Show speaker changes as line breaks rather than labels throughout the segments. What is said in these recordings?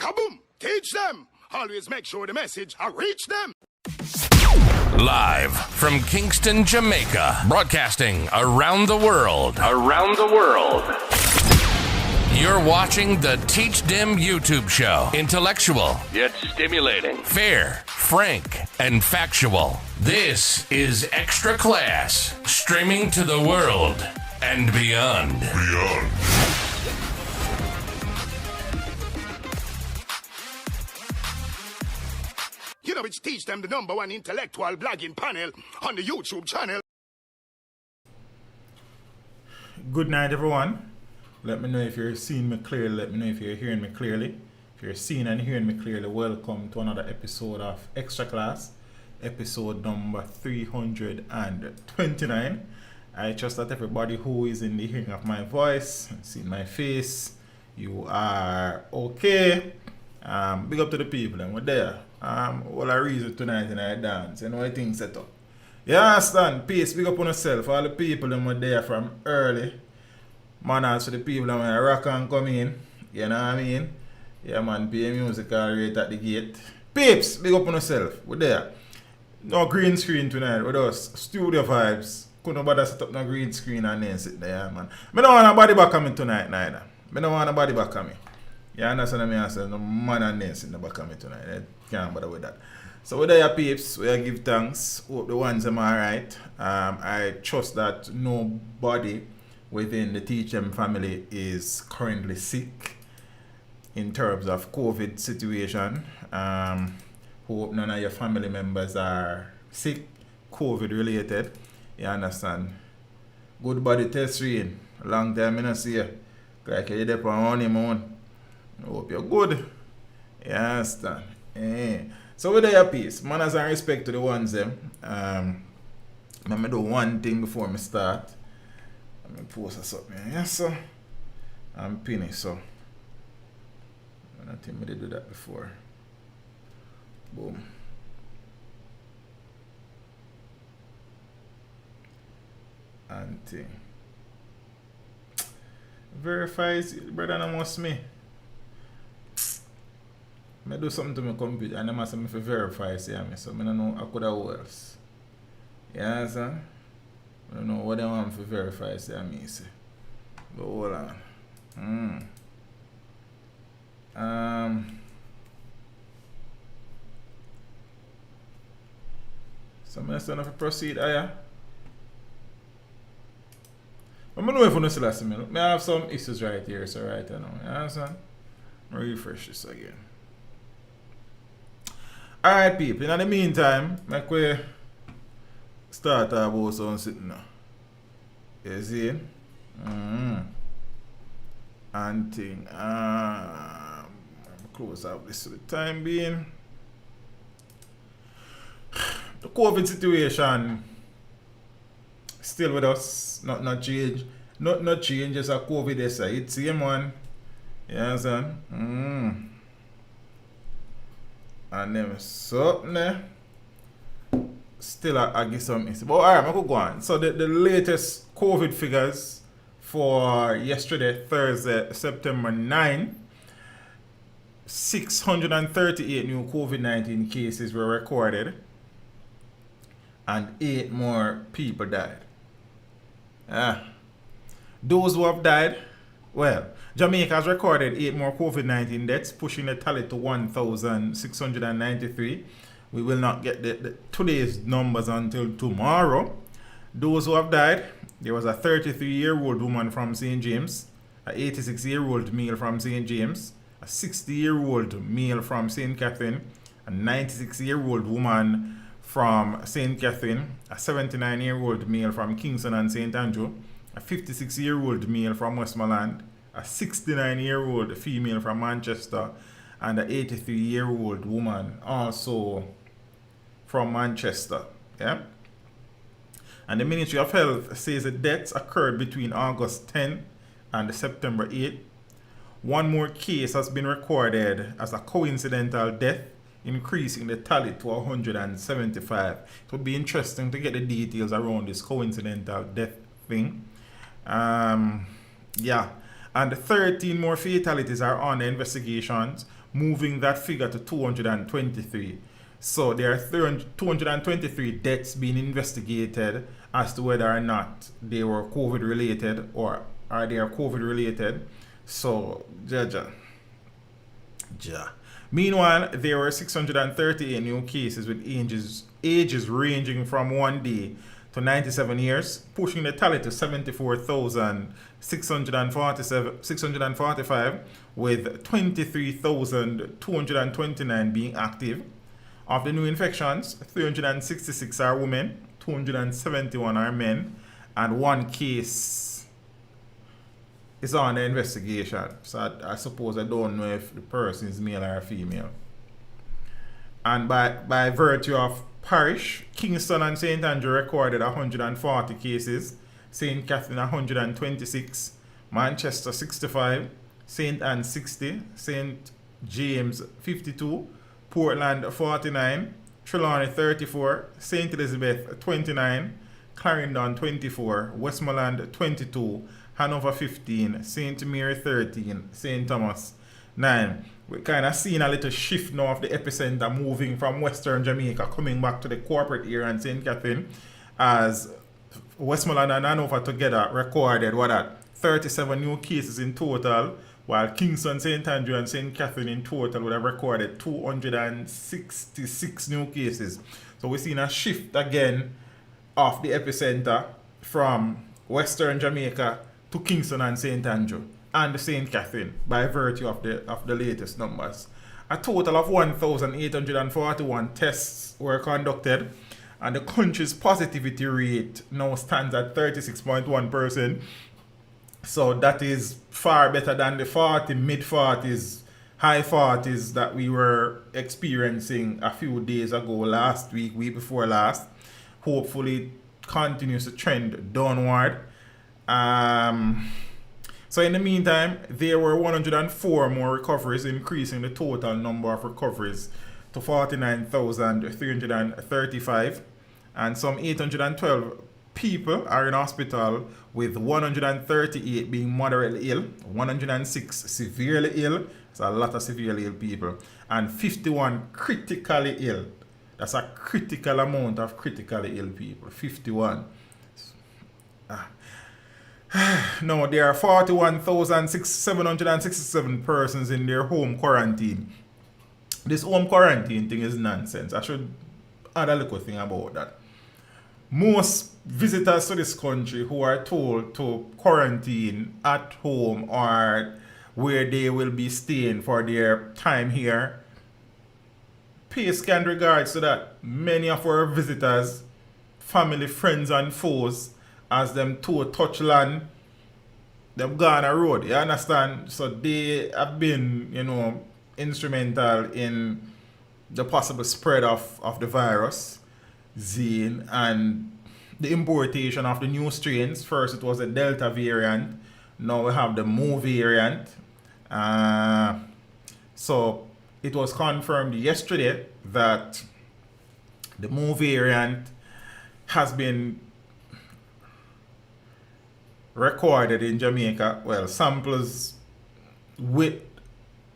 Kaboom! Teach them! Always make sure the message reach them!
Live from Kingston, Jamaica, broadcasting around the world. You're watching the Teach Them YouTube show. Intellectual, yet stimulating. Fair, frank, and factual. This is Extra Class, streaming to the world and beyond.
You know, it's Teach Them, the #1 intellectual blogging panel on the YouTube channel.
Good night, everyone. Let me know if you're seeing me clearly. Let me know if you're hearing me clearly. If you're seeing and hearing me clearly, welcome to another episode of Extra Class, episode number 329. I trust that everybody who is in the hearing of my voice, seeing my face, you are okay. Big up to the people, and we're there. All I reason tonight and I dance, you know, I think set up. You understand? Peace, big up on yourself. All the people that were there from early. Manners for the people that when rock and come in. You know what I mean? Yeah, man, play music right at the gate. Peeps, big up on yourself. We're there. No green screen tonight with us. Studio vibes. Couldn't bother set up no green screen and then sit there, man. I don't want nobody back coming tonight, neither. I don't want nobody back coming. You understand what I mean? No man and then sitting back coming tonight. I can't bother with that. So we're there, peeps. We give thanks. Hope the ones are alright. I trust that nobody within the Teach Them family is currently sick in terms of COVID situation. Hope none of your family members are sick, COVID related. You understand? Good body test, Reid. Long time I don't see you. Like you're there for honeymoon. Hope you're good. You understand? So with your peace, manners and respect to the ones them. Let me do one thing before I start. Let me post something. Yes, sir. I'm Pinnock, so I don't think I did do that before. Boom. And thing. Verifies, brother, no must me. I do something to my computer and I must have to verify, see me. So I don't know I could have what else. Yeah, sir? I don't know what I want to verify, see me. See. But hold on. So I'm still have to proceed, yeah? I don't know if you know still last minute. I have some issues right here, so right now. You understand? I'll refresh this again. Alright, people. In the meantime, like we start about something now. You see? And thing. Close up this for the time being. The COVID situation still with us. Not change. Not change, just a COVID it's same one. You understand? And then something there. Still I give some issue. But alright, I could go on. So the latest COVID figures for yesterday, Thursday, September 9, 638 new COVID-19 cases were recorded and 8 more people died. Those who have died, well, Jamaica has recorded 8 more COVID-19 deaths, pushing the tally to 1,693. We will not get today's numbers until tomorrow. Those who have died, there was a 33-year-old woman from St. James, an 86-year-old male from St. James, a 60-year-old male from St. Catherine, a 96-year-old woman from St. Catherine, a 79-year-old male from Kingston and St. Andrew, a 56-year-old male from Westmoreland, a 69-year-old female from Manchester, and an 83-year-old woman also from Manchester. Yeah? And the Ministry of Health says the deaths occurred between August 10 and September 8. One more case has been recorded as a coincidental death, increasing the tally to 175. It would be interesting to get the details around this coincidental death thing. Yeah. And 13 more fatalities are under investigations, moving that figure to 223. So there are 223 deaths being investigated as to whether or not they were COVID related or are they COVID related. So, Meanwhile, there were 638 new cases with ages ranging from 1 day to 97 years, pushing the tally to 74,645, with 23,229 being active. Of the new infections, 366 are women, 271 are men, and 1 case is under investigation. So I suppose I don't know if the person is male or female. And by virtue of parish, Kingston and St. Andrew recorded 140 cases, St. Catherine 126, Manchester 65, St. Anne 60, St. James 52, Portland 49, Trelawney 34, St. Elizabeth 29, Clarendon 24, Westmoreland 22, Hanover 15, St. Mary 13, St. Thomas 9. We're kind of seeing a little shift now of the epicenter moving from Western Jamaica, coming back to the corporate area and St. Catherine, as Westmoreland and Hanover together recorded 37 new cases in total, while Kingston, St. Andrew and St. Catherine in total would have recorded 266 new cases. So we're seeing a shift again of the epicenter from Western Jamaica to Kingston and St. Andrew and St. Catherine by virtue of the latest numbers. A total of 1,841 tests were conducted, and the country's positivity rate now stands at 36.1%. So that is far better than the mid-40s, high 40s that we were experiencing a few days ago, last week before last. Hopefully it continues to trend downward. So in the meantime, there were 104 more recoveries, increasing the total number of recoveries to 49,335, and some 812 people are in hospital, with 138 being moderately ill, 106 severely ill, it's a lot of severely ill people, and 51 critically ill. That's a critical amount of critically ill people, 51. No, there are 41,767 persons in their home quarantine. This home quarantine thing is nonsense. I should add a little thing about that. Most visitors to this country who are told to quarantine at home or where they will be staying for their time here pay scant regards to that. Many of our visitors, family, friends and foes, as them toe touch land, them gone a road, you understand? So they have been, instrumental in the possible spread of the virus, Zine, and the importation of the new strains. First it was the Delta variant, now we have the Mu variant. So it was confirmed yesterday that the Mu variant has been recorded in Jamaica. Well, samples with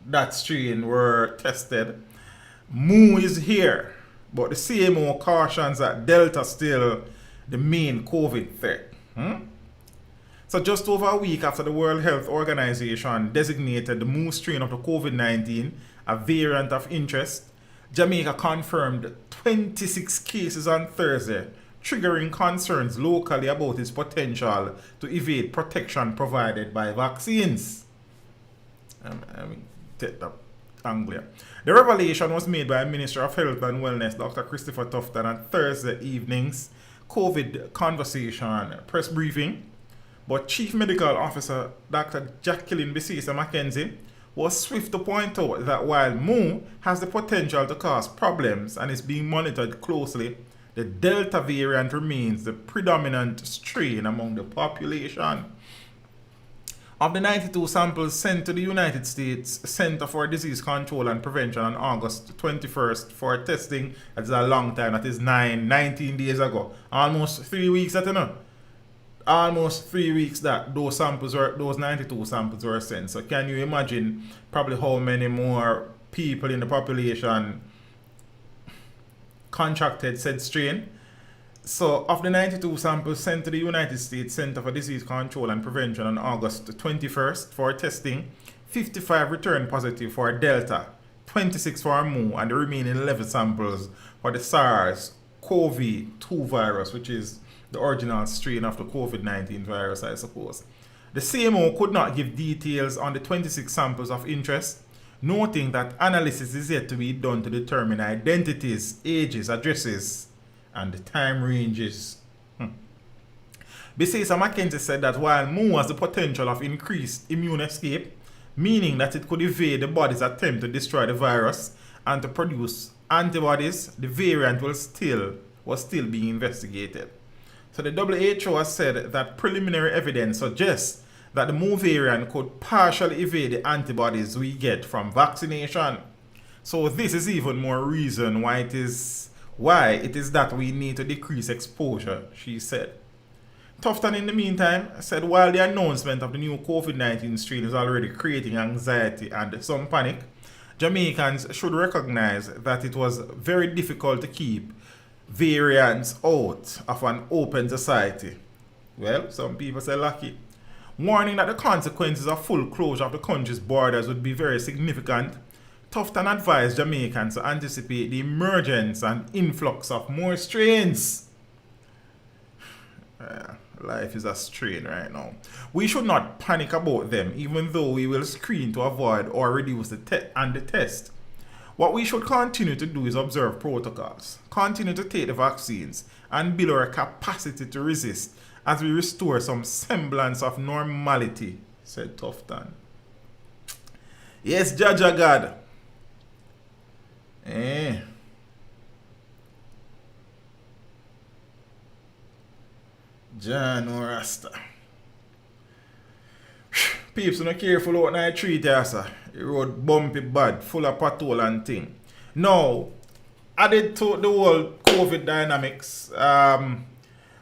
that strain were tested. Mu is here, but the CMO cautions that Delta still the main COVID threat. So just over a week after the World Health Organization designated the Mu strain of the COVID-19 a variant of interest, Jamaica confirmed 26 cases on Thursday, triggering concerns locally about its potential to evade protection provided by vaccines. Take that angle here. The revelation was made by Minister of Health and Wellness, Dr. Christopher Tufton, at Thursday evening's COVID conversation press briefing. But Chief Medical Officer Dr. Jacqueline Bisisa Mackenzie was swift to point out that while Mu has the potential to cause problems and is being monitored closely, the Delta variant remains the predominant strain among the population. Of the 92 samples sent to the United States Center for Disease Control and Prevention on August 21st for testing, that's a long time, that is 19 days ago, almost 3 weeks, almost 3 weeks that those 92 samples were sent. So can you imagine probably how many more people in the population contracted said strain? So of the 92 samples sent to the United States Center for Disease Control and Prevention on August 21st for testing, 55 returned positive for Delta, 26 for Mu, and the remaining 11 samples for the SARS-CoV-2 virus, which is the original strain of the COVID-19 virus, I suppose. The CMO could not give details on the 26 samples of interest, noting that analysis is yet to be done to determine identities, ages, addresses, and the time ranges. Besides, Mackenzie said that while Mu has the potential of increased immune escape, meaning that it could evade the body's attempt to destroy the virus and to produce antibodies, the variant was still being investigated. So the WHO has said that preliminary evidence suggests that the Mu variant could partially evade the antibodies we get from vaccination. So this is even more reason why it is that we need to decrease exposure, she said. Tufton, in the meantime, said while the announcement of the new COVID-19 strain is already creating anxiety and some panic, Jamaicans should recognize that it was very difficult to keep variants out of an open society. Well, some people say lucky. Warning that the consequences of full closure of the country's borders would be very significant, Tufton advised Jamaicans to anticipate the emergence and influx of more strains. Life is a strain right now. We should not panic about them, even though we will screen to avoid or reduce the test. What we should continue to do is observe protocols, continue to take the vaccines, and build our capacity to resist as we restore some semblance of normality, said Tufton. Yes, Jaja God. John or Rasta. Peeps, not careful out night treat here, sir. The road bumpy bad, full of pothole and thing. Now, added to the whole COVID dynamics,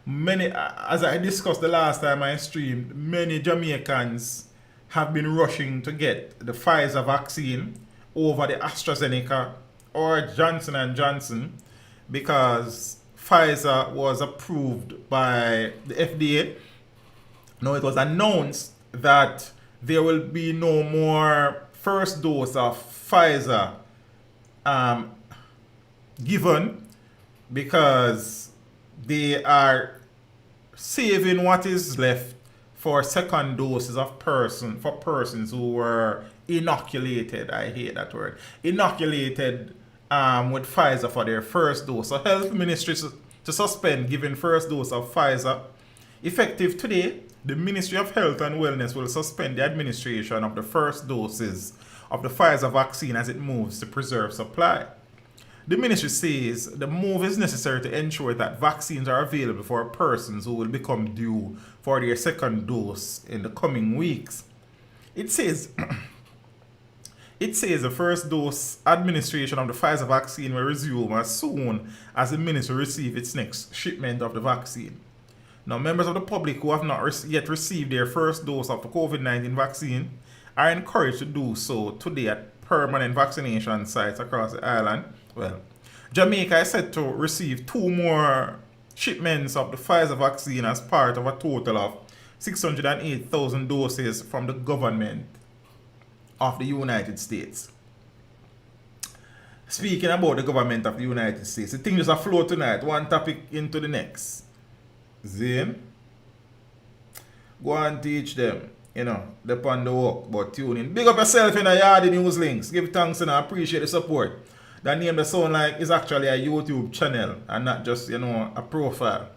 many, as I discussed the last time I streamed, many Jamaicans have been rushing to get the Pfizer vaccine over the AstraZeneca or Johnson & Johnson because Pfizer was approved by the FDA. Now, it was announced that there will be no more first dose of Pfizer given because they are saving what is left for second doses of for persons who were inoculated. I hate that word. Inoculated with Pfizer for their first dose. So Health Ministry to suspend giving first dose of Pfizer. Effective today, the Ministry of Health and Wellness will suspend the administration of the first doses of the Pfizer vaccine as it moves to preserve supply. The ministry says the move is necessary to ensure that vaccines are available for persons who will become due for their second dose in the coming weeks. It says the first dose administration of the Pfizer vaccine will resume as soon as the ministry receives its next shipment of the vaccine. Now, members of the public who have not yet received their first dose of the COVID-19 vaccine are encouraged to do so today at permanent vaccination sites across the island. Well, Jamaica is set to receive 2 more shipments of the Pfizer vaccine as part of a total of 608,000 doses from the government of the United States. Speaking about the government of the United States, the thing just a flow tonight, one topic into the next. Zane, go and teach them, they're on the work, but tune in. Big up yourself in the Yardy News Links. Give thanks and I appreciate the support. The name that sound like is actually a YouTube channel and not just, a profile.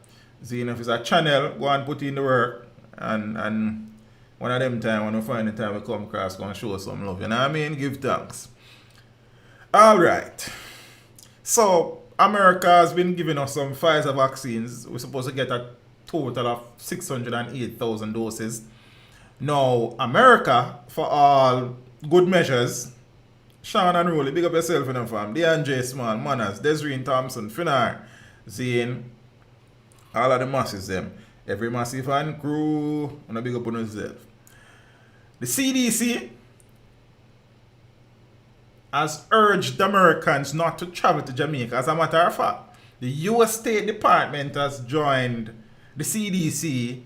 Zane, if it's a channel, go and put in the work and one of them time when we find the time we come across, going to show some love. You know what I mean? Give thanks. Alright. So, America has been giving us some Pfizer vaccines. We're supposed to get a total of 608,000 doses. Now, America, for all good measures, Sean and Ruel, big up yourself in them fam. DeAndre Small, Manners, Desiree Thompson, Finar, Zane, all of the masses them. Every massive and crew, and a big up on yourself. The CDC has urged Americans not to travel to Jamaica. As a matter of fact, the U.S. State Department has joined the CDC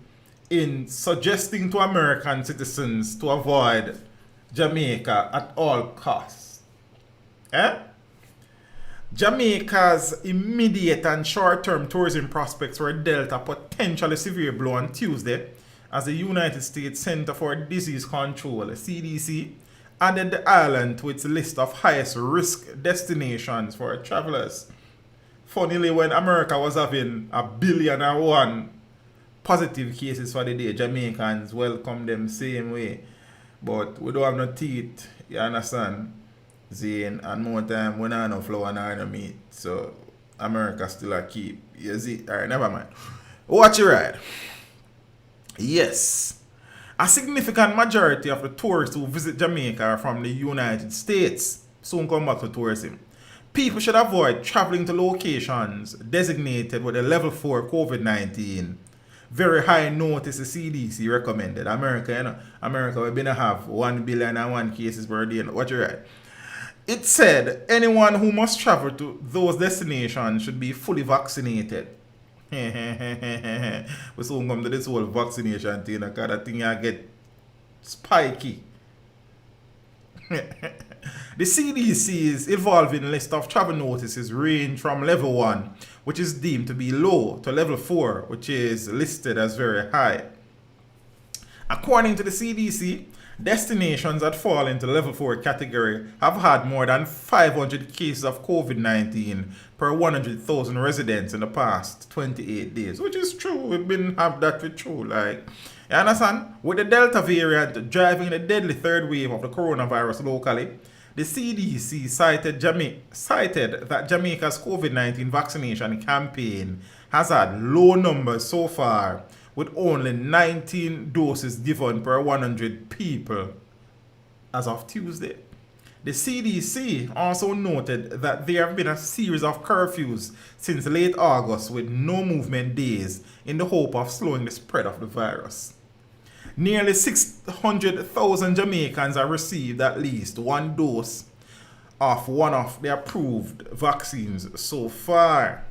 in suggesting to American citizens to avoid Jamaica at all costs. Jamaica's immediate and short-term tourism prospects were dealt a potentially severe blow on Tuesday as the United States Center for Disease Control, CDC, added the island to its list of highest risk destinations for travelers. Funnily, when America was having 1,000,001 positive cases for the day, Jamaicans welcome them same way. But we don't have no teeth, you understand? Zane, and more time when I no flour and I no meat. So America still a keep. You see? Alright, never mind. Watch it right. Yes. A significant majority of the tourists who visit Jamaica are from the United States. Soon come back to tourism. People should avoid traveling to locations designated with a level 4 COVID-19. Very high notice the CDC recommended. America, you know, America we're gonna have 1,000,001 cases per day. Watch it right. It said anyone who must travel to those destinations should be fully vaccinated. We soon come to this whole vaccination thing, because that thing I get spiky. The CDC's evolving list of travel notices range from level 1, which is deemed to be low, to level 4, which is listed as very high. According to the CDC, destinations that fall into level 4 category have had more than 500 cases of COVID-19 per 100,000 residents in the past 28 days, which is true. We've been have that for true. Like, you understand? With the Delta variant driving the deadly third wave of the coronavirus locally, the CDC cited that Jamaica's COVID-19 vaccination campaign has had low numbers so far, with only 19 doses given per 100 people as of Tuesday. The CDC also noted that there have been a series of curfews since late August with no movement days in the hope of slowing the spread of the virus. Nearly 600,000 Jamaicans have received at least one dose of one of the approved vaccines so far.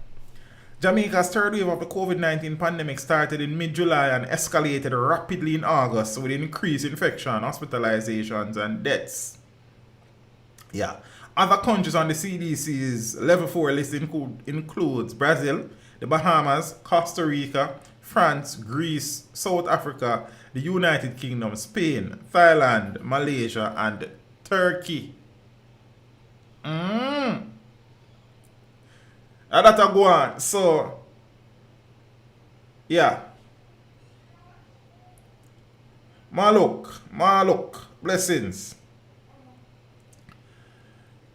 Jamaica's third wave of the COVID-19 pandemic started in mid-July and escalated rapidly in August with increased infection, hospitalizations, and deaths. Yeah. Other countries on the CDC's level 4 list includes Brazil, the Bahamas, Costa Rica, France, Greece, South Africa, the United Kingdom, Spain, Thailand, Malaysia, and Turkey. And that go on. So, yeah. Maluk. Blessings.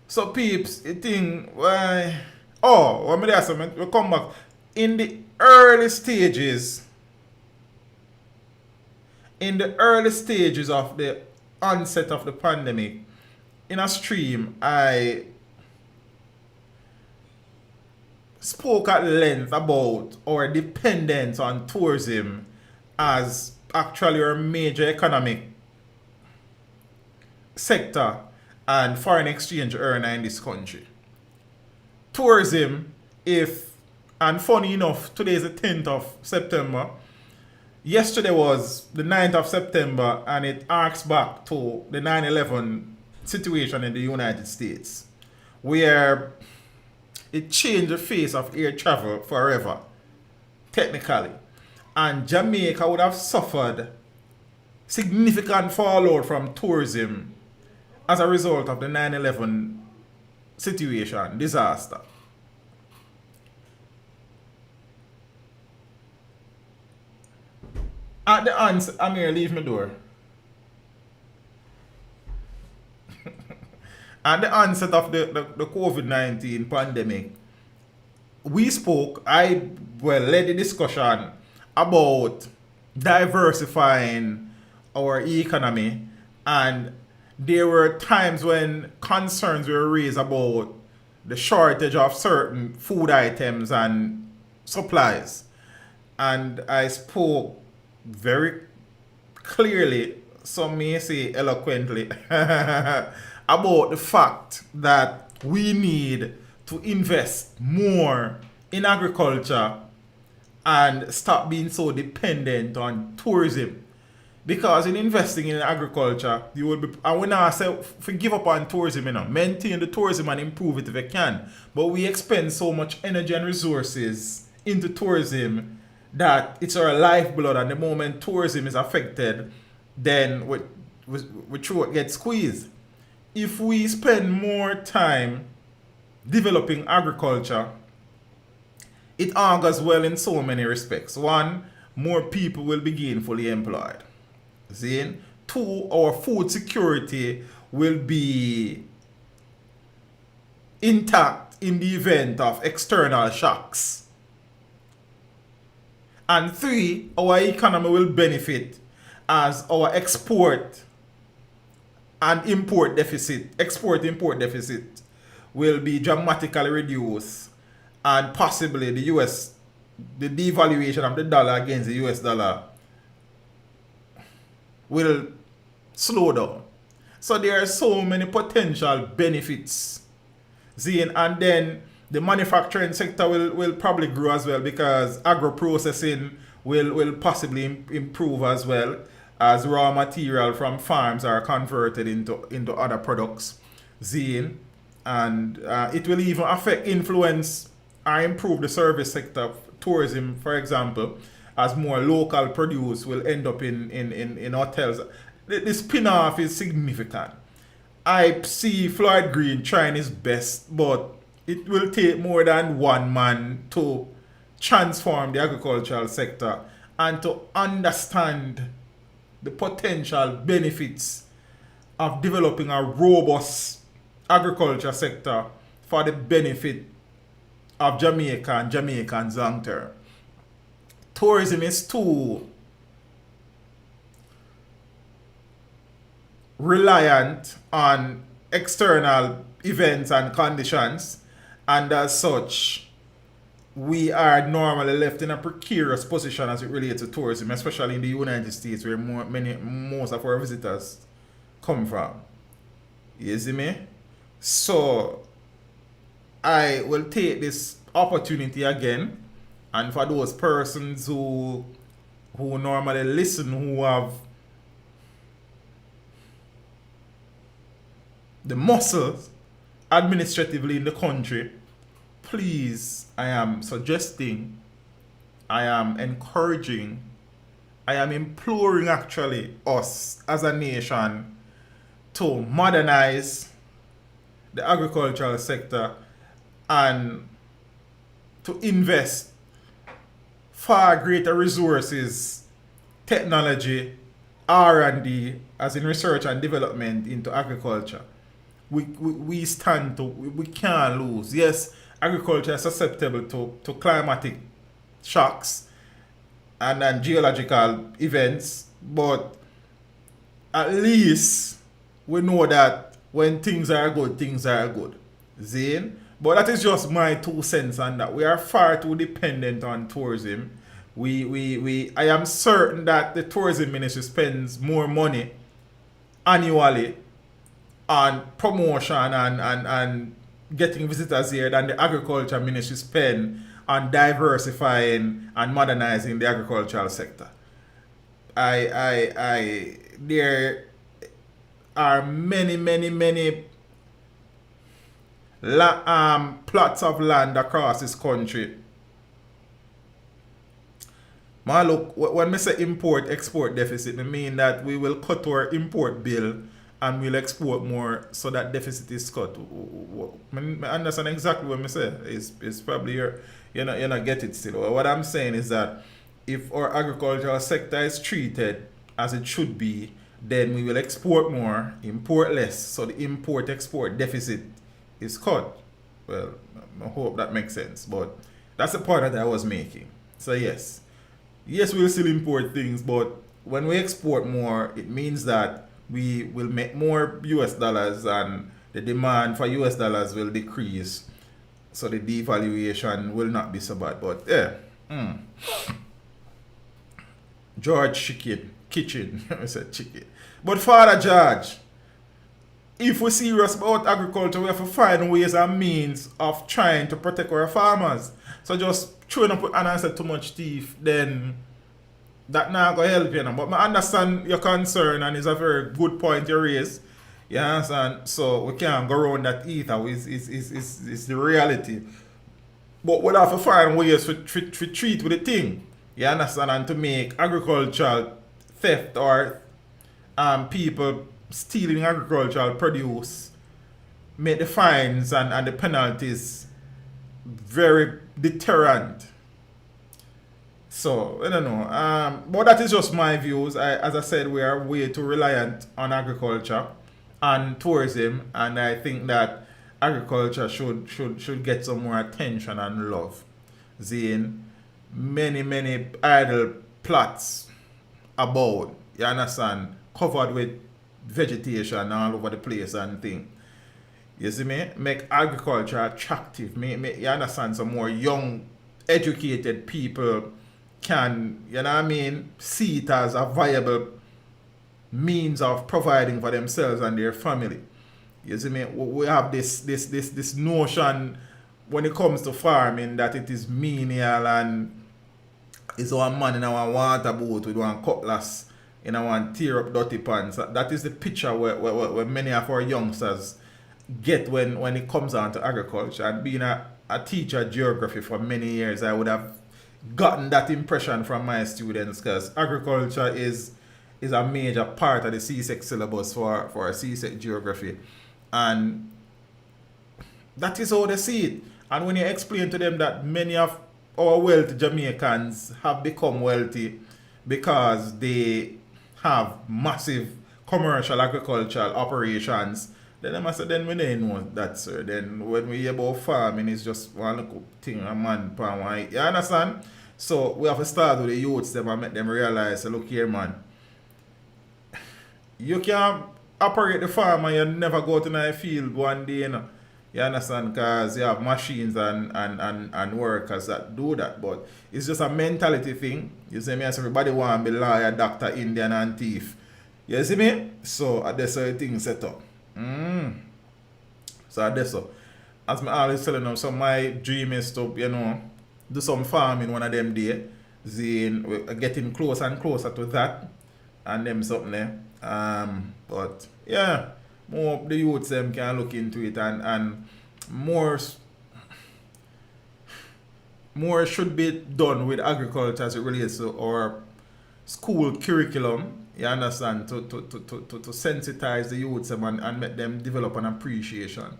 So, peeps, the thing, why? Oh, when me say, we come back. In the early stages of the onset of the pandemic, in a stream, I spoke at length about our dependence on tourism as actually our major economic sector and foreign exchange earner in this country. Tourism, and funny enough, today is the 10th of September. Yesterday was the 9th of September, and it arcs back to the 9/11 situation in the United States, where it changed the face of air travel forever, technically. And Jamaica would have suffered significant fallout from tourism as a result of the 9/11 situation, disaster. At the onset, Amir, leave my door. At the onset of the COVID-19 pandemic, I led the discussion about diversifying our economy, and there were times when concerns were raised about the shortage of certain food items and supplies. and I spoke very clearly, some may say eloquently, about the fact that we need to invest more in agriculture and stop being so dependent on tourism. Because in investing in agriculture, you will be, and when I say give up on tourism, maintain the tourism and improve it if you can. But we expend so much energy and resources into tourism that it's our lifeblood, and the moment tourism is affected, then we throat gets squeezed. If we spend more time developing agriculture, it augurs well in so many respects. One, more people will be gainfully employed. See? Two, our food security will be intact in the event of external shocks. And three, our economy will benefit as our export import deficit will be dramatically reduced, and possibly the devaluation of the dollar against the US dollar will slow down. So there are so many potential benefits. See, and then the manufacturing sector will probably grow as well, because agro-processing will possibly improve as well, as raw material from farms are converted into other products. See, and it will even influence or improve the service sector, tourism, for example, as more local produce will end up in hotels. The spin-off is significant. I see Floyd Green trying his best, but it will take more than one man to transform the agricultural sector and to understand the potential benefits of developing a robust agriculture sector for the benefit of Jamaica and Jamaicans long term. Tourism is too reliant on external events and conditions, and as such, we are normally left in a precarious position as it relates to tourism, especially in the United States, where most of our visitors come from. You see me? So I will take this opportunity again, and for those persons who normally listen, who have the muscles administratively in the country, please, I am suggesting, I am encouraging, I am imploring actually us as a nation to modernize the agricultural sector and to invest far greater resources, technology, R&D, as in research and development into agriculture. We can't lose. Yes, agriculture is susceptible to climatic shocks and geological events, but at least we know that when things are good, things are good. Zane? But that is just my 2 cents on that. We are far too dependent on tourism. I am certain that the tourism ministry spends more money annually on promotion and getting visitors here than the agriculture ministry spend on diversifying and modernizing the agricultural sector. There are many plots of land across this country. Man, look, when I say import-export deficit, I mean that we will cut our import bill and we'll export more, so that deficit is cut. I understand exactly what I say. It's probably you're not get it still. What I'm saying is that if our agricultural sector is treated as it should be, then we will export more, import less, so the import-export deficit is cut. Well, I hope that makes sense, but that's the point that I was making. So yes, we'll still import things, but when we export more, it means that we will make more US dollars and the demand for US dollars will decrease, so the devaluation will not be so bad. But yeah, George Kitchen. I said chicken. But Father George, if we're serious about agriculture, we have to find ways and means of trying to protect our farmers. So just throwing up and answer too much teeth, then that not gonna help you know. But I understand your concern and it's a very good point you raise. You understand? So we can't go around that either. It's the reality. But we'll have to find ways to treat with the thing. You understand? And to make agricultural theft or people stealing agricultural produce, make the fines and the penalties very deterrent. So, I don't know. But that is just my views. As I said, we are way too reliant on agriculture and tourism, and I think that agriculture should get some more attention and love. Seeing many idle plots about, you understand, covered with vegetation all over the place and thing. You see me? Make agriculture attractive. You understand, some more young, educated people can, you know what I mean, see it as a viable means of providing for themselves and their family. You see me? We have this notion when it comes to farming that it is menial and it's one man in our water boat with one cutlass in our tear up dirty pants. That is the picture where many of our youngsters get when it comes down to agriculture. And being a teacher of geography for many years, I would have gotten that impression from my students, because agriculture is a major part of the CSEC syllabus for CSEC geography, and that is how they see it. And when you explain to them that many of our wealthy Jamaicans have become wealthy because they have massive commercial agricultural operations, then I say, then we don't know that, sir. Then when we hear about farming, it's just one little thing a man pan one. You understand? So we have to start with the youths them and make them realize, look here, man, you can operate the farm and you never go to the field one day, you know. You understand? Because you have machines and workers that do that. But it's just a mentality thing. You see me? As everybody want to be lawyer, doctor, Indian and thief. You see me? So that's how the thing set up. So that's so. As I always telling them, so my dream is to, you know, do some farming one of them days. We're getting closer and closer to that. And them something there. But yeah, more of the youths them can look into it, and more should be done with agriculture as it relates to our school curriculum. You understand, to sensitize the youths and make them develop an appreciation.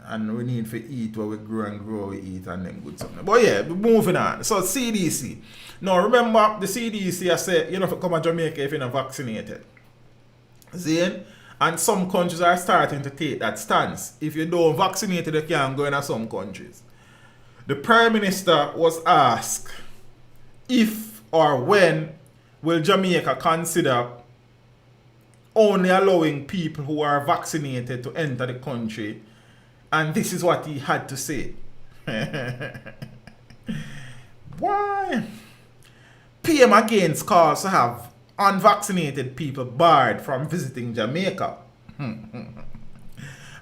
And we need to eat what we grow and grow we eat and them good something. But yeah, moving on. So CDC. Now remember the CDC I said, you know, if you come to Jamaica if you're not vaccinated. And some countries are starting to take that stance. If you don't vaccinate, you can't go in some countries. The Prime Minister was asked if or when will Jamaica consider only allowing people who are vaccinated to enter the country, and this is what he had to say. Why? PM against calls to have unvaccinated people barred from visiting Jamaica.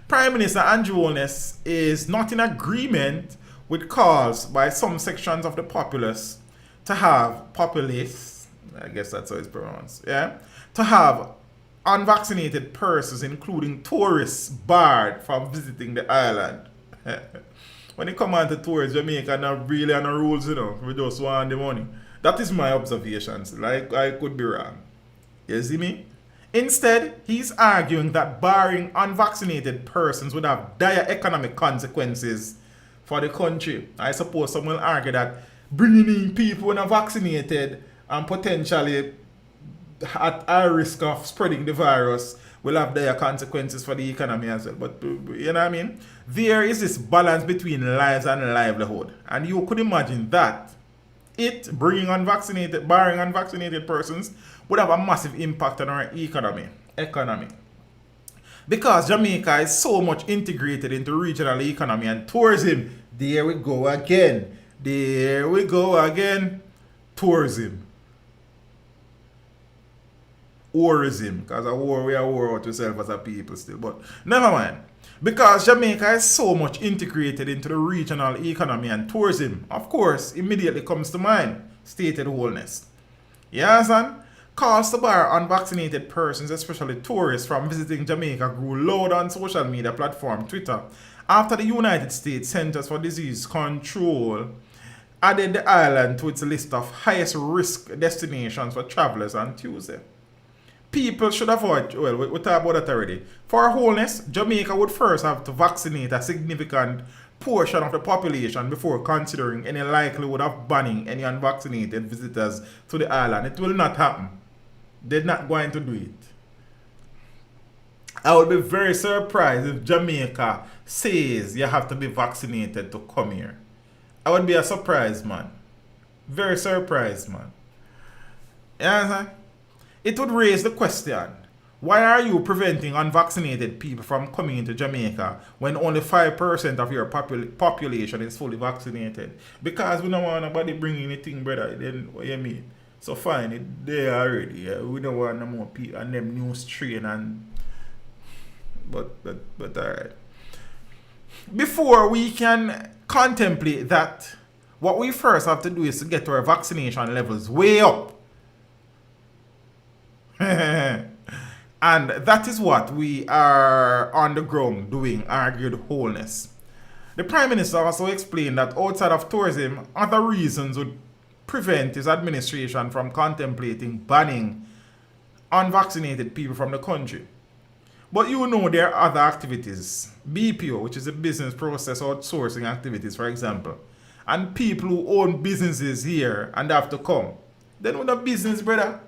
Prime Minister Andrew Holness is not in agreement with calls by some sections of the populace to have populace, I guess that's how it's pronounced, yeah, to have unvaccinated persons, including tourists, barred from visiting the island. When it comes on to tourists, Jamaica not really on the rules, you know. We just want the money. That is my observations. Like, I could be wrong. You see me? Instead, he's arguing that barring unvaccinated persons would have dire economic consequences for the country. I suppose some will argue that bringing in people who are vaccinated and potentially at high risk of spreading the virus will have their consequences for the economy as well. But you know what I mean? There is this balance between lives and livelihood. And you could imagine that barring unvaccinated persons would have a massive impact on our economy. Because Jamaica is so much integrated into regional economy and tourism. There we go again. Tourism. warism, because we are war out ourselves as a people still. But never mind. Because Jamaica is so much integrated into the regional economy and tourism, of course, immediately comes to mind stated wholeness. You understand? Calls to bar unvaccinated persons, especially tourists, from visiting Jamaica grew loud on social media platform Twitter after the United States Centers for Disease Control added the island to its list of highest risk destinations for travelers on Tuesday. People should avoid, well, we talked about that already. For wholeness, Jamaica would first have to vaccinate a significant portion of the population before considering any likelihood of banning any unvaccinated visitors to the island. It will not happen. They're not going to do it. I would be very surprised if Jamaica says you have to be vaccinated to come here. I would be a surprise, man. Very surprised, man. You understand? It would raise the question, why are you preventing unvaccinated people from coming into Jamaica when only 5% of your population is fully vaccinated? Because we don't want nobody bringing anything, brother. Then what you mean? So fine, it there already. Yeah. We don't want no more people and them new strain and but alright. Before we can contemplate that, what we first have to do is to get our vaccination levels way up. And that is what we are on the ground doing, argued wholeness. The Prime Minister also explained that outside of tourism, other reasons would prevent his administration from contemplating banning unvaccinated people from the country. But you know there are other activities, BPO, which is a business process outsourcing activities, for example, and people who own businesses here and have to come. Then with a business, brother,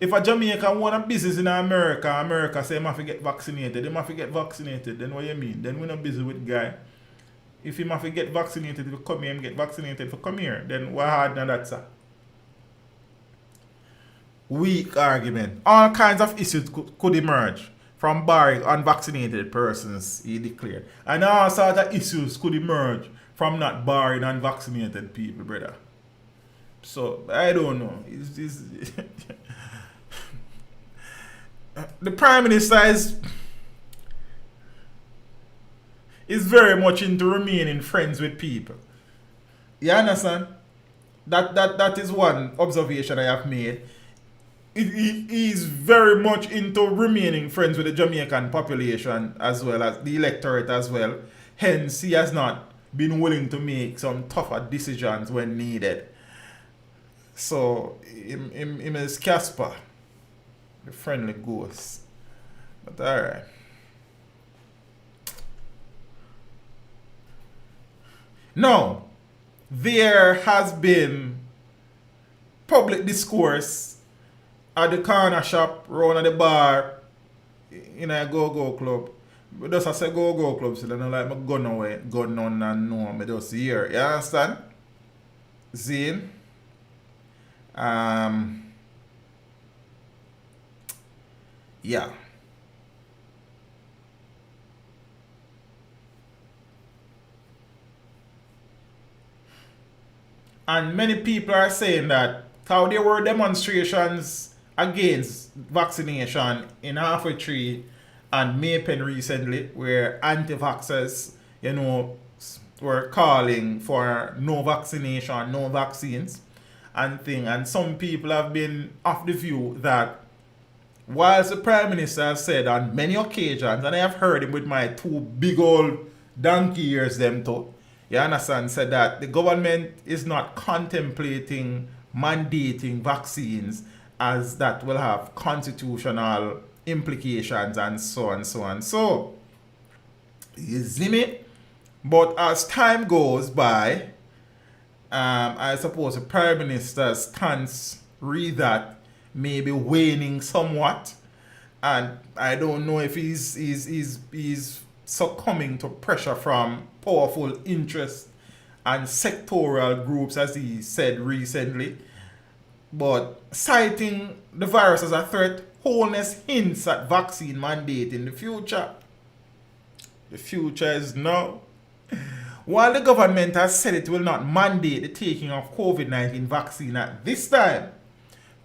if a Jamaican want a business in America, America say they have to get vaccinated, they have to get vaccinated, then what you mean? Then we're not busy with guy. If he have to get vaccinated to come here and get vaccinated for come here, then what hard than that, sir? Weak argument. All kinds of issues could emerge from barring unvaccinated persons, he declared. And all sorts of issues could emerge from not barring unvaccinated people, brother. So, I don't know. The Prime Minister is very much into remaining friends with people. You understand? That is one observation I have made. He is very much into remaining friends with the Jamaican population as well as the electorate as well. Hence, he has not been willing to make some tougher decisions when needed. So, him is Casper, the friendly ghost. But alright. Now, there has been public discourse at the corner shop, round at the bar, in a go-go club. But just I say go-go club, so I don't like my gun away, gun on and no, I just hear. You understand? Zane? Yeah. And many people are saying that how there were demonstrations against vaccination in Halfway Tree and Maypen recently, where anti-vaxxers, were calling for no vaccination, no vaccines and thing. And some people have been of the view that whilst the Prime Minister has said on many occasions, and I have heard him with my two big old donkey ears them too, you understand, said that the government is not contemplating mandating vaccines as that will have constitutional implications and so on, so on. So, you see me? But as time goes by, I suppose the Prime Minister's stance read that may be waning somewhat, and I don't know if he's succumbing to pressure from powerful interests and sectoral groups, as he said recently. But citing the virus as a threat, wholeness hints at vaccine mandate in the future. The future is now. While the government has said it will not mandate the taking of COVID-19 vaccine at this time,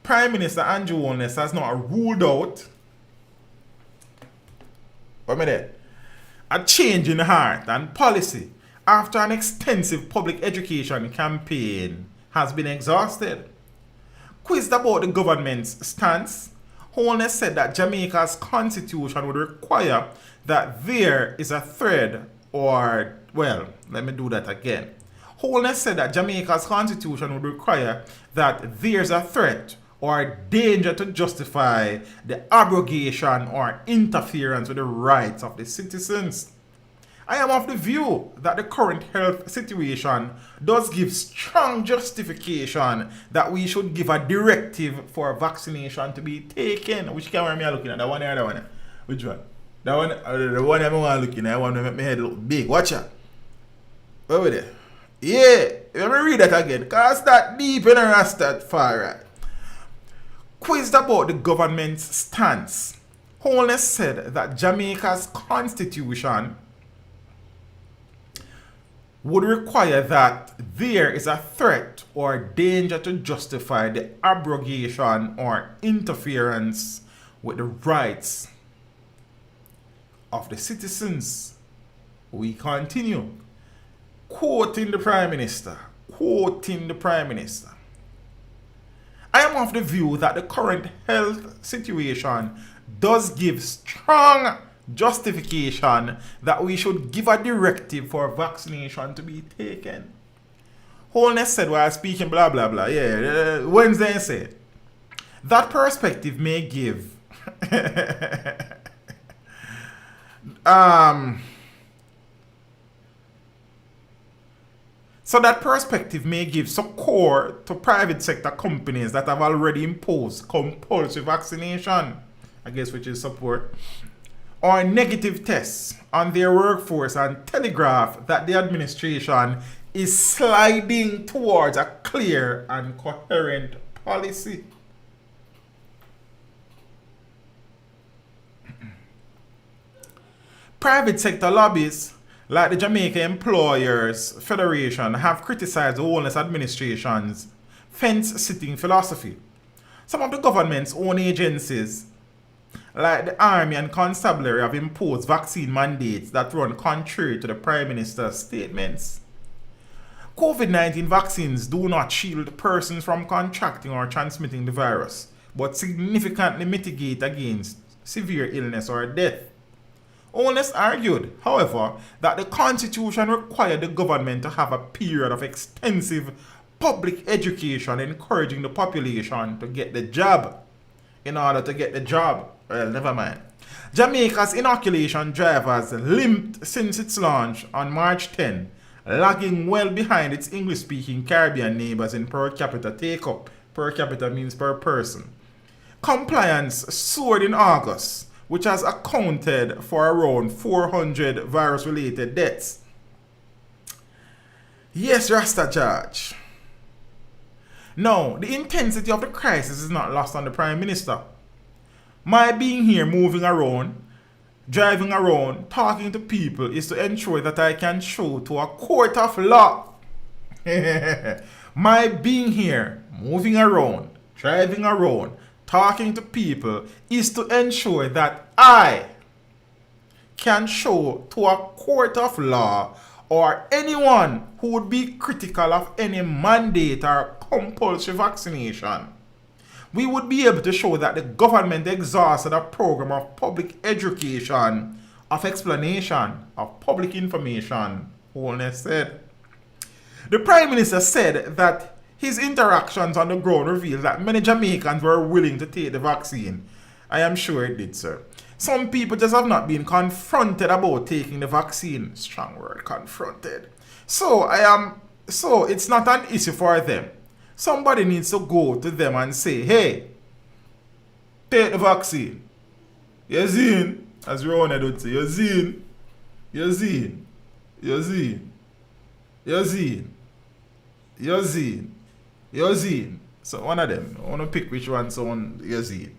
Prime Minister Andrew Holness has not ruled out a change in heart and policy after an extensive public education campaign has been exhausted. Quizzed about the government's stance, Holness said that Jamaica's constitution would require that there is a thread or, well, let me do that again. Holness said that Jamaica's constitution would require that there's a threat or danger to justify the abrogation or interference with the rights of the citizens. I am of the view that the current health situation does give strong justification that we should give a directive for vaccination to be taken. Which camera am I looking at? That one or that one? Which one? That one? The one I'm looking at. I want to make my head look big. Watch out. Over there. Yeah. Let me read that again. Because that deep in the Rasta far right. Quizzed about the government's stance, Holness said that Jamaica's constitution would require that there is a threat or danger to justify the abrogation or interference with the rights of the citizens. We continue. Quoting the Prime Minister. I am of the view that the current health situation does give strong justification that we should give a directive for vaccination to be taken. Holness said while speaking blah blah blah. Yeah, Wednesday said that perspective may give So that perspective may give support to private sector companies that have already imposed compulsory vaccination, I guess which is support, or negative tests on their workforce and telegraph that the administration is sliding towards a clear and coherent policy. Private sector lobbies like the Jamaica Employers Federation have criticized the Holness administration's fence-sitting philosophy. Some of the government's own agencies, like the Army and Constabulary, have imposed vaccine mandates that run contrary to the Prime Minister's statements. COVID-19 vaccines do not shield persons from contracting or transmitting the virus, but significantly mitigate against severe illness or death. Holness argued, however, that the Constitution required the government to have a period of extensive public education encouraging the population to get the jab. In order to get the job, well, never mind. Jamaica's inoculation drive has limped since its launch on March 10, lagging well behind its English-speaking Caribbean neighbors in per capita take-up. Per capita means per person. Compliance soared in August, which has accounted for around 400 virus-related deaths. Yes, Rasta George. Now, the intensity of the crisis is not lost on the Prime Minister. My being here, moving around, driving around, talking to people is to ensure that I can show to a court of law. My being here, moving around, driving around, talking to people is to ensure that I can show to a court of law or anyone who would be critical of any mandate or compulsory vaccination. We would be able to show that the government exhausted a program of public education, of explanation, of public information, Holness said. The Prime Minister said that his interactions on the ground revealed that many Jamaicans were willing to take the vaccine. I am sure it did, sir. Some people just have not been confronted about taking the vaccine. Strong word, confronted. So it's not an issue for them. Somebody needs to go to them and say, hey, take the vaccine. You seen? As Rona would say, you seen? You seen? You seen? You seen? You seen? You seen? So one of them. I want to pick which one someone you seen.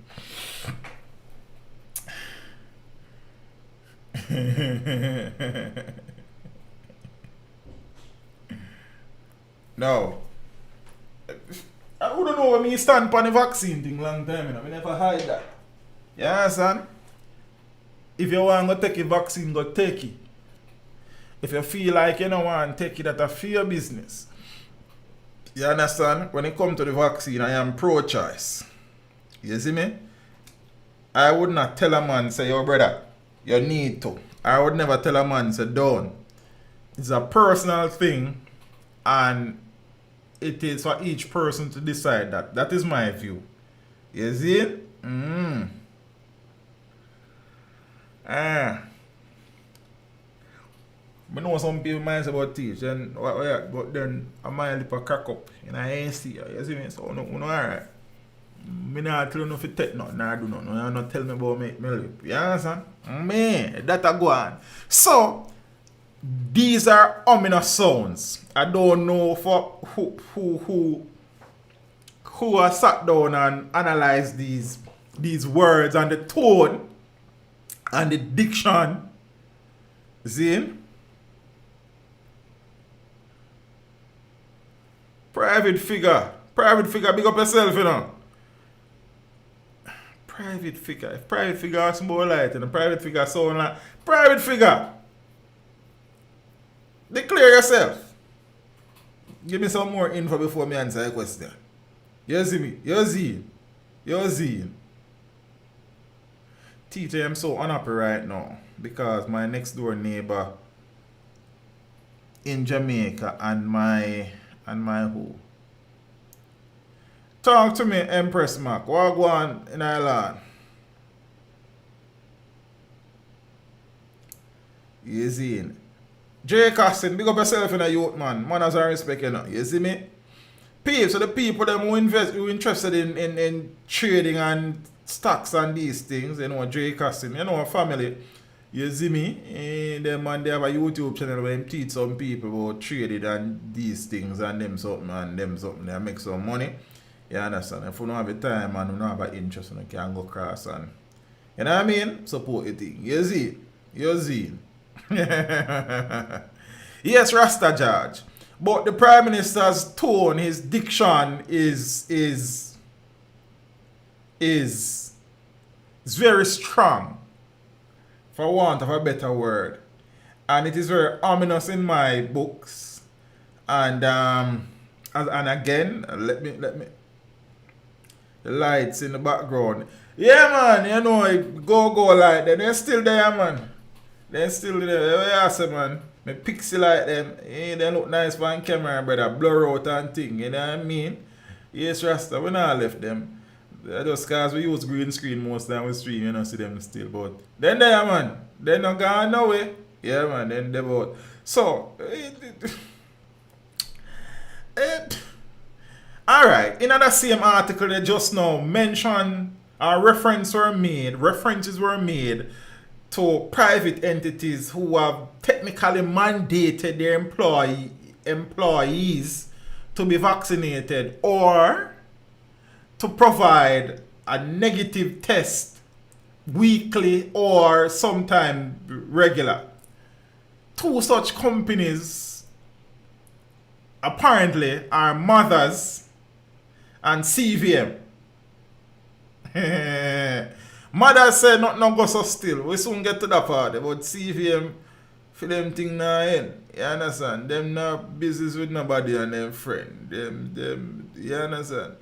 No. I wouldn't know when me stand on the vaccine thing long time, you know. I never hide that. You understand? If you want to take a vaccine, go take it. If you feel like you don't want to take it, that's for your business. You understand? When it comes to the vaccine, I am pro-choice. You see me? I would not tell a man, say, yo brother, you need to. I would never tell a man, say, don't. It's a personal thing, and it is for each person to decide that. That is my view. You see? I know some people mind about teach, and but then I might lip a crack up, and I ain't see you. You see me? So, no, alright. I not tell you if you take nothing, I do nothing. You not tell me about me lip. You understand? Man, that a go on. So, these are ominous sounds. I don't know for who has sat down and analyzed these words and the tone and the diction. See? Private figure, big up yourself, you know. Private figure. If private figure has more light and a private figure sound like private figure. Declare yourself. Give me some more info before me answer your question. You see me? You're zeal. Teacher, I'm so unhappy right now because my next door neighbor in Jamaica and my who? Talk to me, Empress Mac. What go on in Ireland? You see? Jay Casson, big up yourself in a youth, man. Manners and respect, you know. You see me? So the people them who interested in trading and stocks and these things, you know, Jay Casson, you know, family. You see me? And them man, they have a YouTube channel where they teach some people about trading and these things and them something, they make some money. You understand? If you don't have a time and you don't have an interest, you can go across and, you know what I mean? Support the thing. You see? Yes, Rasta George. But the Prime Minister's tone, his diction is very strong, for want of a better word. And it is very ominous in my books. And again, let me the lights in the background. Yeah man, you know, go like that. They're still there, man. They're still there. Yeah, say, man. Me pixel like them. They look nice on camera, brother. Blur out and thing. You know what I mean? Yes, Rasta, we not left them. Just cause we use green screen most of the time we stream, you know, see them still. But then there, man. They're not gone nowhere. Yeah, man. Then they're about. So, alright. In that same article, they just now mentioned references were made to private entities who have technically mandated their employees to be vaccinated or to provide a negative test weekly or sometime regular. Two such companies apparently are Mothers and CVM. Mother said not go so still. We soon get to that part. But CVM for them thing now end. You understand? Them not business with nobody and them friend. Them you understand?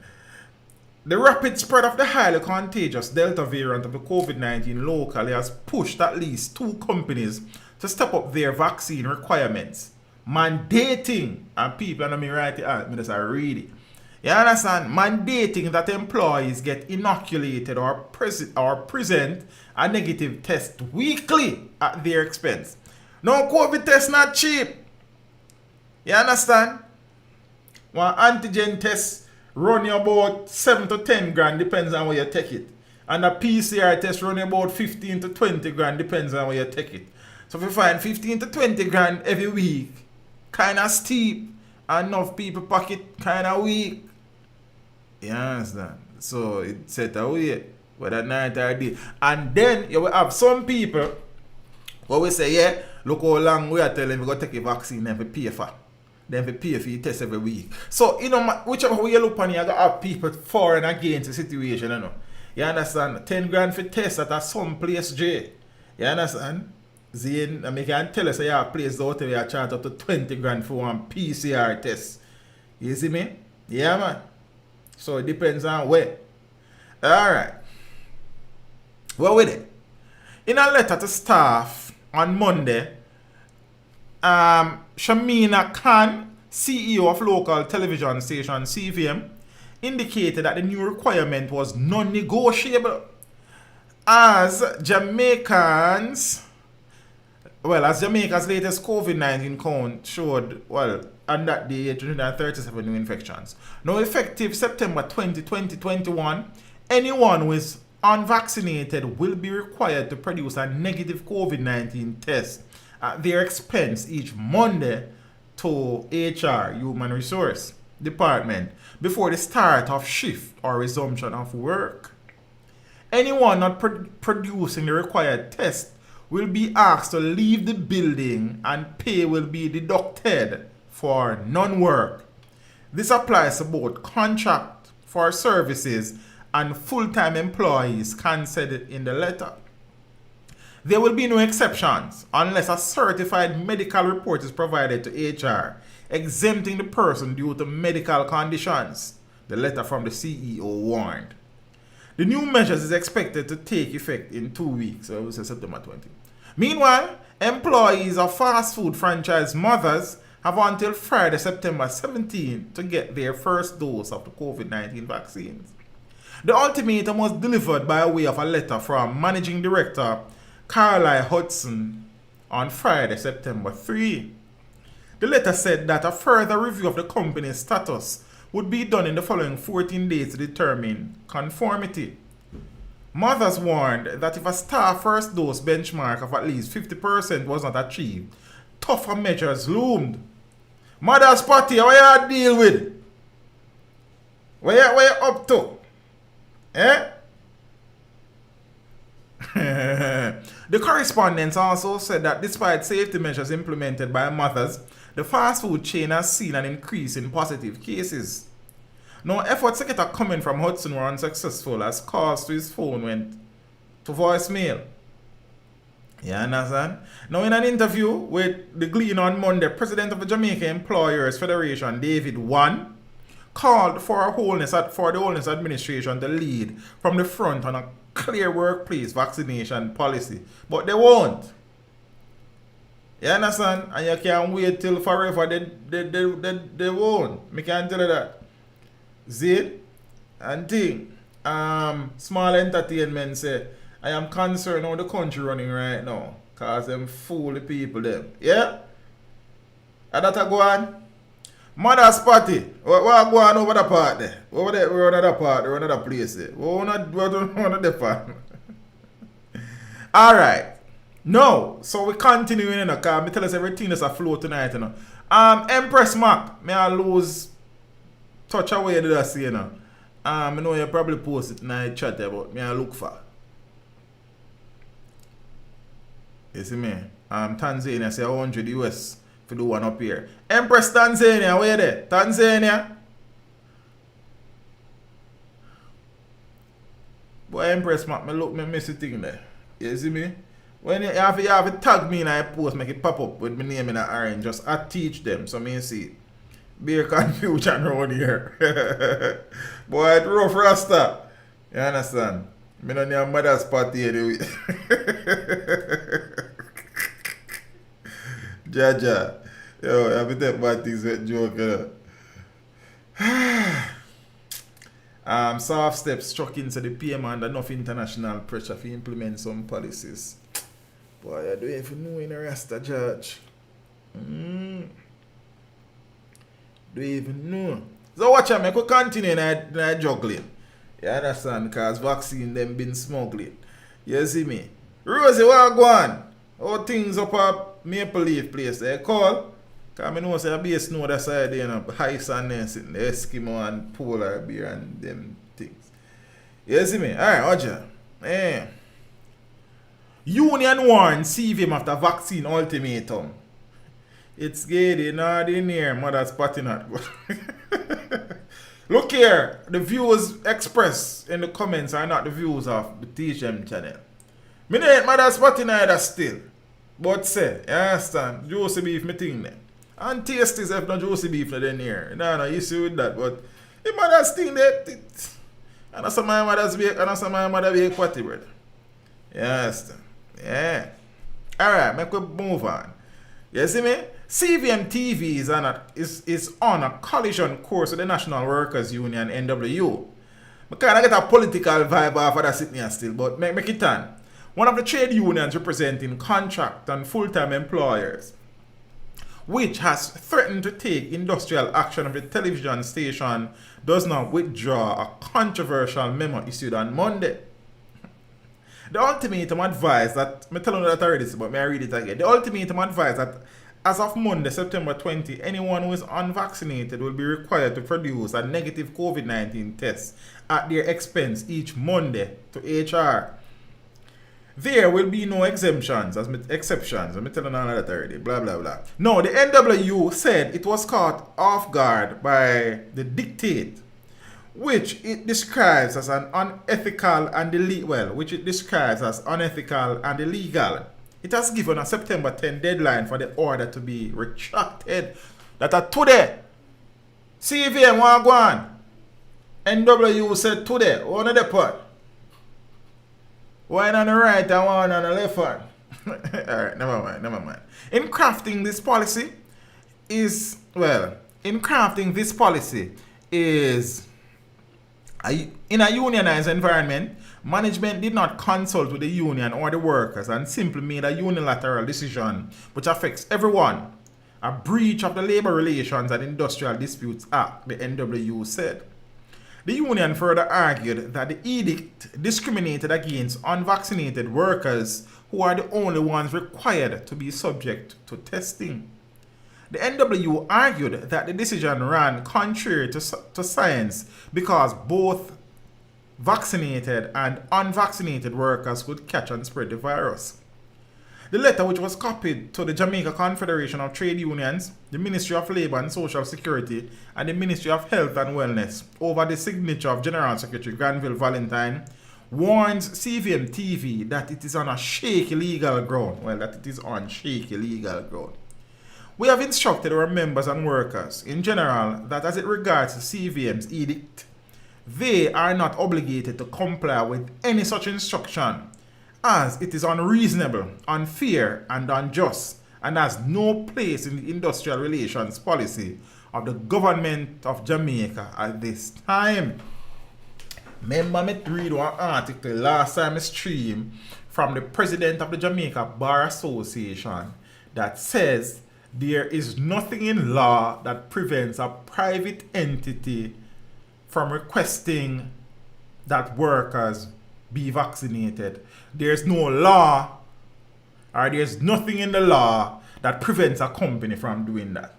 The rapid spread of the highly contagious Delta variant of the COVID-19 locally has pushed at least two companies to step up their vaccine requirements, mandating, and people, and I mean write it out, I read it. You understand? Mandating that employees get inoculated or present a negative test weekly at their expense. No, COVID test not cheap. You understand? One antigen test run you about 7 to 10 grand, depends on where you take it. And a PCR test run you about 15 to 20 grand, depends on where you take it. So if you find 15 to 20 grand every week, kind of steep, and enough people pocket kind of weak. You understand? So it set away with a night or day. And then you will have some people who will say, yeah, look how long we are telling we go take a vaccine and we pay for. then we pay for your test every week. So, you know, whichever way you look on, you got to have people for and against the situation, you know. You understand? 10 grand for test at some place, J. You understand? Zane, I mean, can tell us you have a place out there you charge up to 20 grand for one PCR test. You see me? Yeah, man. So it depends on where. Alright. Well, with it. In a letter to staff on Monday, Shamina Khan, CEO of local television station CVM, indicated that the new requirement was non-negotiable as Jamaica's latest COVID-19 count showed, on that day, 337 new infections. Now, effective September 20, 2021, anyone who is unvaccinated will be required to produce a negative COVID-19 test at their expense each Monday to HR, Human Resource Department, before the start of shift or resumption of work. Anyone not producing the required test will be asked to leave the building and pay will be deducted for non-work. This applies to both contract for services and full-time employees considered in the letter. There will be no exceptions unless a certified medical report is provided to HR, exempting the person due to medical conditions, the letter from the CEO warned. The new measures is expected to take effect in 2 weeks, so it was September 20. Meanwhile, employees of fast food franchise Mothers have until Friday, September 17 to get their first dose of the COVID-19 vaccines. The ultimatum was delivered by way of a letter from Managing Director Caroline Hudson on Friday, September 3. The letter said that a further review of the company's status would be done in the following 14 days to determine conformity. Mothers warned that if a staff first dose benchmark of at least 50% was not achieved, tougher measures loomed. Mothers Party, what you deal with? Where you up to? Eh? The correspondence also said that despite safety measures implemented by Mothers, the fast food chain has seen an increase in positive cases. No efforts to get a comment from Hudson were unsuccessful as calls to his phone went to voicemail. You understand? Now, in an interview with the Glean on Monday, President of the Jamaica Employers Federation, David Wan, called for the Wholeness Administration to lead from the front on a clear workplace vaccination policy. But they won't. You understand? And you can't wait till forever. They won't. I can't tell you that. Zid and thing. Small entertainment say, I am concerned how the country running right now. Cause them fool the people them. Yeah? And that go on. Mother's Party. What go on over the part there? We're another part, we're another place there. We're another part. Alright. No, so we continuing, you know, because me tell us everything that's afloat tonight, you know. Empress Mac, may I lose touch away to that, you know. I know you probably post it in the chat there, but me I look for. You see me? Tanzania say 100 US for do one up here. Empress Tanzania, where you there? Tanzania? But Empress Mac, me look, me miss the thing there. You see me? When you have to tag me in a post, make it pop up with my name in an orange, just I teach them, so me see. Be confusion around here. Boy, it's rough rasta. You understand? Me don't need Mother's Party anyway. Jaja. Yo, I have to take bad things with joke, you know. Soft steps struck into the PM and enough international pressure to implement some policies. Boy, I don't even know in a rasta, Judge. Do you even know? So watch out, I could continue in that juggling. You understand? Because vaccine them been smuggling. You see me? Rosie, what go on? How things up at Maple Leaf place? They call? Because I know say a base know that side, you know, ice and then sitting the Eskimo and polar beer and them things. You see me? Alright, watch out. Eh. Union warns CVM after vaccine ultimatum. It's getting hard in here, mother's Patron. Look here, the views expressed in the comments are not the views of the THM channel. Me ain't mother's Patron either still. But say, you understand, juicy beef me thing there. And taste is if no juicy beef in here. No issue with that, but the mother's thing there, and that's my mother's bake, and that's my mother bake patty bread. You understand? Yeah. Alright, make we move on. You see me? CVM TV is on a collision course with the National Workers Union, NWU. I kind of get a political vibe off of that sitting here still, but make it on. One of the trade unions representing contract and full-time employers, which has threatened to take industrial action of the television station, does not withdraw a controversial memo issued on Monday. The ultimatum advised that, I tell you that already, but may I read it again. The ultimatum advised that as of Monday, September 20, anyone who is unvaccinated will be required to produce a negative COVID-19 test at their expense each Monday to HR. There will be no exceptions. I'm telling you that already. Blah, blah, blah. No, the NWU said it was caught off guard by the dictate, which it describes as an unethical and illegal. It has given a September 10 deadline for the order to be retracted. That are today. CVM want go on. NWU said today. One of the part. One on the right and one on the left hand. Alright, never mind. In crafting this policy is in a unionized environment, management did not consult with the union or the workers and simply made a unilateral decision which affects everyone. A breach of the Labor Relations and Industrial Disputes Act, the NWU said. The union further argued that the edict discriminated against unvaccinated workers who are the only ones required to be subject to testing. The NWU argued that the decision ran contrary to science because both vaccinated and unvaccinated workers could catch and spread the virus. The letter, which was copied to the Jamaica Confederation of Trade Unions, the Ministry of Labour and Social Security, and the Ministry of Health and Wellness, over the signature of General Secretary Granville Valentine, warns CVM TV that it is on shaky legal ground. We have instructed our members and workers in general that as it regards CVM's edict, they are not obligated to comply with any such instruction, as it is unreasonable, unfair, and unjust, and has no place in the industrial relations policy of the government of Jamaica at this time. Remember me read one article last time I streamed from the president of the Jamaica Bar Association that says there is nothing in law that prevents a private entity from requesting that workers be vaccinated. There's no law, or there's nothing in the law that prevents a company from doing that.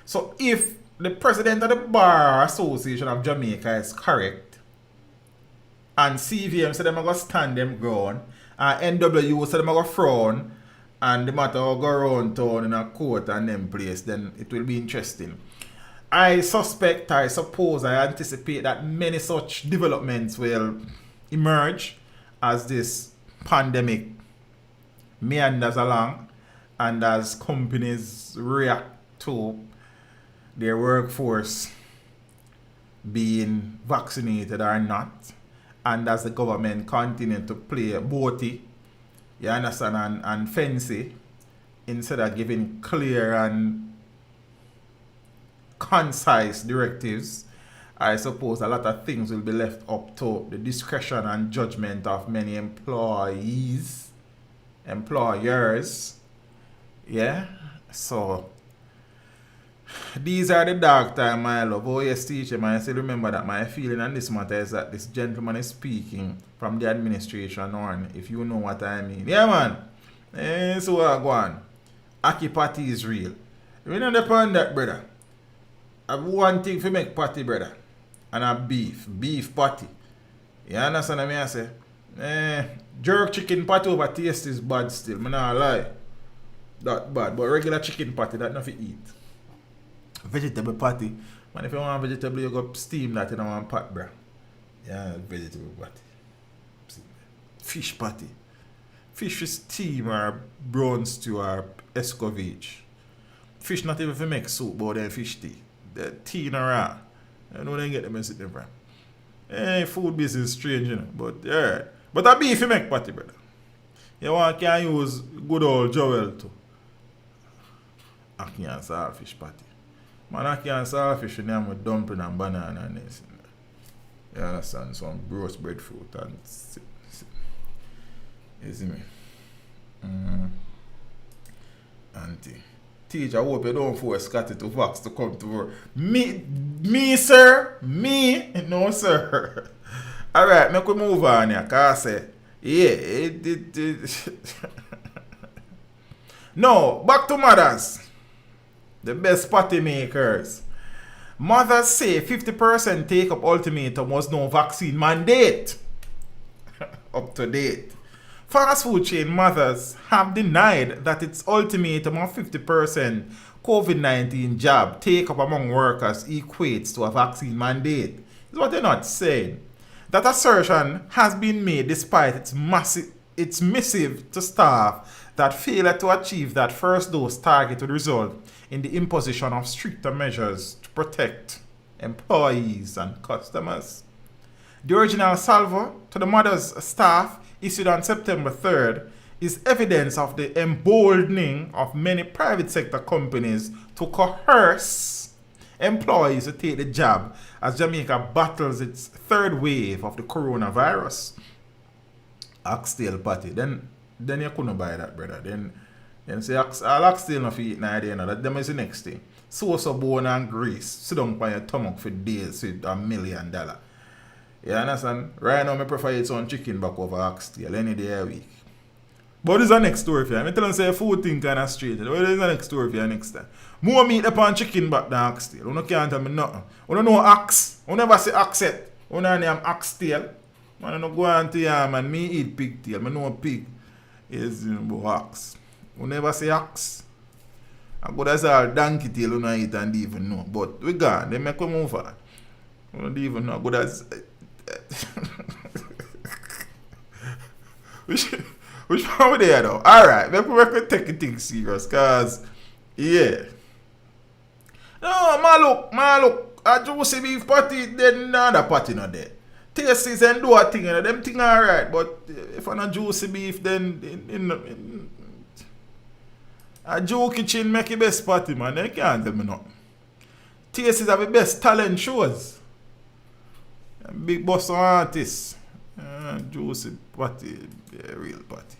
So if the president of the Bar Association of Jamaica is correct, and CVM said them are going to stand them ground, and NWU said them are going to frown, and the matter will go around town in a court and them place, then it will be interesting. I suppose, I anticipate that many such developments will emerge as this pandemic meanders along and as companies react to their workforce being vaccinated or not, and as the government continue to play boaty, you understand, and fancy, instead of giving clear and concise directives. I suppose a lot of things will be left up to the discretion and judgment of many employers. Yeah, so these are the dark time, my love. Oh yes, teacher, I still remember that my feeling on this matter is that this gentleman is speaking from the administration on, if you know what I mean. Yeah, man. So I go on. Aki party is real. We don't depend that, brother. I have one thing for make party, brother. And a beef patty. You understand what I say? Jerk chicken patty over taste is bad still, I'm not lie. that bad. But regular chicken patty, that nothing eat. Vegetable patty, man, if you want vegetable, you go steam that in one pot, bruh. Yeah, vegetable patty. Fish patty. Fish is steam or brown stew or escovage. Fish not even if you make soup, but then fish tea. The tea in a raw. I know they get them and sit there, bro. Hey, food business strange, you know. But yeah. But a beef you make patty, brother. You want can use good old Joel too. Ackee and saltfish patty. Man, ackee and saltfish you name with dumpling and banana and this. You understand? Some roast breadfruit and you see me? Auntie. Teacher, I hope you don't force Scotty to Vox to come to work. Me, sir? Me? No, sir. Alright, make we move on here. Cause I say, yeah, No, back to mothers. The best patty makers. Mothers say 50% take up ultimatum was no vaccine mandate. Up to date. Fast food chain mothers have denied that its ultimatum of 50% COVID-19 jab take up among workers equates to a vaccine mandate. Is what they're not saying. That assertion has been made despite its missive to staff that failure to achieve that first dose target would result in the imposition of stricter measures to protect employees and customers. The original salvo to the mother's staff issued on September 3rd is evidence of the emboldening of many private sector companies to coerce employees to take the jab as Jamaica battles its third wave of the coronavirus. Oxtail patty. Then you couldn't buy that, brother. Then say all oxtail not eat now, you know. That them is the next thing. Sauce of bone and grease. Sit down by your stomach for days with $1 million. You understand? Right now, I prefer eat some chicken back over oxtail any day a week. But this is the next story for you. I tell them say food thing kind of straight. But this is the next story for you next time. More meat upon chicken back than oxtail. You can't tell me nothing. You don't know ox. You never say ox yet. You know name oxtail. I don't go on to yam and me eat pigtail. I know pig is ox. You never say ox. I go that's all donkey tail you don't eat and even know. But we gone. They make we move on. You don't even know. But that's which one we there though? Alright, make we take things serious, cause yeah. No, man look, a juicy beef patty, then another patty not there. Tasties and do a thing, you know, them thing alright, but if I'm not juicy beef, then in a Joe Kitchen make the best patty, man. They can't tell me nothing. Tasties have the best talent shows. Big boss artists. Juicy patty, yeah, real patty.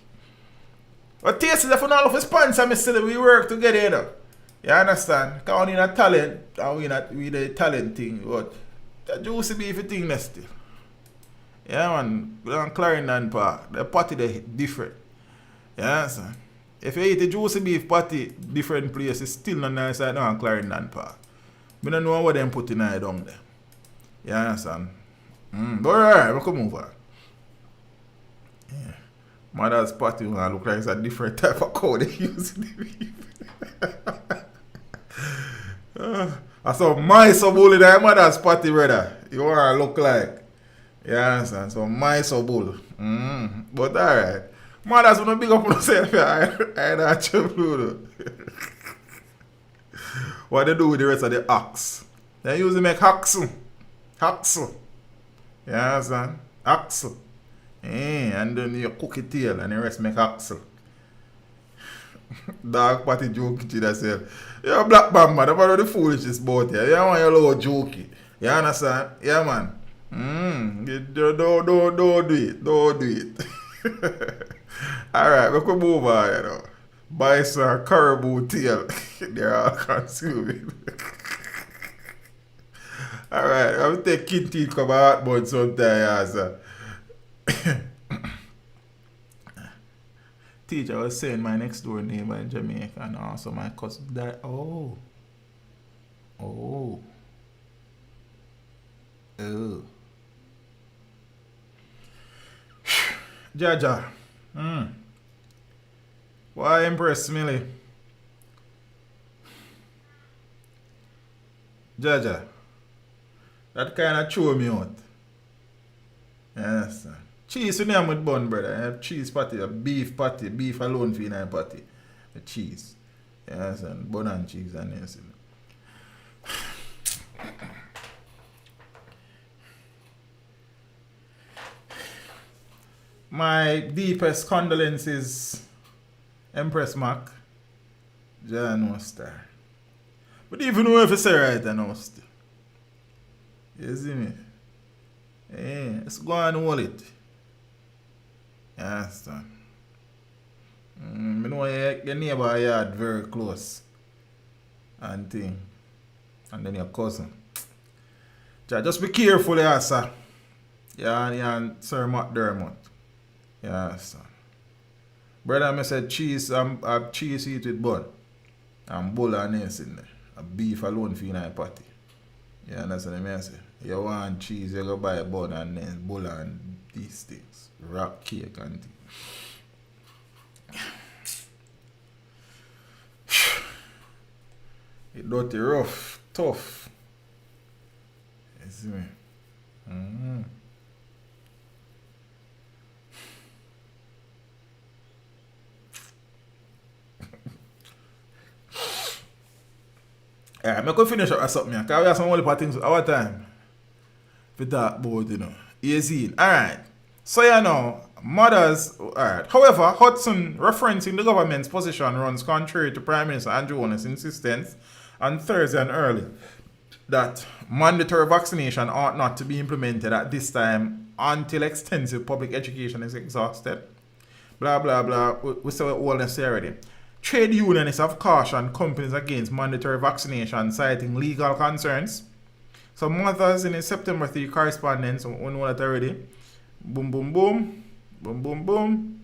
But Tasties, if you not love to sponsor me, still we work together, you know. You understand? Because we need a talent, and we the talent thing, but the juicy beef thing is still. Yeah, man, go on Clarendon Park, the patty they different. You understand? If you eat the juicy beef patty, different places, still not nice like on Clarendon Park. I don't know what them put in there down there. You understand? But alright, we can move on. Yeah. Mother's patty look like it's a different type of cow they use in the beef. I saw mice so bull in that mother's patty, brother. You want to look like. You understand? So mice so bull. But alright. Mothers want to big up on themselves. I don't trouble. What they do with the rest of the ox? They usually make haxel. You understand? Axle. And then you cook it tail and the rest make axle. Dog patty joke to yourself. You're a black man, man. That's what the foolishness about here. You want your little jokey. You understand? Yeah, man. Don't do it. Don't do it. Alright, we can move on, you know. Bison or caribou tail. They're all consuming. Alright, I will take kid teeth come out, but sometimes. Teacher was saying my next door neighbor in Jamaica and also my cousin died. Oh. Jaja. Why impress Millie? Jaja. That kind of threw me out. Yes, sir. Cheese you name with bun, brother. I have cheese patty, a beef patty, beef alone for you patty. The cheese. Yes, and bun and cheese and yes. My deepest condolences, Empress Mac. John no star. But even though if you say right, I know still. You see me? Hey, let's go and hold it. You understand? I know your neighbor yard very close. And thing. And then your cousin. Just be careful, yeah, sir. Yeah, and Sir McDermott. Yeah, son. Brother, I said cheese, I cheese eat with bun. And bull and nails in there. A beef alone for you in a patty. You understand what I say? You want cheese, you go buy a bun and nails, bull and these things. Rock cake and things. It dirty, rough, tough. You see me? I'm going to finish up with something because we have some other things at our time to talk about, you know. You see? Alright. So, you know, mothers, alright. However, Hudson, referencing the government's position, runs contrary to Prime Minister Andrew Holness's insistence on Thursday and early that mandatory vaccination ought not to be implemented at this time until extensive public education is exhausted. Blah, blah, blah. We say all necessarily. Trade unionists have cautioned companies against mandatory vaccination, citing legal concerns. So mothers in a September 3 correspondence, we know that already. Boom, boom, boom. Boom, boom, boom.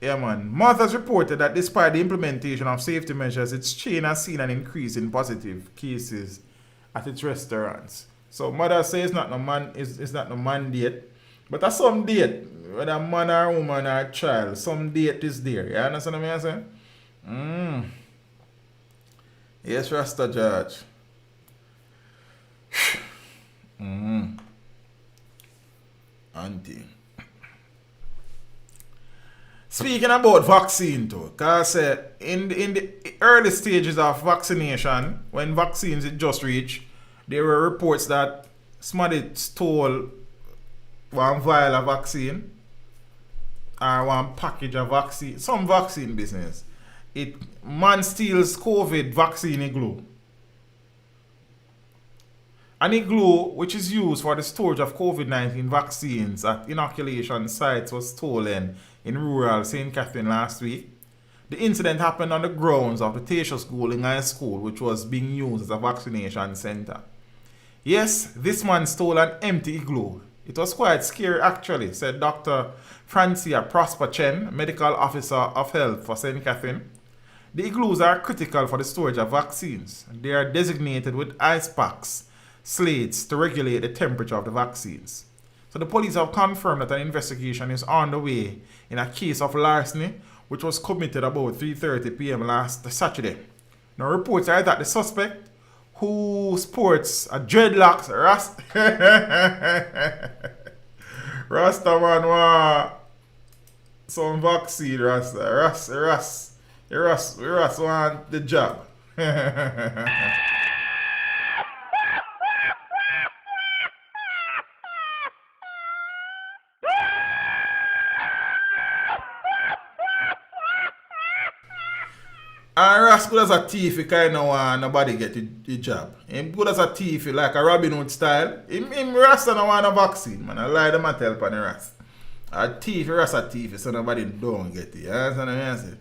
Yeah, man. Mothers reported that despite the implementation of safety measures, its chain has seen an increase in positive cases at its restaurants. So mothers say it's not no mandate, but that's some date. Whether a man or a woman or a child, some date is there. You understand what I'm saying? Yes, Rasta Judge. Auntie. Speaking about vaccine too, because in the early stages of vaccination, when vaccines had just reached, there were reports that somebody stole one vial of vaccine or one package of vaccine, some vaccine business. Man steals COVID vaccine igloo. An igloo which is used for the storage of COVID-19 vaccines at inoculation sites was stolen in rural St. Catherine last week. The incident happened on the grounds of the Taysha School in High School, which was being used as a vaccination center. Yes, this man stole an empty igloo. It was quite scary actually, said Dr. Francia Prosper Chen, medical officer of health for St. Catherine. The igloos are critical for the storage of vaccines. They are designated with ice packs, slates to regulate the temperature of the vaccines. So the police have confirmed that an investigation is on the way in a case of larceny, which was committed about 3:30 p.m. last Saturday. Now reports are that the suspect, who sports a dreadlocks, Rasta man want some vaccine, Rasta want the job. And Ras good as a thief, he kind of want nobody get the job. Him good as a thief, like a Robin Hood style. Him Rasta no want a vaccine, man. I lie them and tell upon the Ras. A thief, Rasta thief, so nobody don't get it. You understand what I'm saying?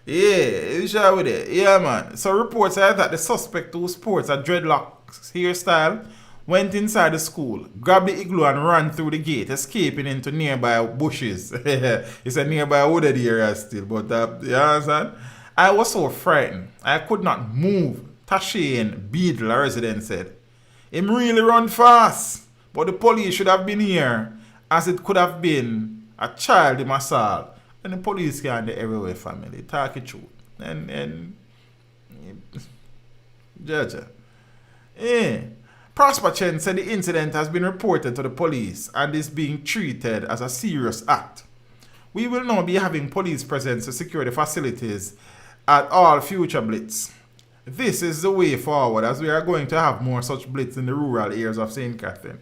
Yeah, you sure with it? Yeah, man. So reports are that the suspect who sports a dreadlocks hairstyle went inside the school, grabbed the igloo and ran through the gate, escaping into nearby bushes. It's a nearby wooded area still, but you understand? I was so frightened. I could not move, Tashain Beadle, a resident, said. Him really run fast, but the police should have been here, as it could have been a child in assault. And the police can do everywhere, family. Talk it true. And Judge. Prosper Chen said the incident has been reported to the police and is being treated as a serious act. We will now be having police presence to secure the facilities at all future blitz. This is the way forward as we are going to have more such blitz in the rural areas of St. Catherine.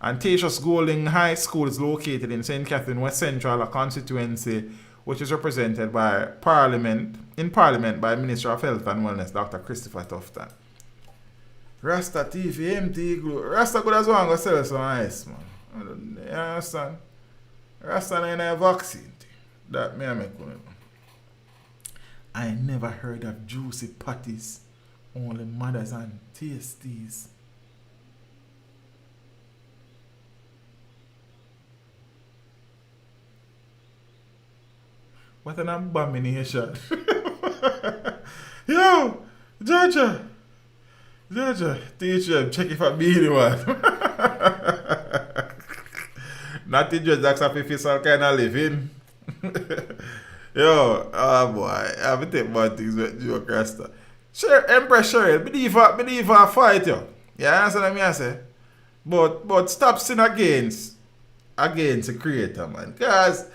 And Tatius Golding High School is located in St. Catherine West Central, a constituency which is represented by Parliament by Minister of Health and Wellness, Dr. Christopher Tufton. Rasta TV, MT Glue. Rasta could as well go sell some ice, man. You understand? Rasta ain't a vaccine. That me I make one. I never heard of juicy patties, only mothers and tasties. What an abomination. Yo, Georgia, teach them, check if I be the one. Not the judge that's a official kind of living. Yo, oh boy, I have to take bad things with Joe Cresta. Sure, Empress Cheryl, believe her fight, yo. Yeah, that's what I say. But stop sin against the creator, man. Because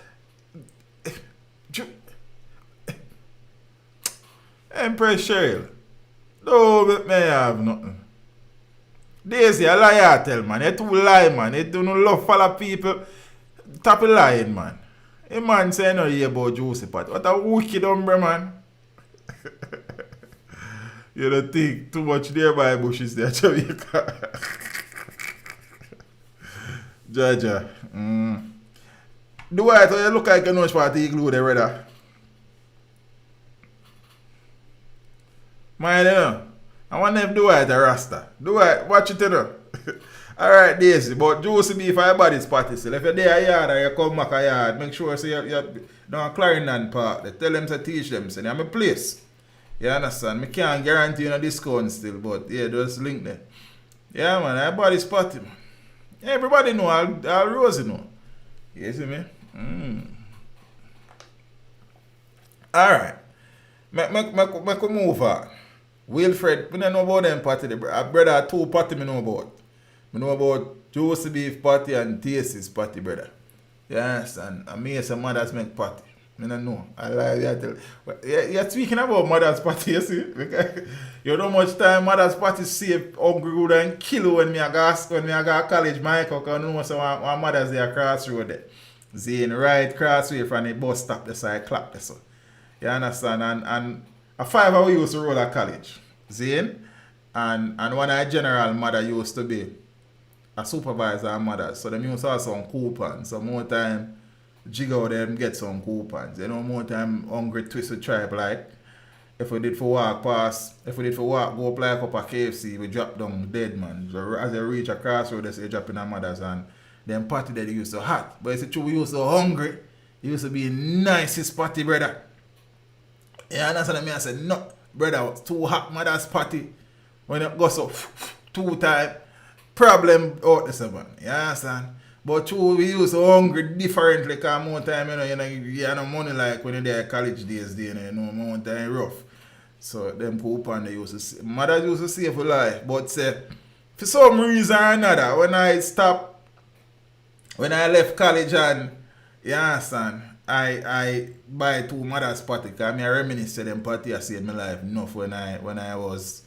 Empress Cheryl, don't make me have nothing. Daisy, a liar tell, man. You too lie, man. You do not love follow people. Stop lying, man. A man say no hear about Juicy Pat. What a wicked hombre, man. You don't think too much nearby bushes there, Jamaica. Jaja. Do I tell you look like a nose party glue there, brother? Mind you know. I wonder if do I a Rasta. Do I watch it, you know. Alright, Daisy, but Juicy beef for your body spotty still. If you're there a yard or you come back a yard, make sure say you down Clarendon Park. They tell them to teach them, say, I'm a place. You understand? I can't guarantee you a discount still, but yeah, just link there. Yeah, man, your body spotty, man. Everybody know, all Rosie know. You see me? Alright. Make a move on. Wilfred, I don't know about them party. A brother, two party I know about. I know about Juicy Beef party and Tasty's party, brother. You understand? And me and some mothers make party. I don't know. I lie, I tell you. You're speaking about mother's party, you see? You know much time mother's party save hungry good and kill you when I go college, Michael, because I know some one mother's there across the road there. Zane, right crossway from the bus stop, the side clap there, so. You understand? And a 5 hour used to roll at college. Zane? And one of our general mother used to be a supervisor mother. So them used to have some coupons. So more time jiggle them get some coupons. You know, more time hungry twisted tribe like. If we did for walk go up like up a KFC, we drop down dead man. So as they reach a crossroad, they say drop in our mothers and them party that they used to hot. But it's true we used to hungry. It used to be nicest party, brother. Yeah, that's what I mean. I said, no, brother, it's too hot, mother's party. When it goes up 2 times, problem out there, man. You understand? But true, we used to hungry differently because more time, you have no money like when you're there college days, you know, more time rough. So them coupon they used to see. Mother used to save for life. But say, for some reason or another, when I left college and, you understand, I buy 2 mother's party because I reminisce to them party I saved my life enough when I was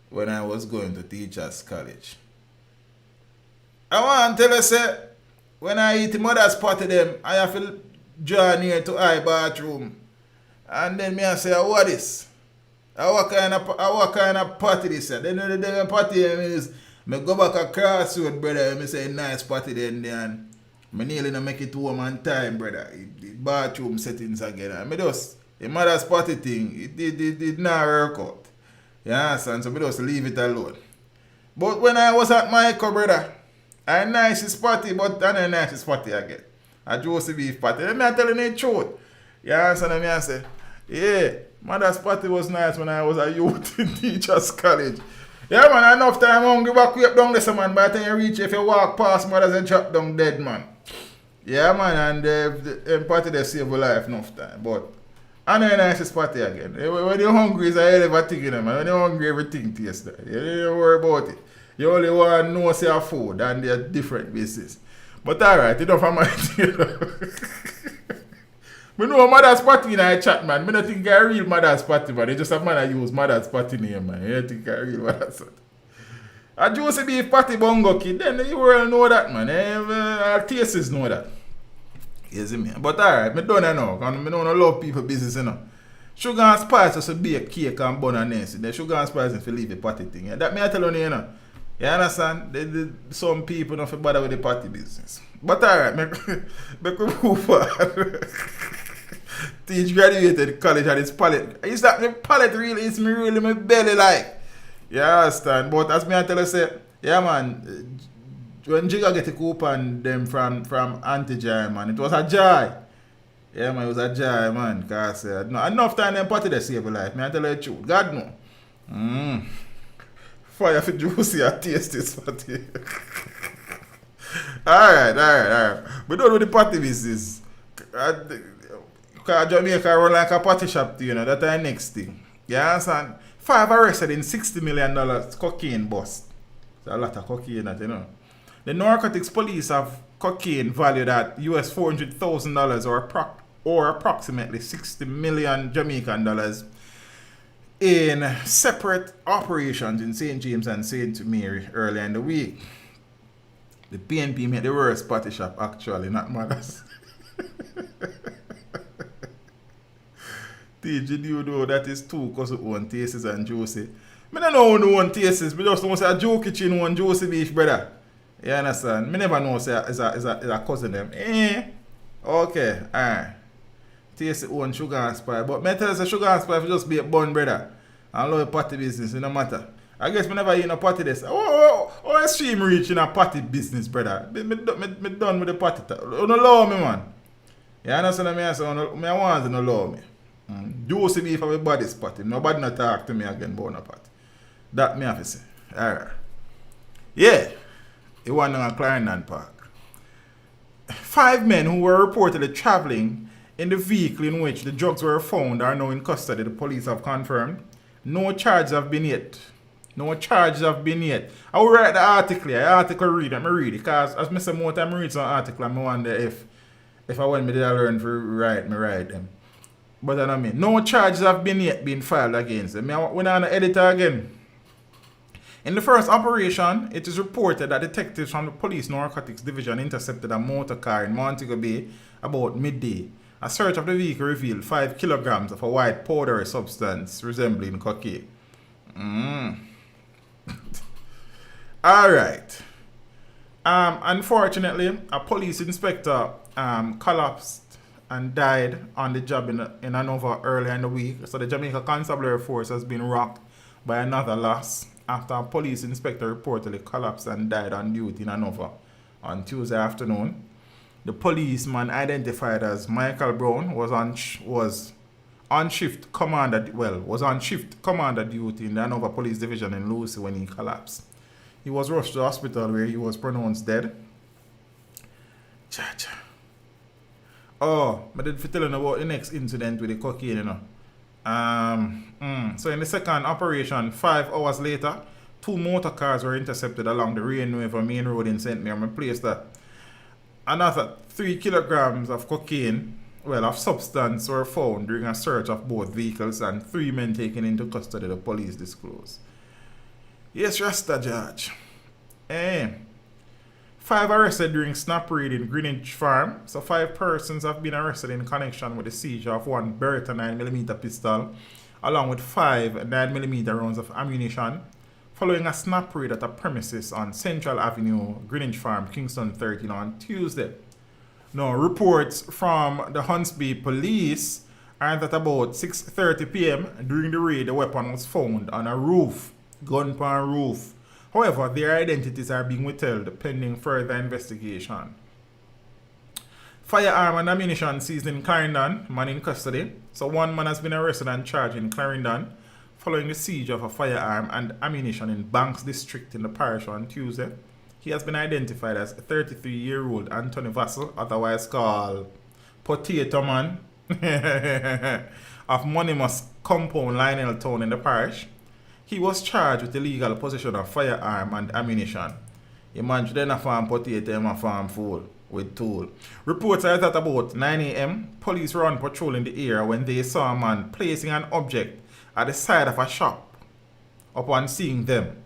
going to teachers college. I want to tell you say when I eat the mother's party them I have to draw near to I bathroom. And then me I say what is? What kind of party this is? Then the party is me go back across road, brother, and me say nice party then and I nearly not make it home on time, brother. The bathroom settings again. I mean, just the mother's party thing, it did not work out. You understand? So I just leave it alone. But when I was at Michael, brother, I nicest party, but I not nicest party again. I Juicy Beef party. Let me tell you the truth. You understand what I say? Yeah, mother's party was nice when I was a youth in teachers college. Yeah, man, enough time hungry back way up down this, man. By the time you reach, if you walk past mothers and drop down dead, man. Yeah, man, and the party they save your life enough time. But I know a nice spot here again. When you're hungry, it's a hell of a thing, man. When you're hungry, everything tastes there. You don't worry about it. You only want to know say your food and they're different bases. But alright, enough of my I know mother's party in a chat, man. I don't think I real mother's party, man. They just have man that use mother's party name, man. I don't think I real mother's party. A Juicy Beef party bongo kid, then the world know that, man. Our tastes know that. You see me? But alright, I don't know. I don't love people business, you know. Sugar and spice just to bake cake and bun and nancy. The sugar and spice is to leave the party thing. Yeah? That me I tell you, you know. You understand? Some people don't bother with the party business. But alright, make we move forward. Teach graduated college and his palate. Is that my palate really? It's me really my belly like. You understand? But as me I tell you say, yeah man, when Jigga get a coupon them from Anti-Joy, man, it was a joy. Yeah man, it was a joy, man. Cause no, enough time them party they save life. Me I tell you the truth. God no. Fire for juicy and taste this party. Alright. But don't do the party business. Because Jamaica run like a party shop, you know, that's the next thing. You understand? 5 arrested in $60 million cocaine bust. It's a lot of cocaine, that, you know. The narcotics police have cocaine valued at US $400,000 or approximately 60 million Jamaican dollars in separate operations in St. James and St. Mary earlier in the week. The PNP made the worst party shop, actually, not mothers. Did you know that is two because of one tastes and juicy? I don't know who one tastes, I just know say a Joe Kitchen one Juicy Beef, brother. You understand? I never know say is a cousin them. Okay, alright. Taste one sugar and spice. But I tell you say sugar and spice just be a bun, brother. I love party business, it no matter. I guess I never eat no party this. Oh, extreme reach in a party business, brother. Me done with the party. You don't love me, man. You understand me? I say, I want to not love me. Juicy Beef for everybody's party. Nobody not talk to me again about no party. That me have to say. Alright. Yeah. It was in a Clarendon Park. 5 men who were reportedly traveling in the vehicle in which the drugs were found are now in custody, the police have confirmed. No charges have been yet. I will write the article here. The article read it. I read it. Because as I say more time I read some article, I wonder if I want me to learn to write them. But I mean, no charges have been yet been filed against them. We're on the editor again. In the first operation, it is reported that detectives from the Police Narcotics Division intercepted a motor car in Montego Bay about midday. A search of the vehicle revealed 5 kilograms of a white powdery substance resembling cocaine. Alright. Unfortunately, a police inspector collapsed and died on the job in Hanover earlier in the week. So the Jamaica Constabulary Force has been rocked by another loss after a police inspector reportedly collapsed and died on duty in Hanover on Tuesday afternoon. The policeman, identified as Michael Brown, was on shift commander duty in the Hanover Police Division in Lucy when he collapsed. He was rushed to the hospital where he was pronounced dead. Oh, but I did tell you about the next incident with the cocaine, you know. So in the second operation, 5 hours later, 2 motor cars were intercepted along the Rainwaver main road in St. Mary. Place that another 3 kilograms of cocaine, of substance were found during a search of both vehicles and 3 men taken into custody, the police disclosed. Yes, Rasta Judge. 5 arrested during snap raid in Greenwich Farm. So 5 persons have been arrested in connection with the seizure of 1 Beretta 9mm pistol, along with 5 9mm rounds of ammunition, following a snap raid at a premises on Central Avenue, Greenwich Farm, Kingston 13 on Tuesday. Now, reports from the Hunts Bay police are that about 6:30 p.m. during the raid, the weapon was found on a roof, gun pan roof. However, their identities are being withheld pending further investigation. Firearm and ammunition seized in Clarendon, man in custody. So 1 man has been arrested and charged in Clarendon following the siege of a firearm and ammunition in Banks District in the parish on Tuesday. He has been identified as 33-year-old Anthony Vassell, otherwise called Potato Man, of Monimus compound Lionel Town in the parish. He was charged with illegal possession of firearm and ammunition. A man then a farm potato and a farm full with tool. Reports are that about 9 a.m., police were on patrol in the area when they saw a man placing an object at the side of a shop. Upon seeing them,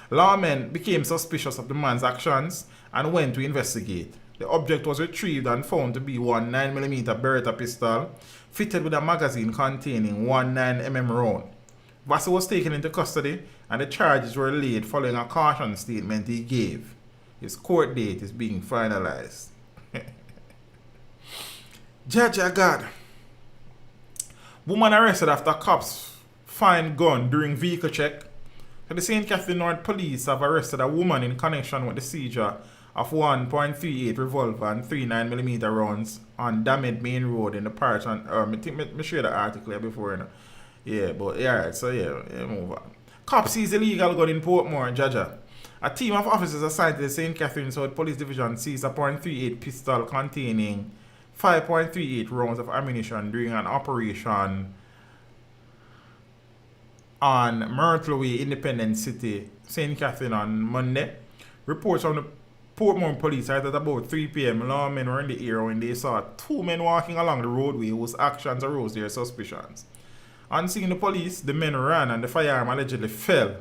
lawmen became suspicious of the man's actions and went to investigate. The object was retrieved and found to be one 9mm Beretta pistol fitted with a magazine containing one 9mm round. Vassy was taken into custody and the charges were laid following a caution statement he gave. His court date is being finalized. Judge God. Woman arrested after cops find gun during vehicle check. The St. Catherine North Police have arrested a woman in connection with the seizure of 1.38 revolver and 3 9mm rounds on Damaged Main Road in the parish. And I share the article here before, you know. Yeah, but yeah, right, so move on. Cops seized illegal gun in Portmore, Jaja. A team of officers assigned to the St. Catherine South Police Division seized a .38 pistol containing 5.38 rounds of ammunition during an operation on Myrtle Way, Independent City, St. Catherine on Monday. Reports from the Portmore police are that about 3 p.m. lawmen were in the area when they saw two men walking along the roadway whose actions aroused their suspicions. On seeing the police, the men ran and the firearm allegedly fell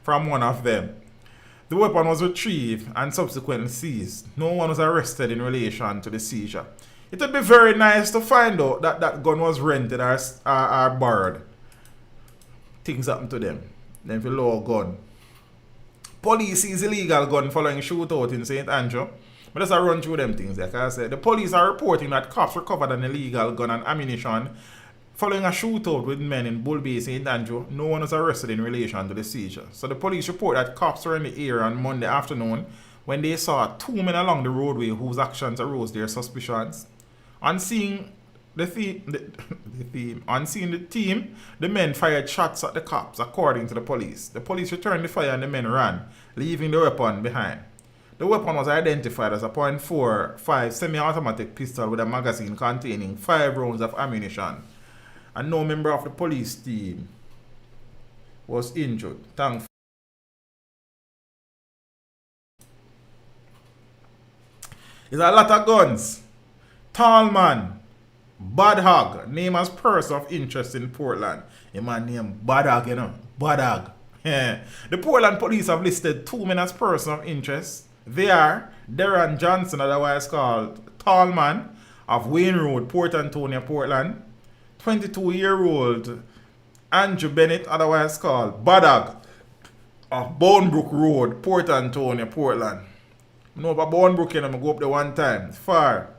from one of them. The weapon was retrieved and subsequently seized. No one was arrested in relation to the seizure. It would be very nice to find out that that gun was rented or borrowed. Things happen to them. Then for law gun. Police seized illegal gun following shootout in St. Andrew. But let's run through them things. Like I said, the police are reporting that cops recovered an illegal gun and ammunition following a shootout with men in Bull Bay, St. Andrew. No one was arrested in relation to the seizure. So the police report that cops were in the area on Monday afternoon when they saw two men along the roadway whose actions aroused their suspicions. On seeing the team, the men fired shots at the cops, according to the police. The police returned the fire and the men ran, leaving the weapon behind. The weapon was identified as a .45 semi-automatic pistol with a magazine containing 5 rounds of ammunition. And no member of the police team was injured. Thankfully. There's a lot of guns. Tall man, bad hog, name as person of interest in Portland. A man named Bad Hog, you know. Bad Hog. The Portland police have listed 2 men as person of interest. They are Darren Johnson, otherwise called Tall Man, of Wayne Road, Port Antonio, Portland. 22-year-old Andrew Bennett, otherwise called Badog, of Bournebrook Road, Port Antonio, Portland. You know about Bournebrook, you know, I go up there one time. It's far.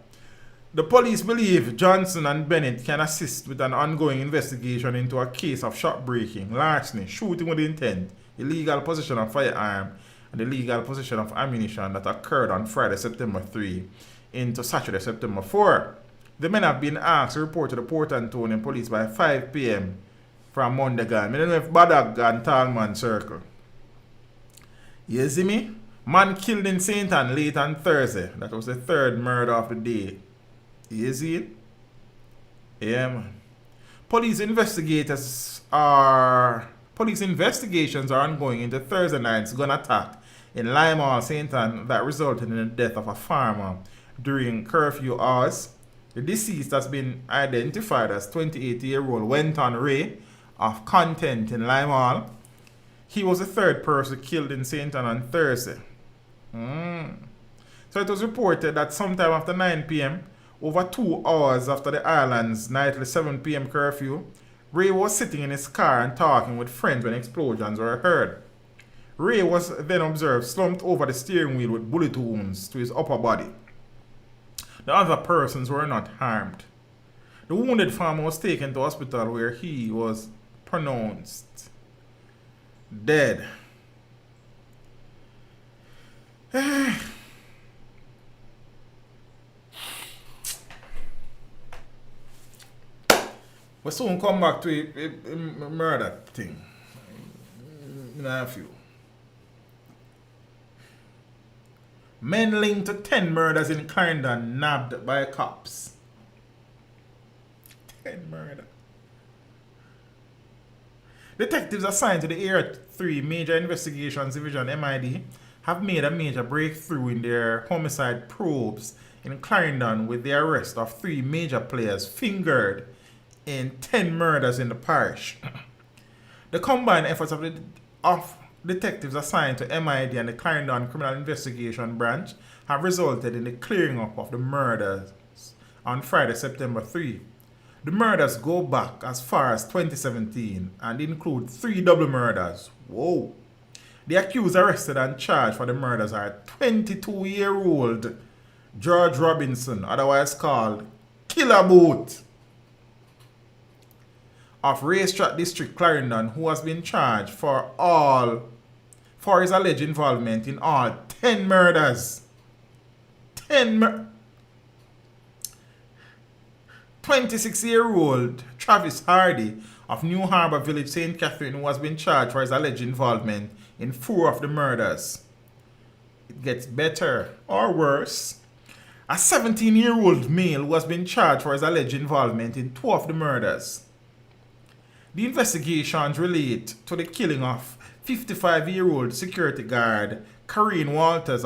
The police believe Johnson and Bennett can assist with an ongoing investigation into a case of shop breaking, larceny, shooting with intent, illegal possession of firearm, and illegal possession of ammunition that occurred on Friday, September 3 into Saturday, September 4. The men have been asked to report to the Port Antonio police by 5 p.m. from Monday gone. I don't know if Badog and Tallman circle. You see me? Man killed in St. Ann late on Thursday. That was the 3rd murder of the day. You see it? Yeah, man. Police investigations are ongoing into Thursday night's gun attack in Lime Hall, St. Ann that resulted in the death of a farmer during curfew hours. The deceased has been identified as 28-year-old Wenton Ray of Content in Lime Hall. He was the 3rd person killed in St. Ann on Thursday. So it was reported that sometime after 9 p.m., over 2 hours after the island's nightly 7 p.m. curfew, Ray was sitting in his car and talking with friends when explosions were heard. Ray was then observed slumped over the steering wheel with bullet wounds to his upper body. The other persons were not harmed. The wounded farmer was taken to hospital where he was pronounced dead. We'll soon come back to a murder thing. In a few. Men linked to 10 murders in Clarendon nabbed by cops. 10 murder. Detectives assigned to the Area 3 Major Investigations Division MID have made a major breakthrough in their homicide probes in Clarendon with the arrest of 3 major players fingered in 10 murders in the parish. The combined efforts of detectives assigned to MID and the Clarendon Criminal Investigation Branch have resulted in the clearing up of the murders on Friday, September 3. The murders go back as far as 2017 and include 3 double murders. Whoa! The accused arrested and charged for the murders are 22-year-old George Robinson, otherwise called Killer Boot, of Racetrack District, Clarendon, who has been charged for his alleged involvement in all 10 murders. 26-year-old Travis Hardy of New Harbour Village, St. Catherine, who has been charged for his alleged involvement in 4 of the murders. It gets better or worse. A 17-year-old male who has been charged for his alleged involvement in 2 of the murders. The investigations relate to the killing of 55-year-old security guard Kareen Walters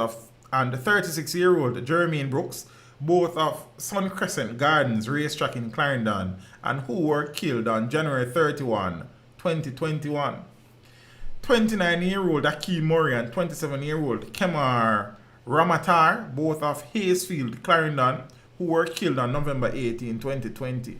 and the 36-year-old Jermaine Brooks, both of Sun Crescent Gardens Racetrack in Clarendon, and who were killed on January 31, 2021. 29-year-old Akeem Murray and 27-year-old Kemar Ramatar, both of Hayesfield, Clarendon, who were killed on November 18, 2020.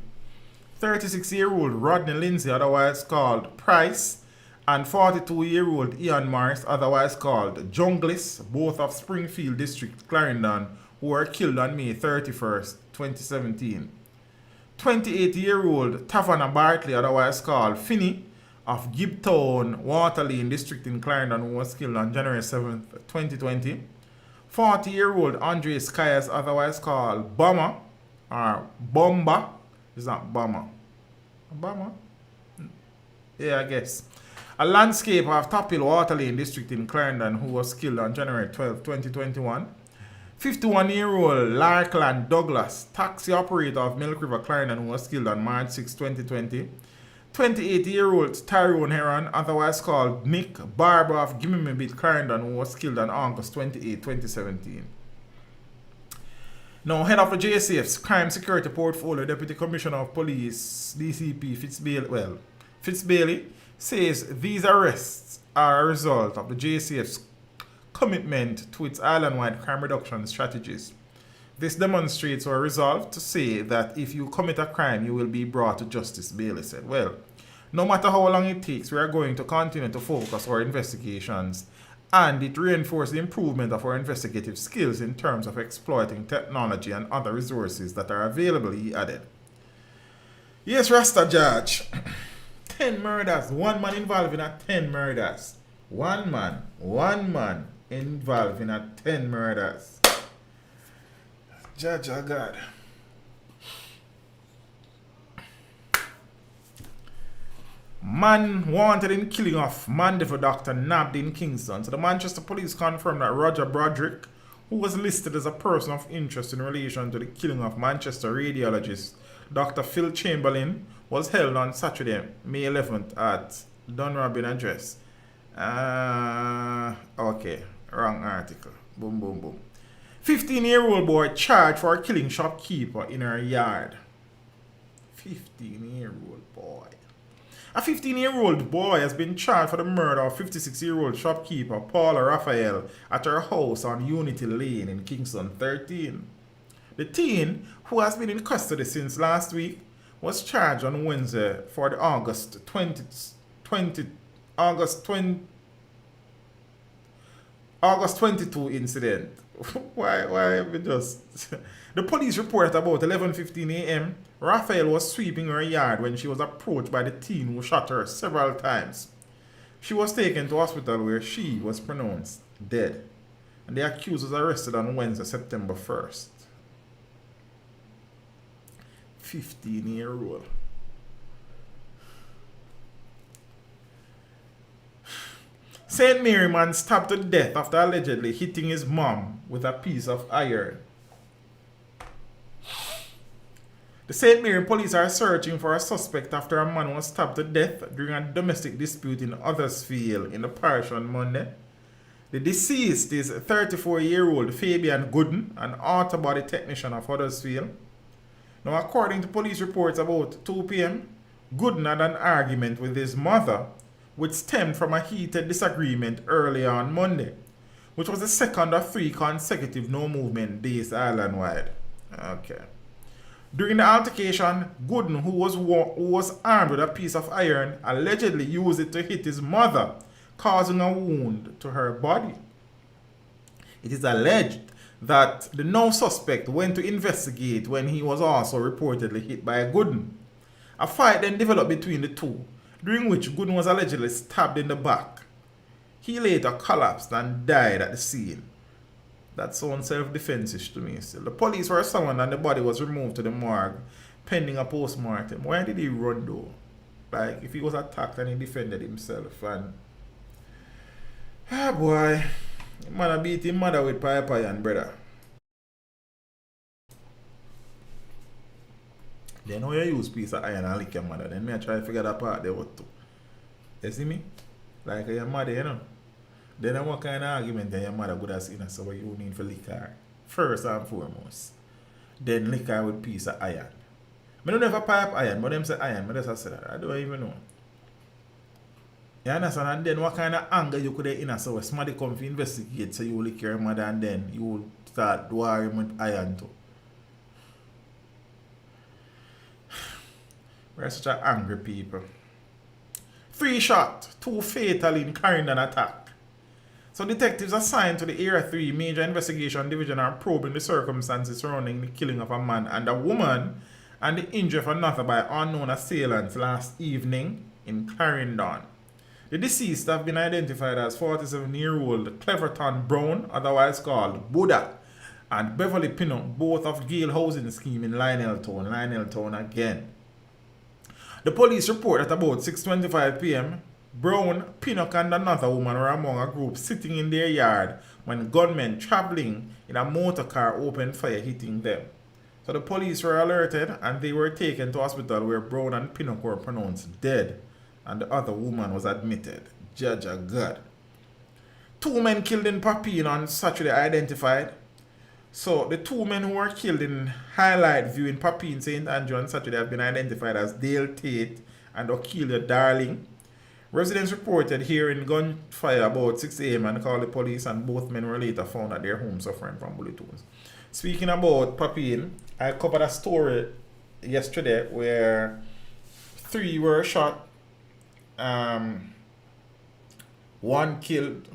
36-year-old Rodney Lindsay, otherwise called Price, and 42-year-old Ian Morris, otherwise called Junglis, both of Springfield District, Clarendon, who were killed on May 31st, 2017. 28-year-old Tavanna Bartley, otherwise called Finney, of Gibtown, Waterlane District in Clarendon, who was killed on January 7th, 2020. 40-year-old Andre Skyers, otherwise called Bomber, or Bomba. It's not Bomber. Bomber? Yeah, I guess. A landscaper of Top Hill Waterlane District in Clarendon, who was killed on January 12, 2021. 51-year-old Larkland Douglas, taxi operator of Milk River, Clarendon, who was killed on March 6, 2020. 28-year-old Tyrone Heron, otherwise called Nick Barber of Gimmimibit, Clarendon, who was killed on August 28, 2017. Now, head of the JCF's Crime Security Portfolio, Deputy Commissioner of Police, DCP Fitz Bailey, says these arrests are a result of the JCF's commitment to its island-wide crime reduction strategies. This demonstrates our resolve to say that if you commit a crime, you will be brought to justice, Bailey said. Well, no matter how long it takes, we are going to continue to focus our investigations, and it reinforces the improvement of our investigative skills in terms of exploiting technology and other resources that are available, he added. Yes, Rasta Judge. 10 murders. 1 man involved in 10 murders. One man involved in 10 murders. Judge, oh God. Man wanted in killing of Mandeville doctor nabbed in Kingston. So the Manchester police confirmed that Roger Broderick, who was listed as a person of interest in relation to the killing of Manchester radiologist Dr. Phil Chamberlain, was held on Saturday, May 11th at Dunrobin address. Okay, wrong article. Boom, boom, boom. 15-year-old boy charged for killing shopkeeper in her yard. 15-year-old boy. A 15-year-old boy has been charged for the murder of 56-year-old shopkeeper Paula Raphael at her house on Unity Lane in Kingston 13. The teen, who has been in custody since last week, was charged on Wednesday for the August 22 incident. Why have we just... The police reported about 11:15 a.m. Raphael was sweeping her yard when she was approached by the teen who shot her several times. She was taken to hospital where she was pronounced dead, and the accused was arrested on Wednesday, September 1st. 15-year-old. St. Mary man stabbed to death after allegedly hitting his mom with a piece of iron. The St. Mary police are searching for a suspect after a man was stabbed to death during a domestic dispute in Huddersfield in the parish on Monday. The deceased is 34-year-old Fabian Gooden, an auto body technician of Huddersfield. Now, according to police reports, about 2 p.m., Gooden had an argument with his mother, which stemmed from a heated disagreement earlier on Monday, which was the second of 3 consecutive no-movement days island-wide. Okay. During the altercation, Gooden, who was armed with a piece of iron, allegedly used it to hit his mother, causing a wound to her body. It is alleged that the now suspect went to investigate when he was also reportedly hit by Gooden. A fight then developed between the two, during which Gooden was allegedly stabbed in the back. He later collapsed and died at the scene. That sounds self-defense-ish to me still. The police were summoned and the body was removed to the morgue, pending a post-mortem. Why did he run though? Like, if he was attacked and he defended himself and... Ah boy, man beat his mother with pipe iron, brother. Then how you use piece of iron and lick your mother, then me I try to figure that part there what too. You see me? Like your mother, you know. Then what kind of argument that your mother would have seen, so you need for lick her? First and foremost. Then lick her with piece of iron. I don't have a pipe iron, but them say iron, I just say that. I don't even know. You understand? And then what kind of anger you could have in so when somebody come to investigate, so you lick your mother and then you will start dwarring with iron too. We're such an angry people. 3 shots, 2 fatal in Clarendon attack. So detectives assigned to the Area 3 Major Investigation Division are probing the circumstances surrounding the killing of a man and a woman and the injury of another by unknown assailants last evening in Clarendon. The deceased have been identified as 47-year-old Cleverton Brown, otherwise called Buddha, and Beverly Pinnock, both of Gale Housing Scheme in Lionel Town again. The police report at about 6:25 p.m. Brown, Pinnock and another woman were among a group sitting in their yard when gunmen traveling in a motor car opened fire, hitting them. So the police were alerted and they were taken to hospital where Brown and Pinnock were pronounced dead and the other woman was admitted. Judge of God. 2 men killed in Papine on Saturday identified. So the 2 men who were killed in Highlight View in Papine, St. Andrew on Saturday have been identified as Dale Tate and Okelia Darling. Residents reported hearing gunfire about 6 a.m. and called the police, and both men were later found at their home suffering from bullet wounds. Speaking about Papine, I covered a story yesterday where 3 were shot, 1 killed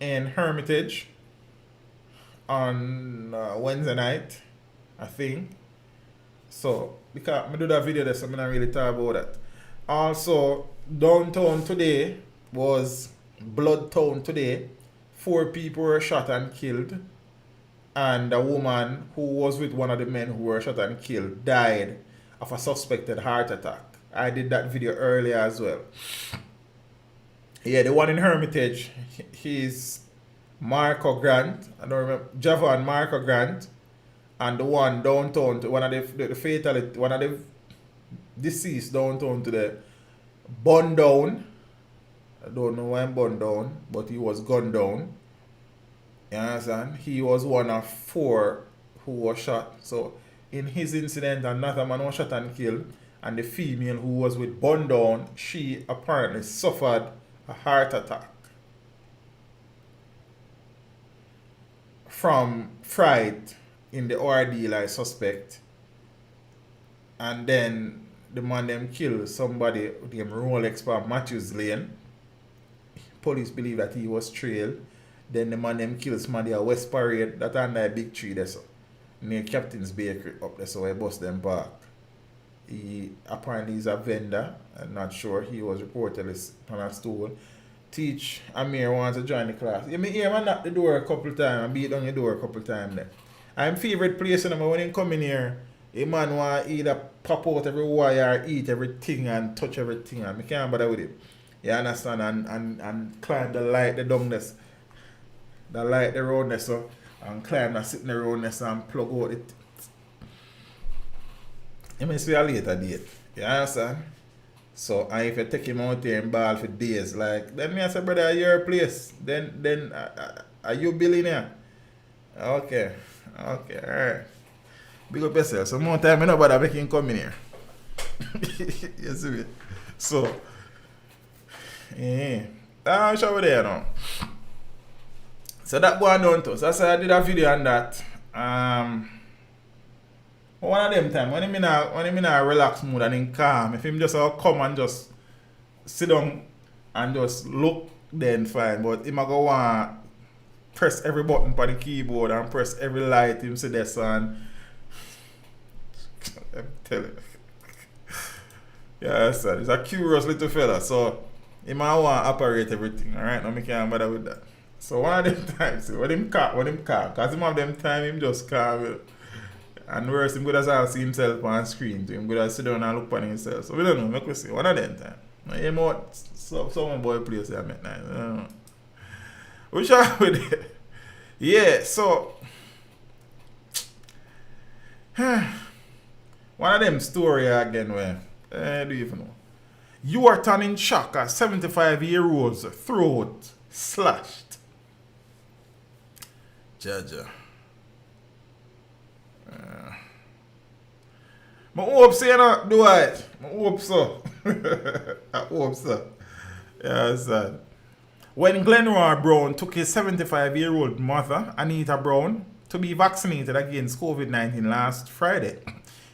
in Hermitage on Wednesday night, I think. So, because I do that video there, so I'm not really talk about that. Also, downtown today was Bloodtown today. 4 people were shot and killed. And a woman who was with one of the men who were shot and killed died of a suspected heart attack. I did that video earlier as well. Yeah, the one in Hermitage, he's Marco Grant. I don't remember. Javon Marco Grant. And the one downtown, one of the fatality, one of the deceased downtown to the bun down. I don't know why I'm bun down, but he was gunned down. You understand? He was one of 4 who was shot. So in his incident, another man was shot and killed, and the female who was with bun down, she apparently suffered a heart attack from fright in the ordeal, I suspect. And then the man them killed somebody named Rolex from Matthews Lane. Police believe that he was trailed. Then the man them killed somebody at West Parade, that under a big tree there, so near Captain's Bakery up there, so I bust them back. He apparently is a vendor. I'm not sure. He was reportedly on a stool. Teach Amir wants to join the class. You may hear him knock the door a couple times and beat on your door a couple times there. I'm favorite place when he come in here. A man want either pop out every wire, eat everything and touch everything, and I can't bother with it. You understand? And climb the light, the downgness. The light, the roundness, so, and climb and sit in the roundness and plug out it. He may see a later date. You understand? So, and if you take him out there and ball for days, like, then me I say, brother, your place. Then are you billionaire? Okay. Okay, alright. Big up yourself. So, more time, I know about making come in here. You see me? So, yeah. I'm sure we're there now. So, that going down to. So, I did a video on that. One of them time when him in a relaxed mood and in calm, if him just come and just sit down and just look, then fine. But him a go want press every button on the keyboard and press every light him say this and I'm telling you. Yeah, sir. He's a curious little fella, so he might want to operate everything. Alright, now me can't bother with that. So one of them times, when him calm, because him have them time him just calm. And worse, him good as I see himself on screen. Him good as sit down and look on himself. So we don't know, make we see. One of them time. Now him out some boy place I met nice. I don't know. We shall with it. Yeah, so one of them story again where I don't even know. You are turning shock as 75-year-old's throat slashed. Jaja. I hope so, you know, do it. I hope so. I hope so. Yeah, sad. When Glenroy Brown took his 75-year-old mother, Anita Brown, to be vaccinated against COVID-19 last Friday,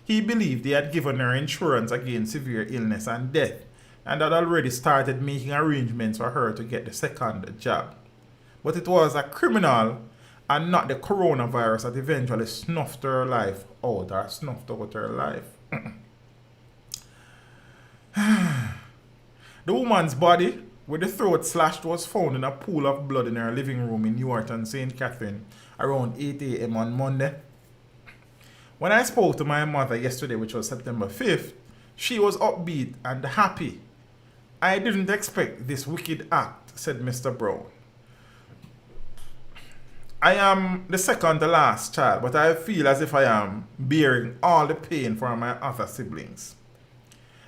he believed he had given her insurance against severe illness and death, and had already started making arrangements for her to get the second jab. But it was a criminal and not the coronavirus that eventually snuffed her life out or snuffed out her life. The woman's body with the throat slashed was found in a pool of blood in her living room in Newarton, St. Catherine around 8 a.m. on Monday. When I spoke to my mother yesterday, which was September 5th, she was upbeat and happy. I didn't expect this wicked act, said Mr. Brown. I am the second to last child, but I feel as if I am bearing all the pain for my other siblings.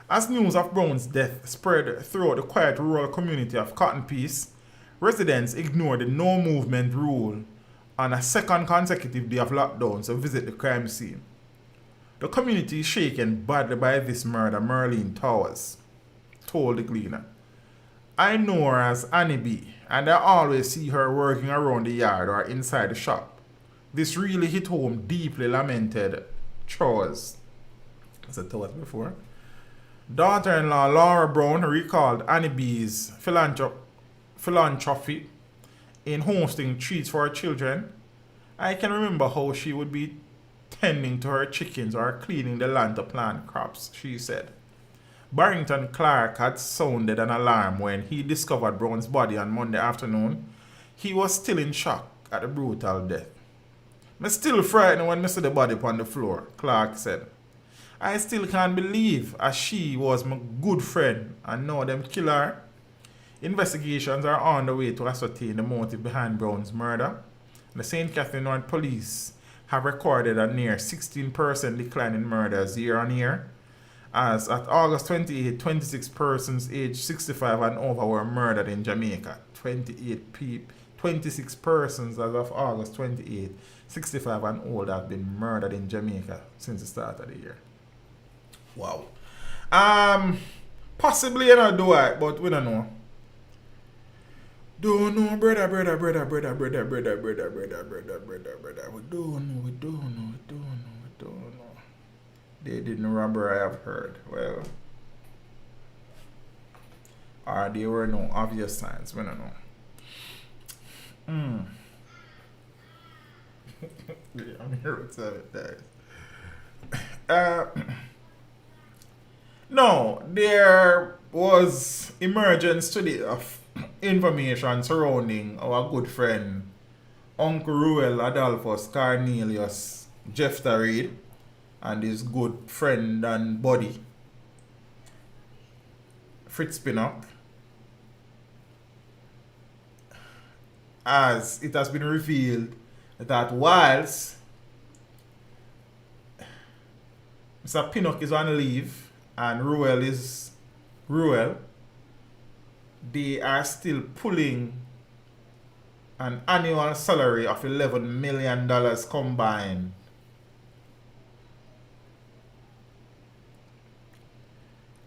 As news of Brown's death spread throughout the quiet rural community of Cotton Peace, residents ignored the no movement rule on a second consecutive day of lockdown to visit the crime scene. The community is shaken badly by this murder, Merlene Towers told the Gleaner. I know her as Annie B, and I always see her working around the yard or inside the shop. This really hit home, deeply lamented Charles. I said Towers before. Daughter-in-law Laura Brown recalled Annie B's philanthropy in hosting treats for her children. I can remember how she would be tending to her chickens or cleaning the land to plant crops, she said. Barrington Clark had sounded an alarm when he discovered Brown's body on Monday afternoon. He was still in shock at the brutal death. "I'm still frightened when I see the body upon the floor," Clark said. "I still can't believe as she was my good friend and now them kill her." Investigations are on the way to ascertain the motive behind Brown's murder. The St. Catherine North Police have recorded a near 16% decline in murders year on year. As at August 28, 26 persons aged 65 and over were murdered in Jamaica. 26 persons as of August 28, 65 and older have been murdered in Jamaica since the start of the year. Wow. Possibly, you know, do I, but we don't know. Don't know, brother. We don't know. They didn't rob her, I have heard. Well, or there were no obvious signs. We don't know. Yeah, I'm here to tell it, guys. No, there was emergence today of information surrounding our good friend Uncle Ruel Adolphus Cornelius Jeffter Reid and his good friend and buddy Fritz Pinnock, as it has been revealed that whilst Mr. Pinnock is on leave and Ruel is Ruel. They are still pulling an annual salary of $11 million combined.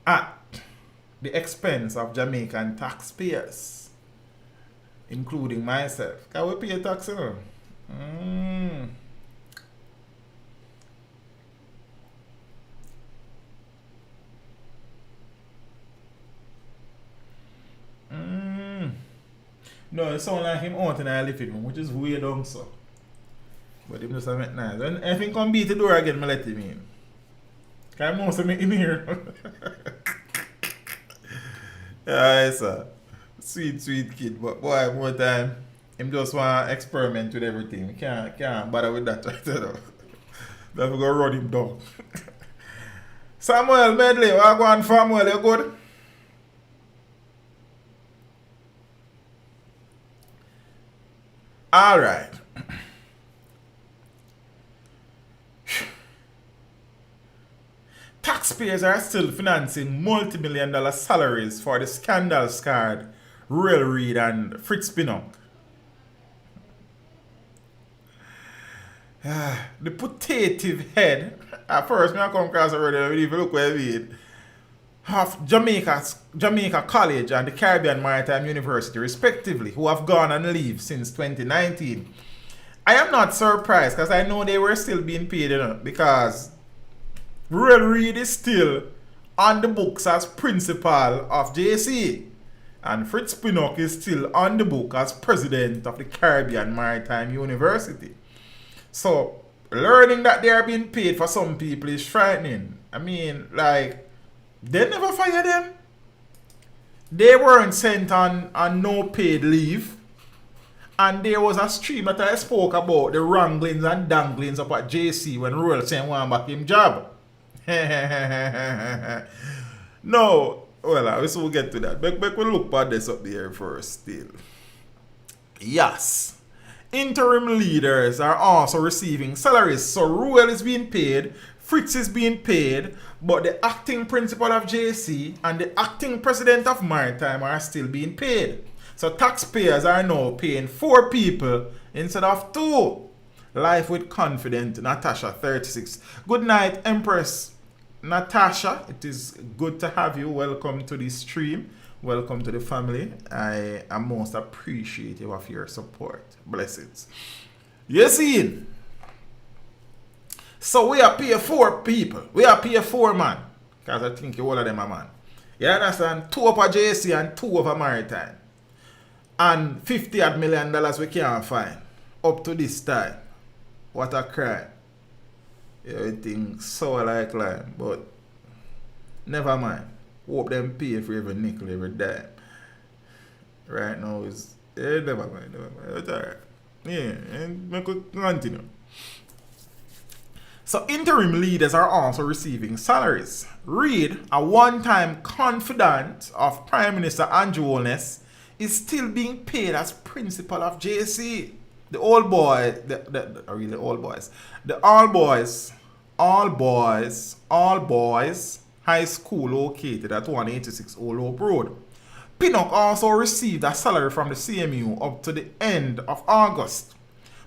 At the expense of Jamaican taxpayers, including myself. Can we pay tax, you know? No, it sounds like him out in our living room, which is way down so. But him just a make nice. And if he come beat the door again, I let him in. Because most of me in here. Yeah, sir. Sweet, sweet kid. But boy, more time, him just want to experiment with everything. We can't bother with that right now. Then we go run him down. Samuel Medley, what go on, Samuel? You good? All right. Taxpayers are still financing multi-million-dollar salaries for the scandal-scarred Ruel, Reid and Fritz Pinnock. The putative head, at first, I come across already, if you look where we read, of Jamaica College and the Caribbean Maritime University, respectively, who have gone on leave since 2019. I am not surprised because I know they were still being paid, because Ruel Reid is still on the books as principal of JC, and Fritz Pinnock is still on the book as president of the Caribbean Maritime University. So, learning that they are being paid for some people is frightening. I mean, like, they never fired them. They weren't sent on no paid leave. And there was a stream that I spoke about the wranglings and danglings up at JC when Ruel said one back him job. No, well, we will get to that. But we'll look at this up there first still. Yes. Interim leaders are also receiving salaries. So Ruel is being paid, Fritz is being paid, but the acting principal of JC and the acting president of Maritime are still being paid. So taxpayers are now paying 4 people instead of 2. Life with Confident, Natasha, 36. Good night, Empress Natasha. It is good to have you. Welcome to the stream. Welcome to the family. I am most appreciative of your support. Blessings. You see? So we are paying 4 people. We are paying 4 man. Because I think all of them are man. You understand? 2 of a JC and 2 of a Maritime. And $50 million we can't find. Up to this time. What a crime. Everything so like lime. But never mind. Hope them pay for every nickel, every dime. Right now is never mind. It's alright. Yeah, and we could continue. So interim leaders are also receiving salaries. Reid, a one-time confidant of Prime Minister Andrew Holness, is still being paid as principal of JC. The old boy, really old boys. The all boys high school located at 186 Old Hope Road. Pinnock also received a salary from the CMU up to the end of August.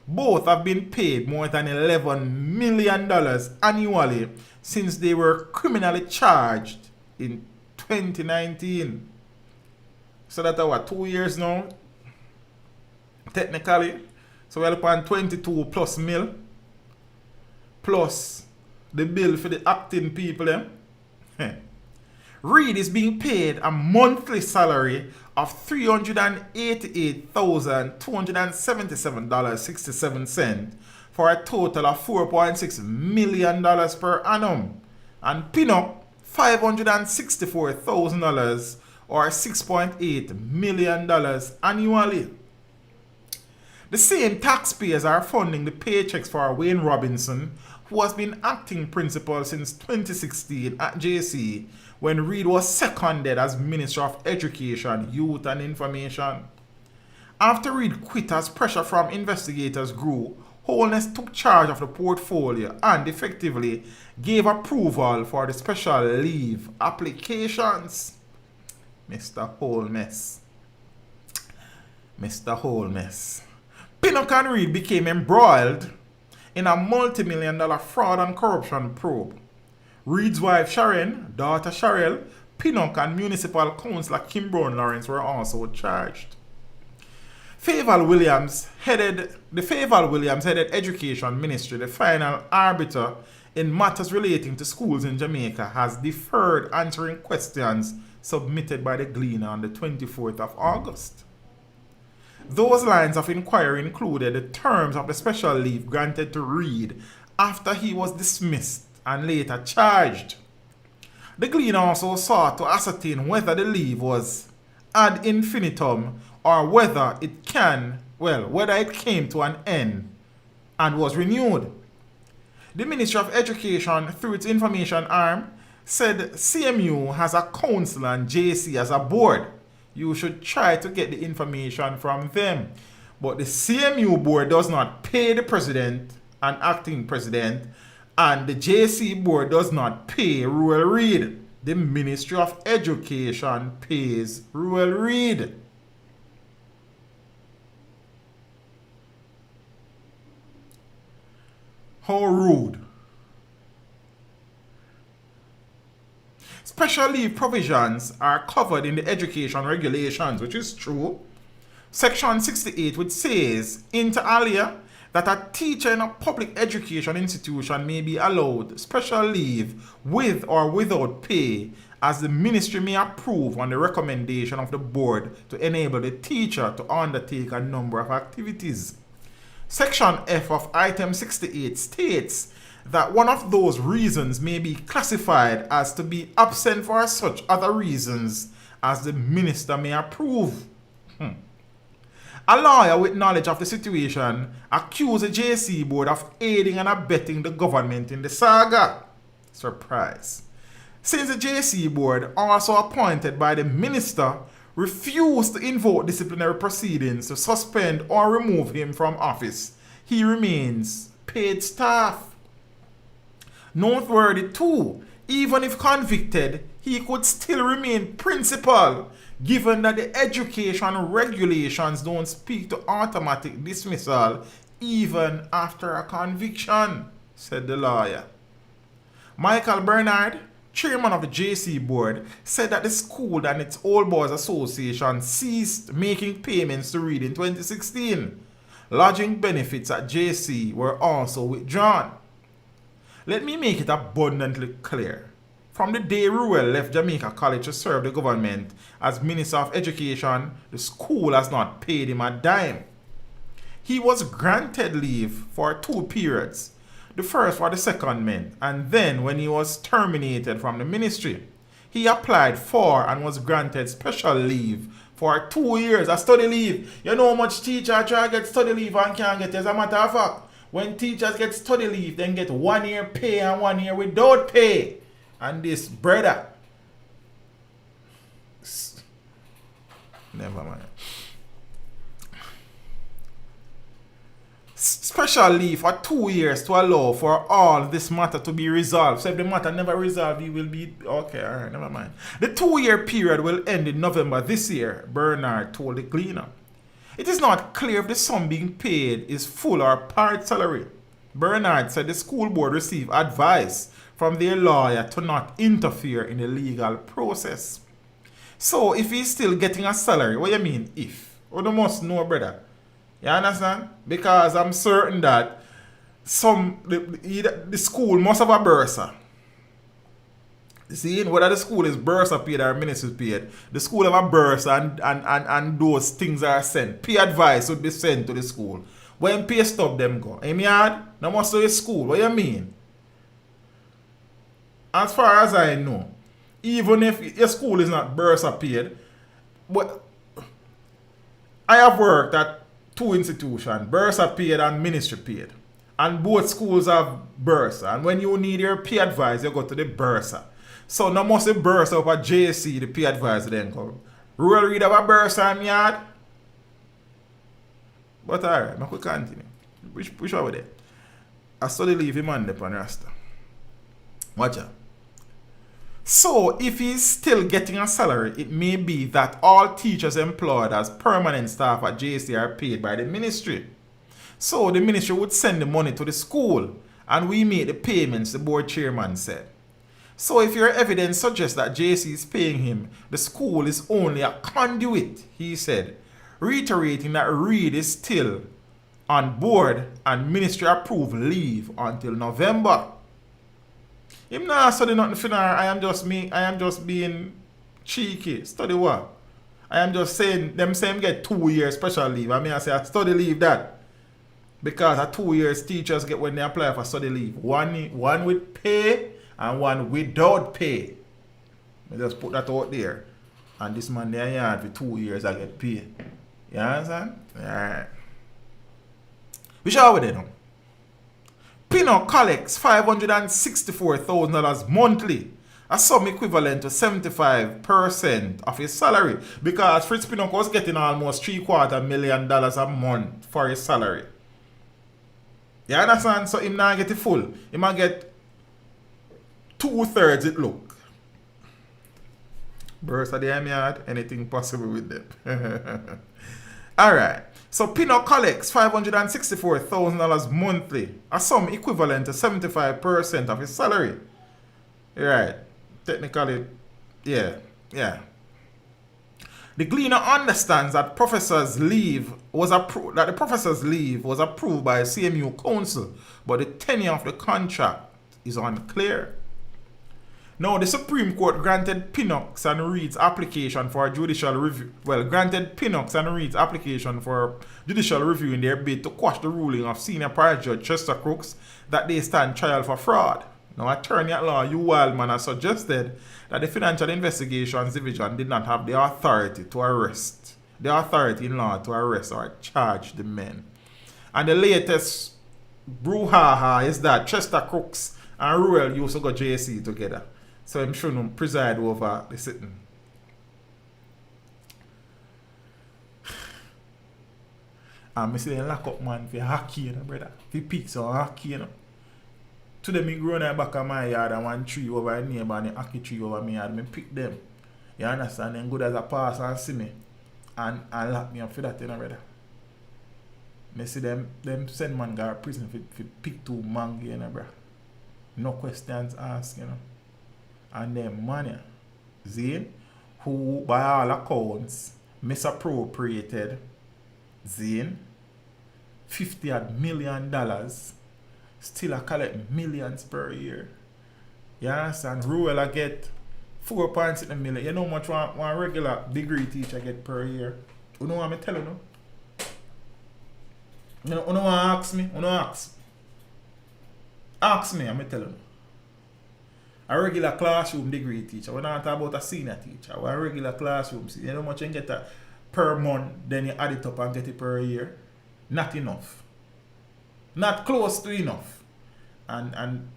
Both have been paid more than $11 million annually since they were criminally charged in 2019. So that's what, 2 years now? Technically. So we're upon 22 plus mil. Plus the bill for the acting people them. Reid is being paid a monthly salary of $388,277.67 for a total of $4.6 million per annum. And Pinnock, $564,000 or $6.8 million annually. The same taxpayers are funding the paychecks for Wayne Robinson, who has been acting principal since 2016 at JC when Reid was seconded as Minister of Education, Youth and Information. After Reid quit as pressure from investigators grew, Holness took charge of the portfolio and effectively gave approval for the special leave applications. Mr. Holness. Mr. Holness. Pinnock and Reid became embroiled in a multi-million-dollar fraud and corruption probe. Reid's wife Sharon, daughter Cheryl, Pinnock and Municipal Councillor Kim Brown Lawrence were also charged. The Fayval Williams headed Education Ministry, the final arbiter in matters relating to schools in Jamaica, has deferred answering questions submitted by the Gleaner on the 24th of August. Those lines of inquiry included the terms of the special leave granted to Reid after he was dismissed and later charged. The Gleaner also sought to ascertain whether the leave was ad infinitum or whether it came to an end and was renewed. The Ministry of Education, through its information arm, said CMU has a council and JC as a board. You should try to get the information from them. But the CMU board does not pay the president and acting president, and the JC board does not pay Ruel Reid. The Ministry of Education pays Ruel Reid. How rude. Special leave provisions are covered in the education regulations, which is true. Section 68, which says, inter alia, that a teacher in a public education institution may be allowed special leave with or without pay, as the ministry may approve on the recommendation of the board to enable the teacher to undertake a number of activities. Section F of item 68 states that one of those reasons may be classified as to be absent for such other reasons as the minister may approve. A lawyer with knowledge of the situation accused the JC board of aiding and abetting the government in the saga. Surprise. Since the JC board, also appointed by the minister, refused to invoke disciplinary proceedings to suspend or remove him from office, he remains paid staff. Noteworthy too, even if convicted, he could still remain principal, given that the education regulations don't speak to automatic dismissal even after a conviction, said the lawyer. Michael Bernard, chairman of the JC board, said that the school and its Old Boys Association ceased making payments to Reid in 2016. Lodging benefits at JC were also withdrawn. Let me make it abundantly clear. From the day Ruel left Jamaica College to serve the government as Minister of Education, the school has not paid him a dime. He was granted leave for 2 periods. The first for the secondment, and then when he was terminated from the ministry, he applied for and was granted special leave for 2 years, a study leave. You know how much teachers try to get study leave and can't get it. As a matter of fact, when teachers get study leave, then get 1 year pay and 1 year without pay. And this brother, never mind. Special leave for 2 years to allow for all this matter to be resolved. So if the matter never resolved, he will be okay. All right, never mind. The 2-year period will end in November this year, Bernard told the Gleaner. It is not clear if the sum being paid is full or part salary. Bernard said the school board received advice from their lawyer to not interfere in the legal process. So if he's still getting a salary, what do you mean if? Oh, you must know, brother. You understand? Because I'm certain that the school must have a bursa. You see, whether the school is bursa paid or ministry paid, the school have a bursa and those things are sent. Pay advice would be sent to the school. When pay stop them go. In yard, no must do a school. What do you mean? As far as I know, even if your school is not bursa paid, but I have worked at 2 institutions, bursa paid and ministry paid. And both schools have bursa. And when you need your pay advice, you go to the bursa. So now must the bursa up at JC, the pay advisor then come. Ruel Reid have a bursa in yard. But alright, I could continue. Which one with it? I study leave him on the Rasta. Watch out. So, if he's still getting a salary, it may be that all teachers employed as permanent staff at JC are paid by the ministry. So, the ministry would send the money to the school and we make the payments, the board chairman said. So, if your evidence suggests that JC is paying him, the school is only a conduit, he said, reiterating that Reid is still on board and ministry approved leave until November. Him not study nothing for now. I am just being cheeky. Study what? I am just saying them same get 2 years special leave. I mean I say I study leave that. Because at 2 years teachers get when they apply for study leave. One with pay and one without pay. I just put that out there. And this man there yard for 2 years I get paid. You understand? Alright. We shall with it now. Pinnock collects $564,000 monthly, a sum equivalent to 75% of his salary, because Fritz Pinnock was getting almost $750,000 a month for his salary. You understand? So him not get it full. He might get 2/3 it look. Burst of the yard, anything possible with them. Alright. So Pinnock collects $564,000 monthly, a sum equivalent to 75% of his salary. Right. Technically, yeah. The Gleaner understands that the professor's leave was approved by CMU Council, but the tenure of the contract is unclear. Now, the Supreme Court granted Pinnock's and Reid's application for judicial review. Granted Pinnock's and Reid's application for judicial review in their bid to quash the ruling of Senior Parish Judge Chester Crooks that they stand trial for fraud. Now, Attorney at Law Hugh Wildman has suggested that the Financial Investigations Division did not have the authority in law to arrest or charge the men. And the latest brouhaha is that Chester Crooks and Ruel used to go JC together. So I'm sure him preside over the sitting. And I see them lock up man for hockey, you know, brother. For pizza or hockey, you know. Today me grow in the back of my yard and one tree over a neighbor and a hockey tree over my yard. I pick them. You understand? Then good as a pass and see me. And lock me up for that, you know, brother. I see them send man go to prison for pick 2 mango, you know, brother. No questions asked, you know. And then money, Zane, who by all accounts misappropriated Zane $50 million, still I collect millions per year. You understand? Ruel I get 4.6 million. You know how much one regular degree teacher get per year? You know what I'm telling you? You know what ask me? You know ask? Ask me, I'm telling you. A regular classroom degree teacher. We're not talking about a senior teacher. We're a regular classroom. You know how much you get per month, then you add it up and get it per year? Not enough. Not close to enough. And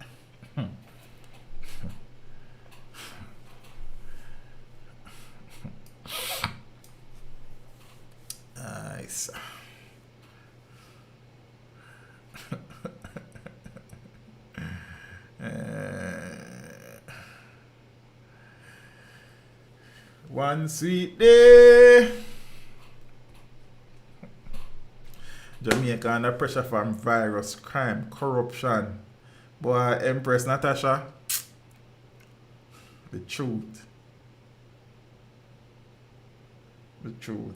nice. One sweet day. Jamaica under pressure from virus, crime, corruption. Boy, Empress Natasha. The truth. The truth.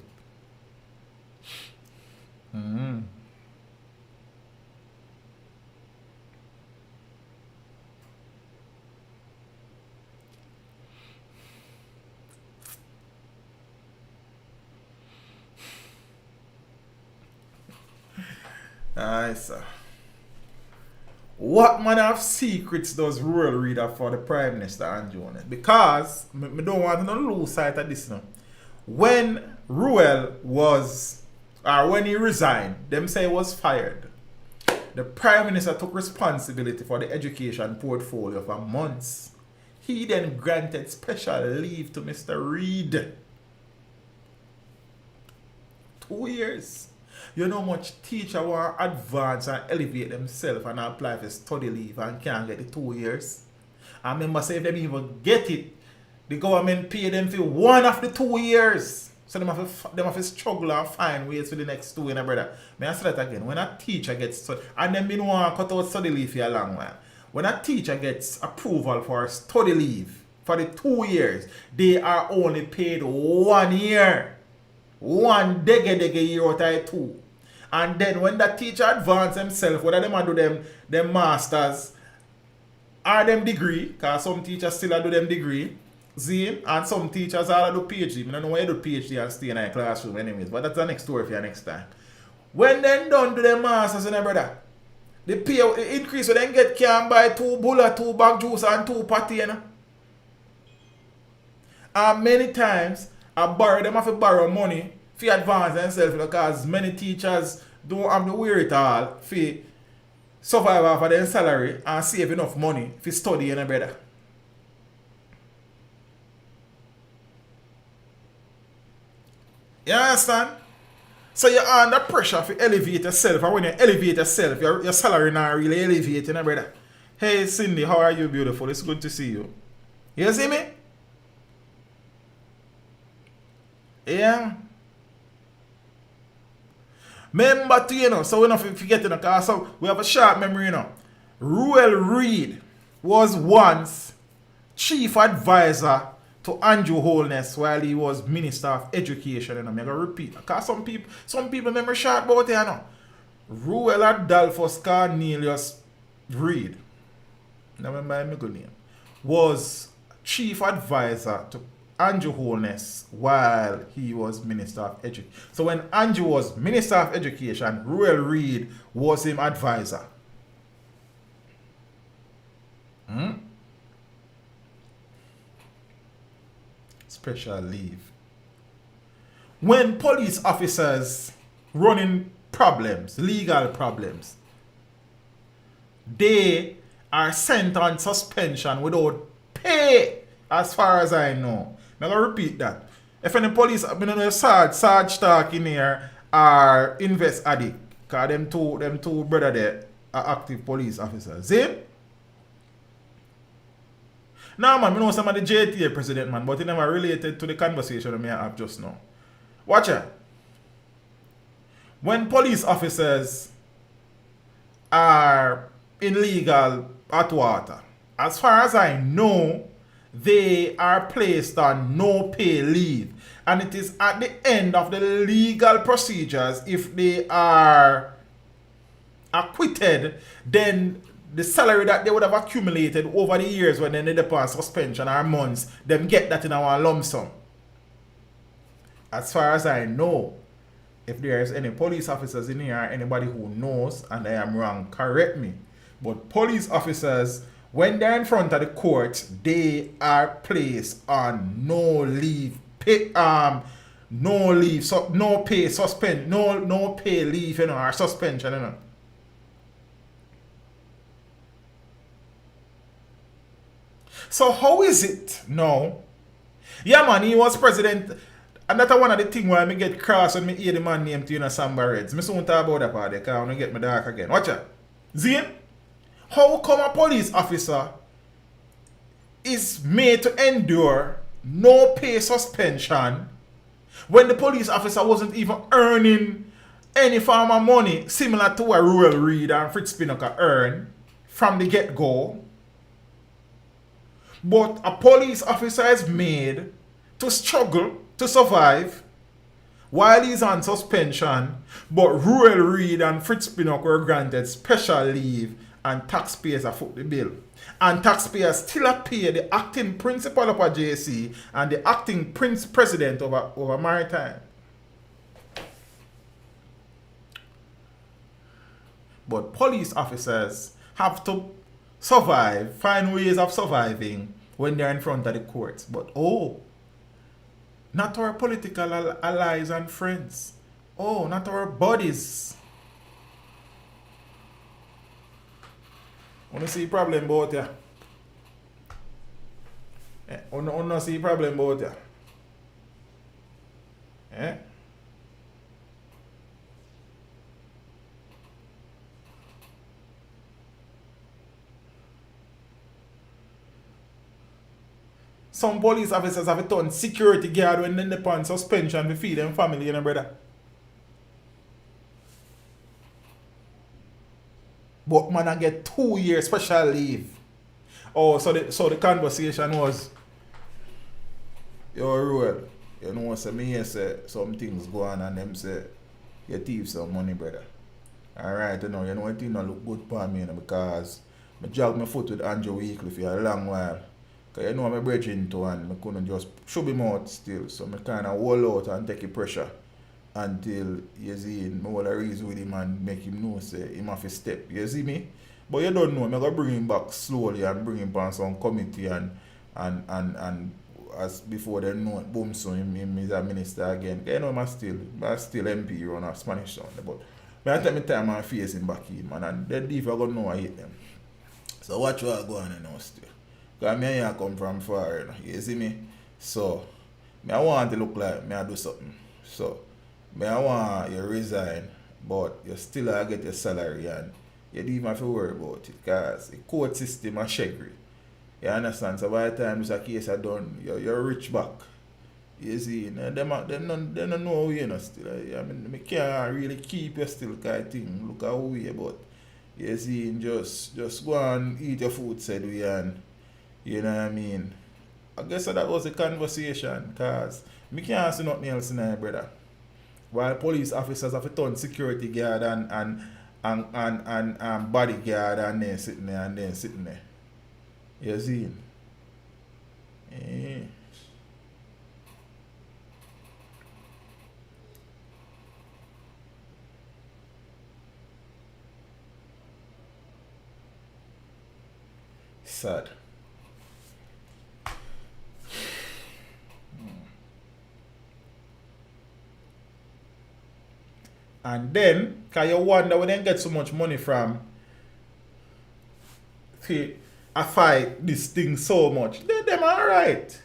Nice. What manner of secrets does Ruel read up for the Prime Minister and Jonas? Because I don't want to lose sight of this now. When Ruel when he resigned, them say he was fired. The Prime Minister took responsibility for the education portfolio for months. He then granted special leave to Mr. Reid. 2 years. You know much teacher want advance and elevate themselves and apply for study leave and can't get the 2 years. I remember say if them even get it, the government pay them for one of the 2 years. So them have to struggle and find ways for the next 2 years, brother. May I say that again? When a teacher gets study, and them been want to cut out study leave for a long while. When a teacher gets approval for study leave for the 2 years, they are only paid 1 year. One dege year out of 2. And then when the teacher advance themselves, whether them do them masters or them degree, because some teachers still do them degree, see, and some teachers all do PhD. I don't know why you do PhD and stay in a classroom anyways, but that's the next story for you next time. When them done do them masters, brother, the pay increase when they get can buy 2 bulla, 2 bag juice and 2 patty, you know. And many times, them have to borrow money for advance themselves because many teachers don't have the wherewithal for survive off of their salary and save enough money for study, you know, brother. You understand? So you're under pressure to elevate yourself, and when you elevate yourself, your salary not really elevate, you know, brother. Hey Cindy, how are you, beautiful? It's good to see you. You see me? Yeah. Remember to, you know, so we don't forget, you know, because so we have a short memory, you know. Ruel Reid was once chief advisor to Andrew Holness while he was Minister of Education, and I'm going to repeat. Because some people remember short about it, you know. Ruel Adolphus Cornelius Reid, I remember my middle name, was chief advisor to Andrew Holness while he was Minister of Education. So when Andrew was Minister of Education, Ruel Reid was him advisor. Special leave. When police officers running problems, legal problems, they are sent on suspension without pay, as far as I know. I'm going to repeat that. If any police, I know Sarge talk in here are invest addict, because them two brother there are active police officers. See? Now, man, I know some of the JTA president, man, but it never related to the conversation I have just now. Watch it. When police officers are in legal hot water, as far as I know, they are placed on no pay leave. And it is at the end of the legal procedures, if they are acquitted, then the salary that they would have accumulated over the years when they need upon suspension or months, them get that in our lump sum. As far as I know, if there is any police officers in here, anybody who knows, and I am wrong, correct me. But police officers, when they're in front of the court, they are placed on no leave, no pay leave, you know, or suspension, you know. So how is it now? Yeah, man, he was president, and that's one of the things why I get cross when I hear the man named Tina Samba Reds. I soon talk about that part, because I want to get my dark again. Watch out. Zane, how come a police officer is made to endure no pay suspension when the police officer wasn't even earning any form of money similar to what Ruel Reid and Fritz Pinnock earn from the get-go? But a police officer is made to struggle to survive while he's on suspension, but Ruel Reid and Fritz Pinnock were granted special leave and taxpayers are foot the bill. And taxpayers still pay the acting principal of a JC and the acting president over Maritime. But police officers have to survive, find ways of surviving when they're in front of the courts. But not our political allies and friends. Not our buddies. Want to see problem about ya? Want to see problem about ya? Some police officers have turned security guard when they upon suspension to feed them family, you know, brother. But man, I get 2 years special leave. Oh, so the conversation was, yo, Ruel, you know, say me say some things go on and them say, you thief some money, brother. Alright, you know it don't look good for me, you know, because I jog my foot with Andrew weekly for a long while. Because you know I'm bridging to and I couldn't just shove him out still. So I kind of hold out and take the pressure until you see him, I will reason with him and make him know say him have to step. You see me? But you don't know, I'm going to bring him back slowly and bring him on some committee and as before they know it, boom, so him is a minister again. You know I'm still MP on a Spanish sound. But I take my time and face him back in, man, and the thief are going to know I hate them. So watch what go on now still. Because me here come from far, you know, you see me? So, I want to look like me I do something. So, I want you resign, but you still get your salary and you don't even have to worry about it because the court system is shaggy. You understand? So by the time this case is done, you're rich back. You see, they don't know you know still. I mean, I can't really keep you still kind of thing. Look at we but you see, just go and eat your food said we and you know what I mean. I guess that was the conversation because I can't see nothing else in there, brother. While police officers have to turn security guard and bodyguard and then sitting there. You see? Eh. Sad. And then, can you wonder where they get so much money from? See, I fight this thing so much. Them alright.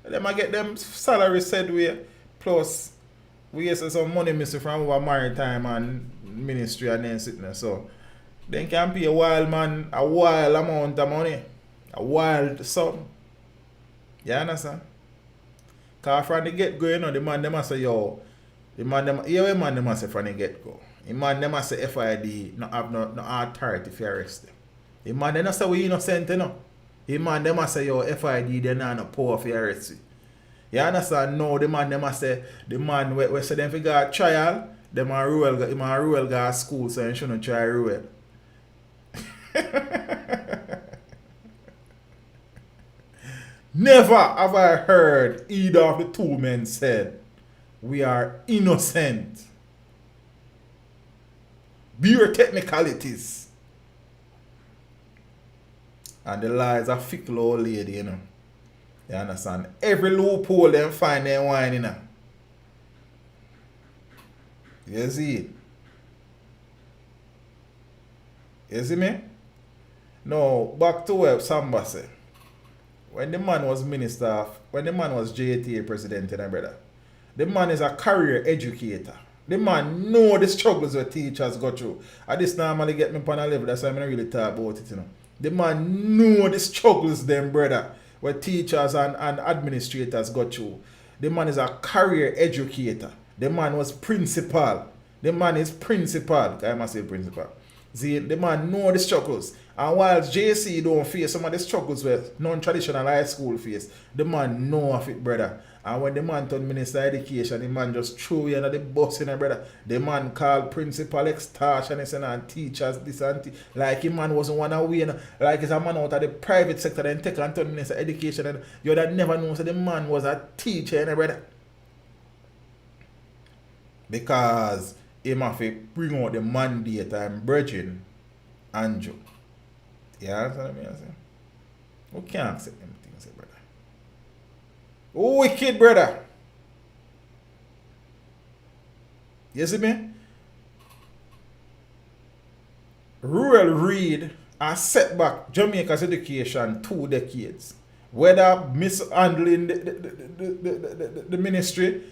Them I get them salary said we plus we get some money missing from our maritime and ministry and then sitting there. So they can pay a wild amount of money. A wild sum. You understand? Cause from the get go, you know, the man them say yo. The man them say from the get go. The man them say FID not have no authority to arrest them. The man them say we innocent, you know. The man them say yo FID they not no power for arrest you. You understand? No, the man them say the man we say them fi go trial, them a Ruel go school so you shouldn't try Ruel. Never have I heard either of the two men said we are innocent. Pure technicalities. And the lies are fickle old lady, you know. You understand? Every loophole them find them wine, you know. You see it? You see me? No, back to what Samba said. When the man was JTA president, you know, brother, the man is a career educator. The man know the struggles that teachers go through. I this normally get me upon a level, that's why I don't really talk about it, you know. The man know the struggles them, brother, where teachers and administrators go through. The man is a career educator. The man was principal. The man is principal. I must say principal. See, the man know the struggles. And while JC don't face some of the struggles with non-traditional high school face, the man know of it, brother. And when the man turned Minister of Education, the man just threw you under the bus, you know, brother. The man called principal extortionist and teachers, this and that. Like the man wasn't one away, you know. Like it's a man out of the private sector and take and turn Minister of Education. And you that never know so the man was a teacher, you know, brother. Because he have to bring out the mandate and bridging Andrew. You understand what I'm saying? We can't accept them things, brother. Wicked, brother. You see me? Ruel Reid has set back Jamaica's education 2 decades. Whether mishandling the ministry,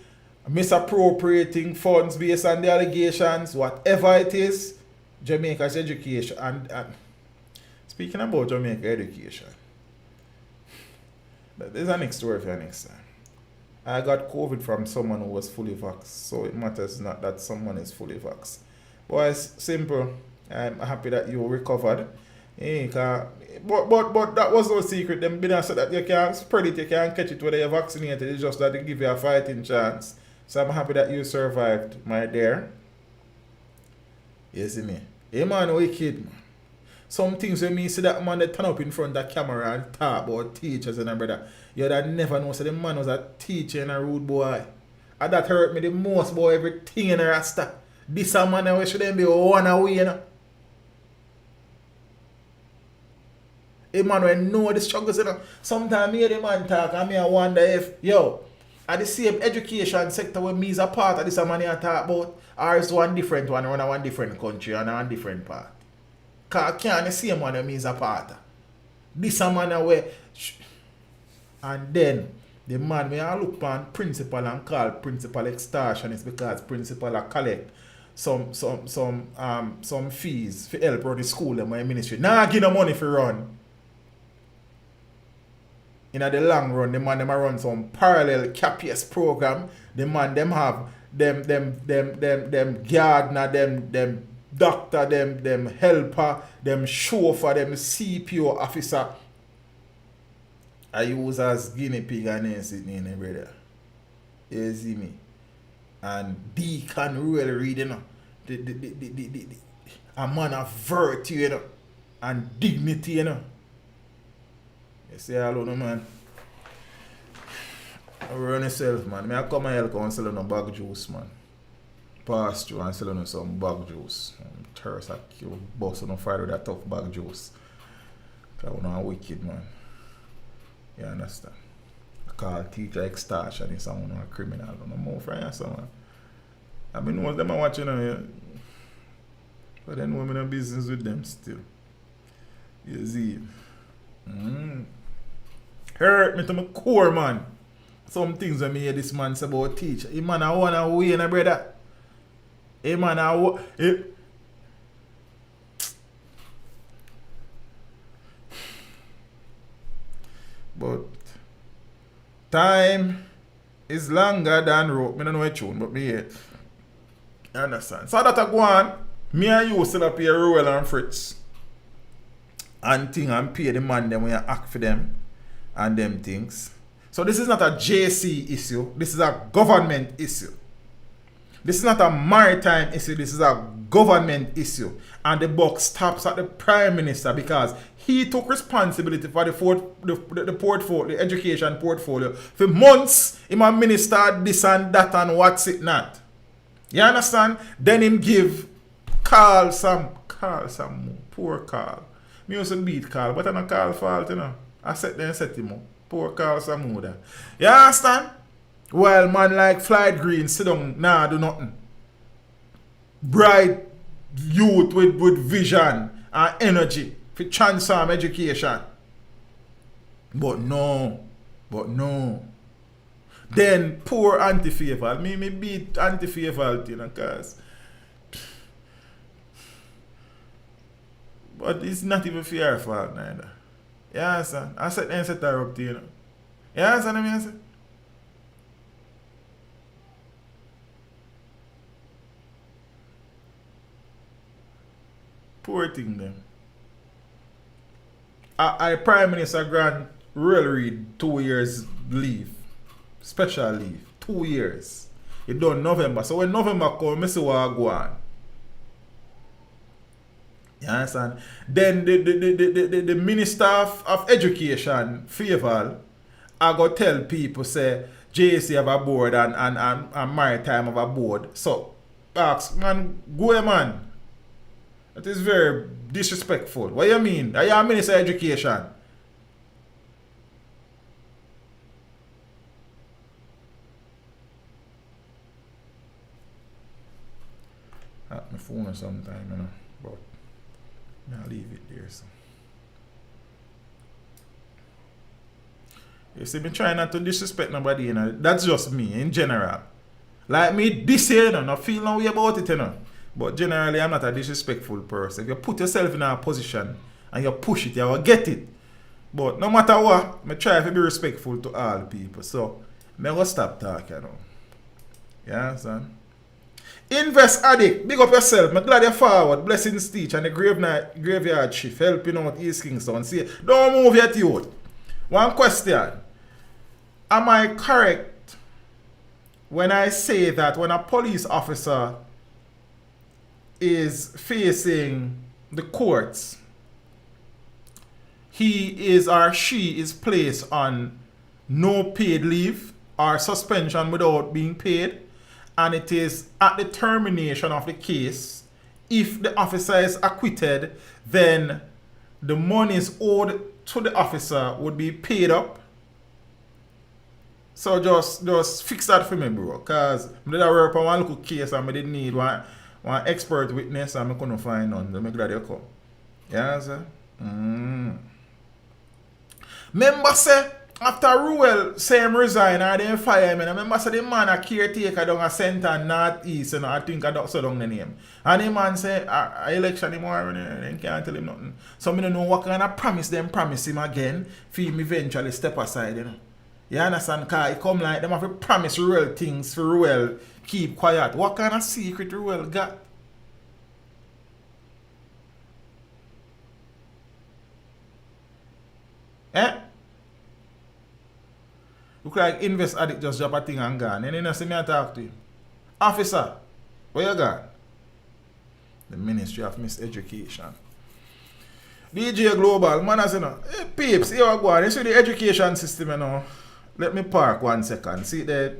misappropriating funds based on the allegations, whatever it is, Jamaica's education. And speaking about Jamaica education, There's a next story for you next time. I got COVID from someone who was fully vaxxed, so it matters not that someone is fully vaxxed. Boys, simple. I'm happy that you recovered. But that was no secret. Them been said that you can't spread it, you can't catch it whether you're vaccinated. It's just that they give you a fighting chance. So I'm happy that you survived, my dear. You see me? Hey man, wicked man. Some things when me see that man they turn up in front of the camera and talk about teachers and brother. You'd never know so the man was a teacher and a rude boy. And that hurt me the most about everything in a rasta. This a man who shouldn't be one away, you know. A man will know the struggles, you know. Sometimes me hear the man talk and me I wonder if, at the same education sector where me is a part of this a man you talk about, or is one different one run a one different country and a one different part. Because I can't the same one where me is a part of. This a man where... And then, the man may I look on principal and call principal extortionist because principal are collect some fees for help run the school and my ministry. Nah, give no money for run. In the long run, the man them run some parallel CAPS program. The man them have them gardener, them doctor, them helper, them chauffeur, them CPO officer. I use as guinea pig and then sitting in there, brother. You see me? And Deacon Ruel Reid, you know. A man of virtue, you know. And dignity, you know. You see all on man. I run yourself, man. I come and help and sell no bag juice, man. Pass through and sell some bag juice. Thirst like you boss on fire with that tough bag juice. Because I'm wicked, man. You understand? I call teacher extortion is someone a criminal. No more for you, someone. I mean, most of them are watching here. But then women are business with them still. You see? Hurt me to my core, man. Some things when me hear this man say about teacher. He man I wanna win, brother. He man But time is longer than rope. I don't know a tune, but me hear it. You understand? So that I go on, me and you still up here, Ruel and Fritz. And thing and pay the man them when you act for them and them things. So this is not a JC issue. This is a government issue. This is not a maritime issue. This is a government issue. And the buck stops at the Prime Minister because he took responsibility for the portfolio, the education portfolio. For months, he might minister this and that and what's it not. You understand? Then him give Carl some poor Carl. Me used to beat Carl, but I don't Carl fault, you know. I set him up. Poor Carl Samuda. You understand? Well, man like Flight Green sit down, nah, do nothing. Bright youth with vision and energy for transform education. But no. Then poor anti-favor. Me beat anti-favor, you know, cause. But it's not even fair fault neither. You understand? I said then set her up to you know. You understand what I mean? Poor thing them. I Prime Minister grant Ruel Reid 2 years leave. Special leave. 2 years. It done November. So when November come, I see what I go on. You understand? Then the Minister of Education, Favor, I go tell people say JC have a board and Maritime have a board. So ask, man, go man. That is very disrespectful. What you mean? Are you a Minister of Education? At my phone or sometime, you know. But I'll leave it there. So. You see, me trying not to disrespect nobody, you know. That's just me in general. Like me this year, you know, not feel no way about it, you know. But generally, I'm not a disrespectful person. If you put yourself in a position and you push it, you will get it. But no matter what, I try to be respectful to all people. So, I'm going to stop talking now. You understand? Invest addict, big up yourself. I'm glad you're forward. Blessings teach and the graveyard shift helping out East Kingston. See, don't move yet, youth. One question. Am I correct when I say that when a police officer is facing the courts, he is or she is placed on no paid leave or suspension without being paid? And it is at the termination of the case, if the officer is acquitted, then the monies owed to the officer would be paid up. So just fix that for me, bro. Because I did work on one little case and I didn't need one expert witness and I couldn't find none. I'm glad you come. Yeah, sir? Remember, say, after Ruel say him resign or they fire him, and I remember say the man a caretaker down a center northeast, and I think I don't so down the name. And the man say election tomorrow, and can't tell him nothing. So I don't know what kind of promise him again for him eventually step aside, you know. You understand? Because it come like them have to promise Ruel things for Ruel keep quiet. What kind of secret Ruel got? Eh? Look like invest addict just drop a thing and gone. And then see me and talk to you. Officer, where you gone? The Ministry of Miseducation. DJ Global, man, I say no. Hey, peeps, here I go on. You see the education system, you know. Let me park 1 second. See the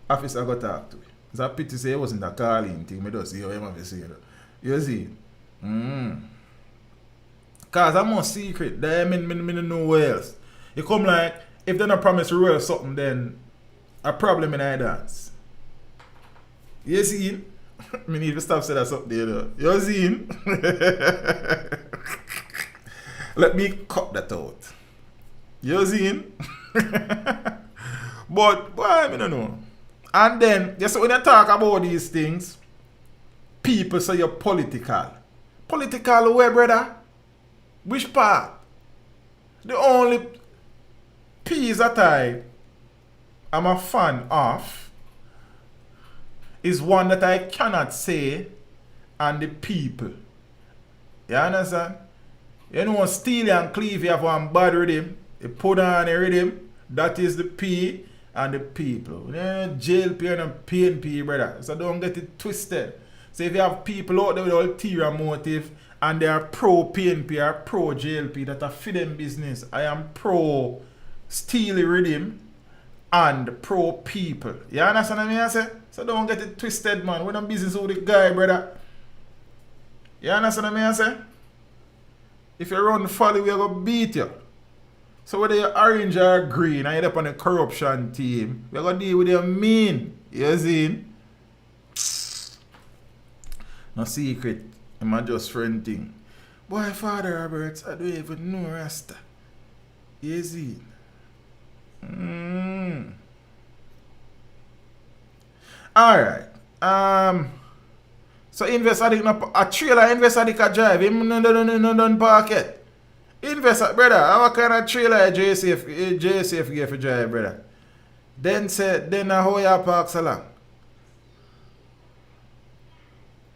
officer got talk to me. It's a pity say it wasn't a calling thing. I just see how him have to say it. You see? Because I'm more secret. There, me know where else. You come like, if they don't promise Ruel something, then a problem in I dance. You see? Me need to stop saying that something there, though. You see? Let me cut that out. You see? But, boy, I don't know. And then, just when you talk about these things, people say you're political. Political where, brother? Which part? The only piece that I am a fan of is one that I cannot say and the people. You understand? You know, Steely and Cleve, you have one bad rhythm. You put on a rhythm. That is the P and the people. You know, JLP and PNP, brother. So don't get it twisted. So if you have people out there with ulterior motive and they are pro PNP or pro JLP, that are for them business. I am pro Steely rhythm and pro people. You understand what I say? So don't get it twisted, man. We're not business with the guy, brother. You understand what I say? If you run folly, we're going to beat you. So whether you're orange or green and you're up on the corruption team, we're going to deal with your mean. You see? No secret. I'm just friend thing. Boy, Father Roberts, I don't even know Rasta. You see? Alright. So invest a trailer invest a drive. Him no park it. Invest brother, what kind of trailer JCF give for drive, brother? Then how you park so long?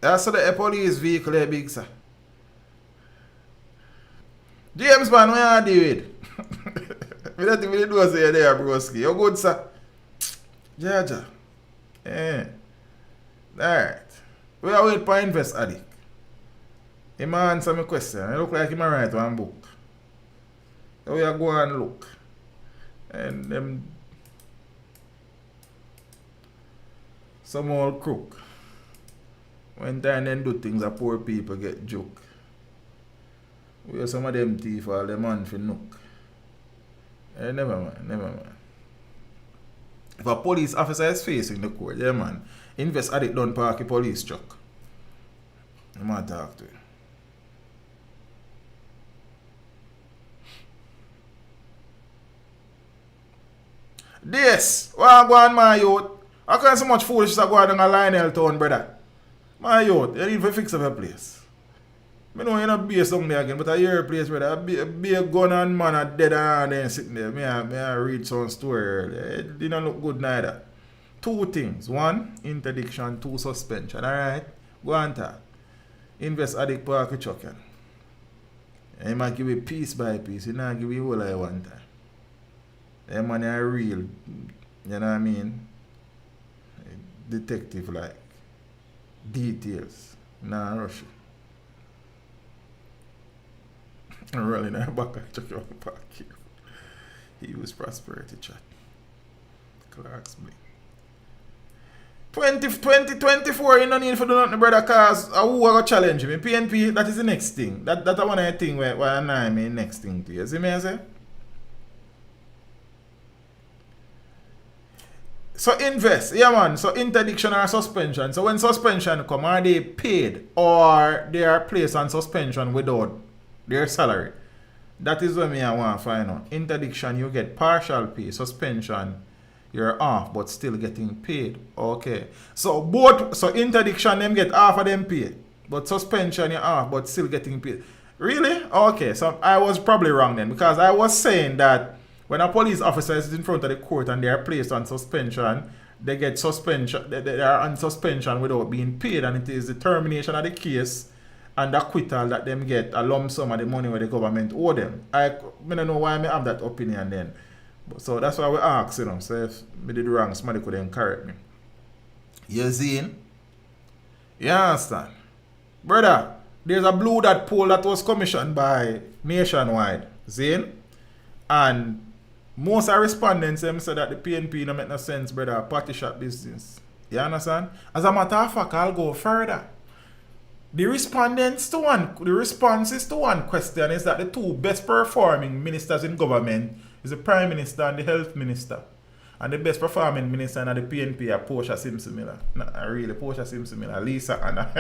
That's the police vehicle there, big sir. James man, what you do with? We don't even do say there, broski. You good, sir? Jaja. Yeah. Alright. We are waiting for invest addict. He might answer my question. It look like he might write one book. So we are going and look. And them some old crook. When time then do things that poor people get joke. We have some of them thief all them man for nook. Never mind. If a police officer is facing the court, yeah man, invest addict don't park a police truck. I might talk to you. This, what go on my youth? How can so much foolishness go on in a Lionel town, brother? My youth, you need to fix up your place. I know you're not based on there again, but I hear a place where be a gun and man are dead and then sitting there. I read some story earlier. It didn't look good neither. Two things. One, interdiction. Two, suspension. Alright? Go on talk. Invest addict park with chucking. And you might give it piece by piece. You not give it all at one time. That man are real. You know what I mean? Detective like. Details. Nah, rush it. I'm rolling in back and check out the park here. He was prosperity chat. Clark's Blink. 2024, you don't need to do nothing, brother, because who are going to challenge me? PNP, that is the next thing. That's one of the things where I mean next thing to you. See me, I say? So invest, yeah man, so interdiction or suspension. So when suspension come, are they paid or they are placed on suspension without their salary? That is what I want to find out. Interdiction, you get partial pay. Suspension, you're off but still getting paid. Okay. So interdiction, them get half of them paid. But suspension, you're off but still getting paid. Really? Okay. So I was probably wrong then, because I was saying that when a police officer is in front of the court and they are placed on suspension, they get suspension. They are on suspension without being paid, and it is the termination of the case and the acquittal that them get a lump sum of the money where the government owe them. I don't know why I have that opinion then. So that's why we ask, So if I did wrong, somebody could then correct me. You see? You understand? Brother, there's a Blue Dot poll that was commissioned by Nationwide. See? And most of respondents them say that the PNP don't make no sense, brother. Party shop business. You understand? As a matter of fact, I'll go further. The responses to one question is that the two best performing ministers in government is the Prime Minister and the Health Minister. And the best performing minister in the PNP are Portia Simpson-Miller. Not really, Portia Simpson-Miller, Lisa Anna.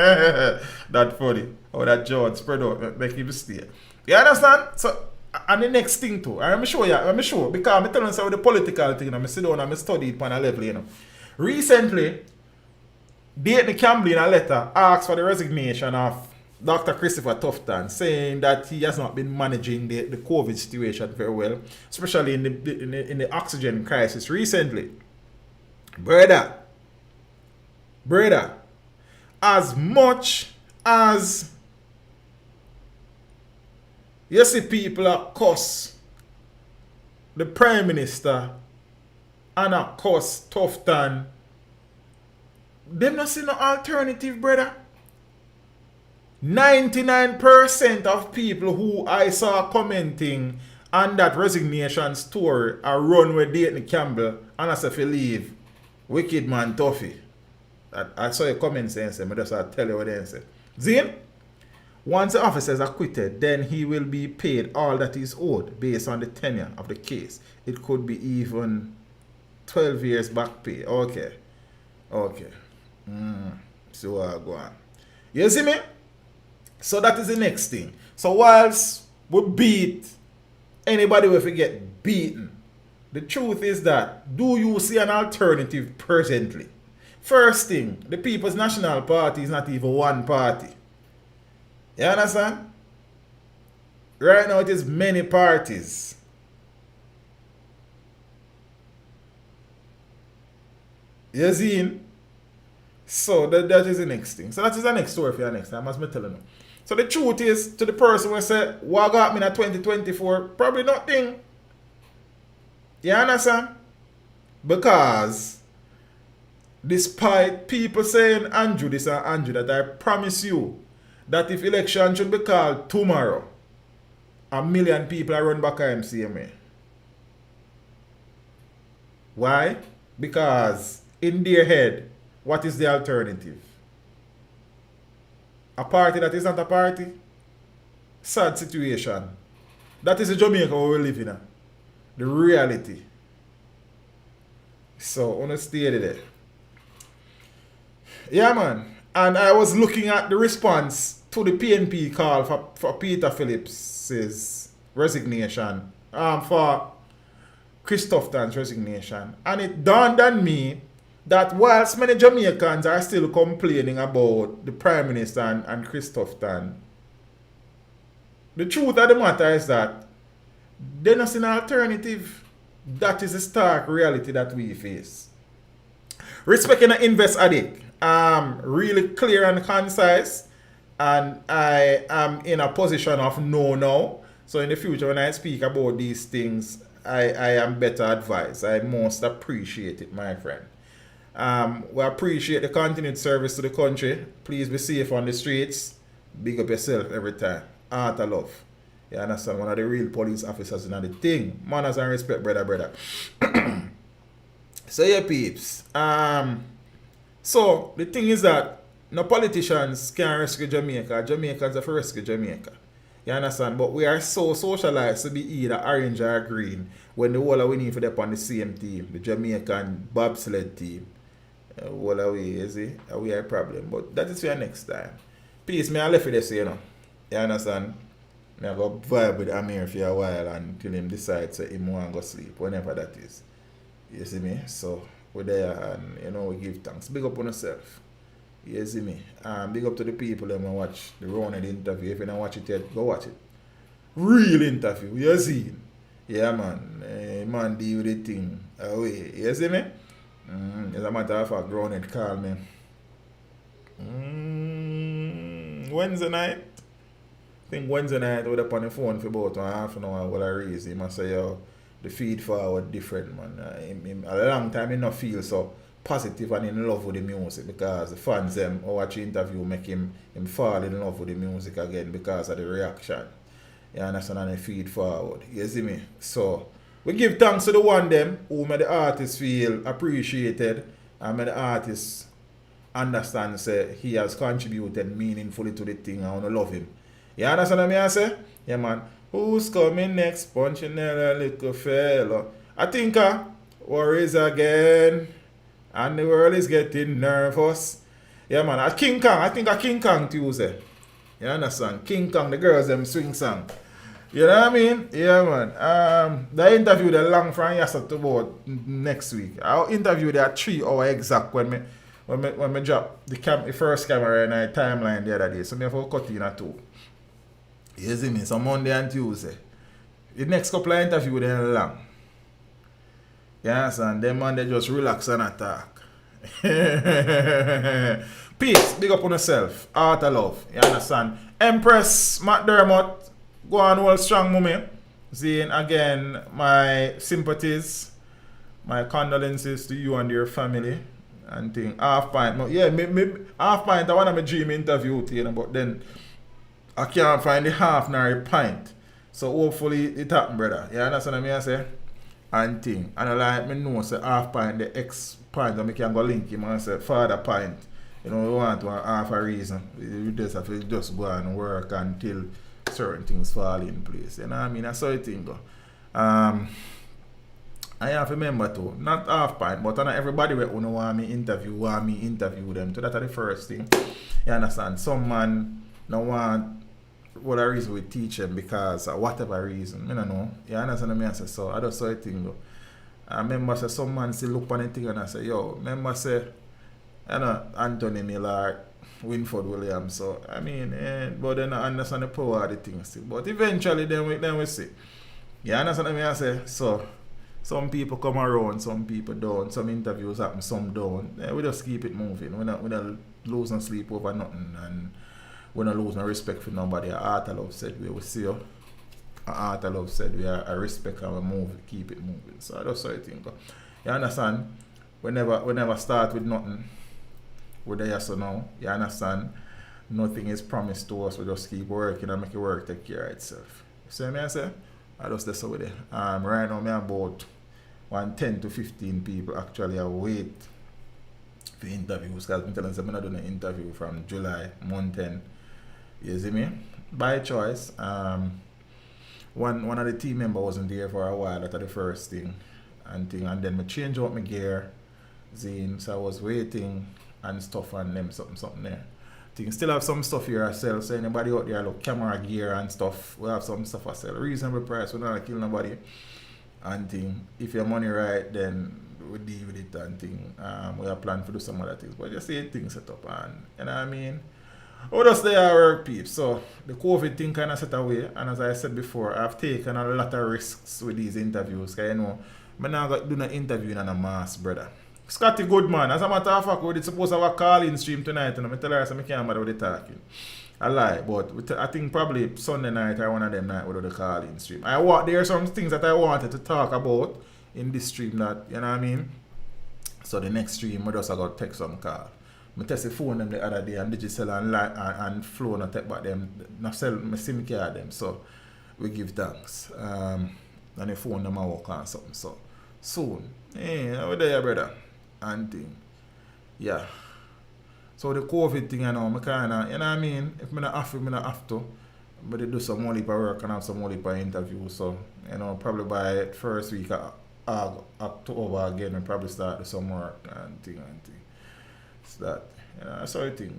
That funny. Or that George spread out, make him stay. You understand? So, and the next thing too, I'm sure, because I'm telling you the political thing, I sit down and I study it on a level, Recently, Dayton Campbell in a letter asked for the resignation of Dr. Christopher Tufton, saying that he has not been managing the COVID situation very well, especially in the oxygen crisis recently. Brother, as much as you see people are cuss the Prime Minister and a cuss Tufton, them not see no alternative, brother. 99% of people who I saw commenting on that resignation story are run with Dayton Campbell and I say if you leave, wicked man Tuffy. I saw your comment saying, I just tell you what they say. Zin? Once the officer is acquitted, then he will be paid all that is owed based on the tenure of the case. It could be even 12 years back pay. Okay. So go on. You see me? So that is the next thing. So whilst we beat anybody if we get beaten, the truth is that, do you see an alternative presently? First thing, the People's National Party is not even one party. You understand? Right now it is many parties. You see? So that is the next thing. So that is the next story for you next time, as I'm telling you. So the truth is, to the person who say, what got me in 2024? Probably nothing. You understand? Because despite people saying Andrew this and Andrew that, I promise you that if election should be called tomorrow, 1 million people are run back MCMA. Why? Because in their head, what is the alternative? A party that is not a party? Sad situation. That is the Jamaica we live in. The reality. So, I want to stay there. Yeah, man. And I was looking at the response to the PNP call for Peter Phillips's resignation. For Chris Tufton's resignation. And it dawned on me that whilst many Jamaicans are still complaining about the Prime Minister and Chris Tufton, the truth of the matter is that there's not an alternative. That is the stark reality that we face. Respecting the invest addict, really clear and concise, and I am in a position of no now. So in the future, when I speak about these things, I am better advised. I most appreciate it, my friend. We appreciate the continued service to the country. Please be safe on the streets. Big up yourself every time. Heart of love. You understand? One of the real police officers in the thing. Manners and respect, brother. So yeah, peeps. So the thing is that no politicians can rescue Jamaica. Jamaicans have to rescue Jamaica. You understand? But we are so socialized to be either orange or green when the whole of we need for them on the same team, the Jamaican bobsled team. Whole of we, you see? We are a problem. But that is for next time. Peace, me I left with this, you know. You understand? Me I go vibe with Amir for a while until him decides that he want to go sleep, whenever that is. You see me? So we're there and you know we give thanks. Big up on yourself. You see me? Big up to the people that watch the Ronald interview. If you don't watch it yet, go watch it. Real interview, you see? Yeah man. Man deal with the thing away. You see me? As a matter of fact, Ronald called me. Wednesday night. I think Wednesday night I was up on the phone for about half an hour while I raised him. I say, yo, the feed forward different, man. A long time I not feel so positive and in love with the music because the fans them who watch the interview make him fall in love with the music again because of the reaction. You understand? And the feed forward. You see me? So we give thanks to the one them who made the artist feel appreciated and made the artist understand say he has contributed meaningfully to the thing and I wanna love him. You understand what I say? Yeah man. Who's coming next? Punchinella little fella. I think worries again. And the world is getting nervous. Yeah man. At King Kong. I think King Kong Tuesday. You understand? King Kong, the girls them swing song. You know what I mean? Yeah man. The interview the long from yesterday to about next week. I'll interview that 3 hours exact when me drop the first camera in my timeline the other day. So me have to cut in at 2. You see me? So Monday and Tuesday. The next couple of interviews then long. You understand? Them man they just relax and attack. Peace, big up on yourself. Heart of love. You understand? Empress McDermott, go on hold strong mommy. Seeing again my sympathies, my condolences to you and your family. And thing. Half pint. Yeah, half pint I want to dream interview with you, but then I can't find the half nor a pint. So hopefully it happen, brother. You understand what I say? And thing. And I like me know say half pint the X pint and I can go link him and say father pint. You know, we want to half a reason. You just have to just go and work until certain things fall in place. You know what I mean? That's how it thing go. I have to remember too, not half pint, but not everybody who want me interview them. So that's the first thing. You understand? Some man no want what a reason we teach them because whatever reason. I don't know. You understand what I say? So I just saw a thing though. I remember say some man still look on the thing and I say, yo, remember say you know Anthony Miller, Winford Williams. So I mean but then I understand the power of the thing still. But eventually then we see. You understand what I say? So some people come around, some people don't. Some interviews happen, some don't. We just keep it moving. We don't lose no sleep over nothing, and we don't lose no respect for nobody. Heart of love said we will see you. Heart of love said we are respect and we move, keep it moving. So that's how I think. You understand? We never start with nothing. We're there so now. You understand? Nothing is promised to us. We just keep working and make it work take care of itself. You see what I say? I just that's over there. Right now, I'm about 10 to 15 people actually are wait for interviews because I'm telling them I'm not doing an interview from July, month 10. You see me? By choice. One of the team members wasn't there for a while. That's the first thing. And then I change out my gear. So I was waiting and stuff and them something there. Still have some stuff here ourselves. So anybody out there look camera gear and stuff, we have some stuff ourselves. Reasonable price, we don't like kill nobody. And thing. If your money right, then we deal with it and thing. We have planned to do some other things. But just say things set up and you know what I mean? Oh, that's the work, peeps. So the COVID thing kind of set away, and as I said before, I've taken a lot of risks with these interviews. Cause you know, I'm not going to do an interview in a mass, brother. Scotty Goodman, as a matter of fact, we're supposed to have a call-in stream tonight, and I tell her I can't bother with the talking. I lie, but I think probably Sunday night or one of them night we'll do the call-in stream. There are some things that I wanted to talk about in this stream that, you know what I mean? So the next stream, I just got to take some call. I test the phone them the other day and Digicel and Flow not take back them, not sell my SIM card them. So we give thanks. And the phone them I work on something. So soon. Yeah, we're there, brother. And thing. Yeah. So the COVID thing, you know, I kinda, you know what I mean? If I not have to. But they do some more work and have some more interview. So, you know, probably by first week of October again, we probably start some work and thing. So that, you know, that's how I think.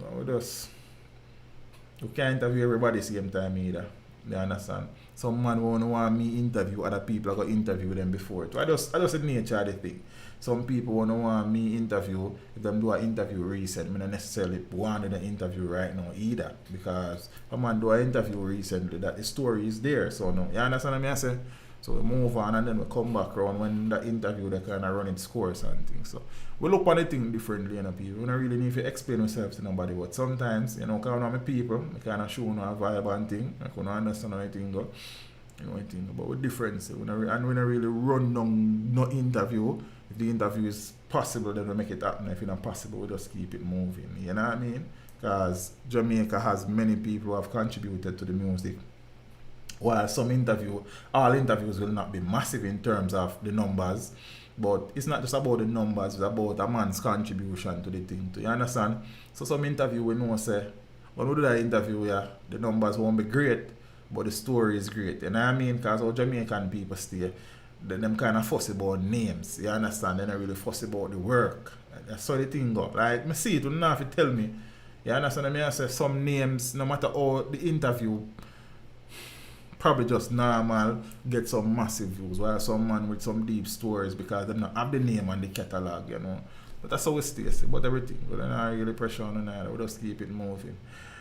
We can't interview everybody same time either. You understand? Some man won't want me interview other people. I got interview them before. So I just the nature of the thing. Some people won't want me interview. If them do an interview recent, I don't necessarily want an interview right now either. Because a man do an interview recently that the story is there. So no, you understand what I say? So we move on and then we come back around when the interview they kind of run its course and things. So we look at the thing differently, you know, people. We don't really need to explain ourselves to nobody, but sometimes, you know, because I'm people, we kind of show no vibe and thing. I can understand how I think go. You know what I think, but we're different. So we don't really run down no interview. If the interview is possible, then we make it happen. If it's not possible, we just keep it moving. You know what I mean? Because Jamaica has many people who have contributed to the music. While all interviews will not be massive in terms of the numbers, but it's not just about the numbers, it's about a man's contribution to the thing. You understand? So some interview we know say, when we do that interview, yeah, the numbers won't be great, but the story is great. You know what I mean? Because our Jamaican people stay, them kind of fussy about names. You understand? They're not really fussy about the work. That's how the thing go. Like, I see it, you don't have to tell me. You understand? I say some names, no matter how the interview, probably just normal, get some massive views, while some man with some deep stories because they don't have the name and the catalog, you know. But that's how we stay, about everything. But then I really pressure on it, we just keep it moving.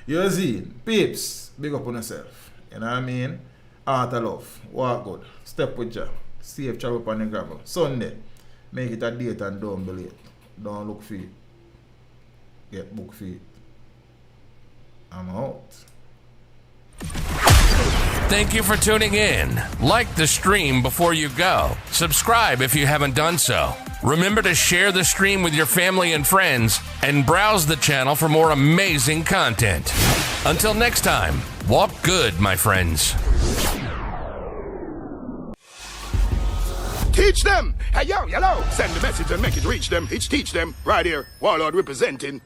You see, peeps, big up on yourself. You know what I mean? Art of love, walk good, step with you, safe travel upon the gravel. Sunday, make it a date and don't be late. Don't look for it. Get book for it. I'm out.
Thank you for tuning in. Like the stream before you go. Subscribe if you haven't done so. Remember to share the stream with your family and friends and browse the channel for more amazing content. Until next time, walk good, my friends.
Teach them! Hey, yo, hello! Send the message and make it reach them. It's Teach Them, right here. Warlord representing.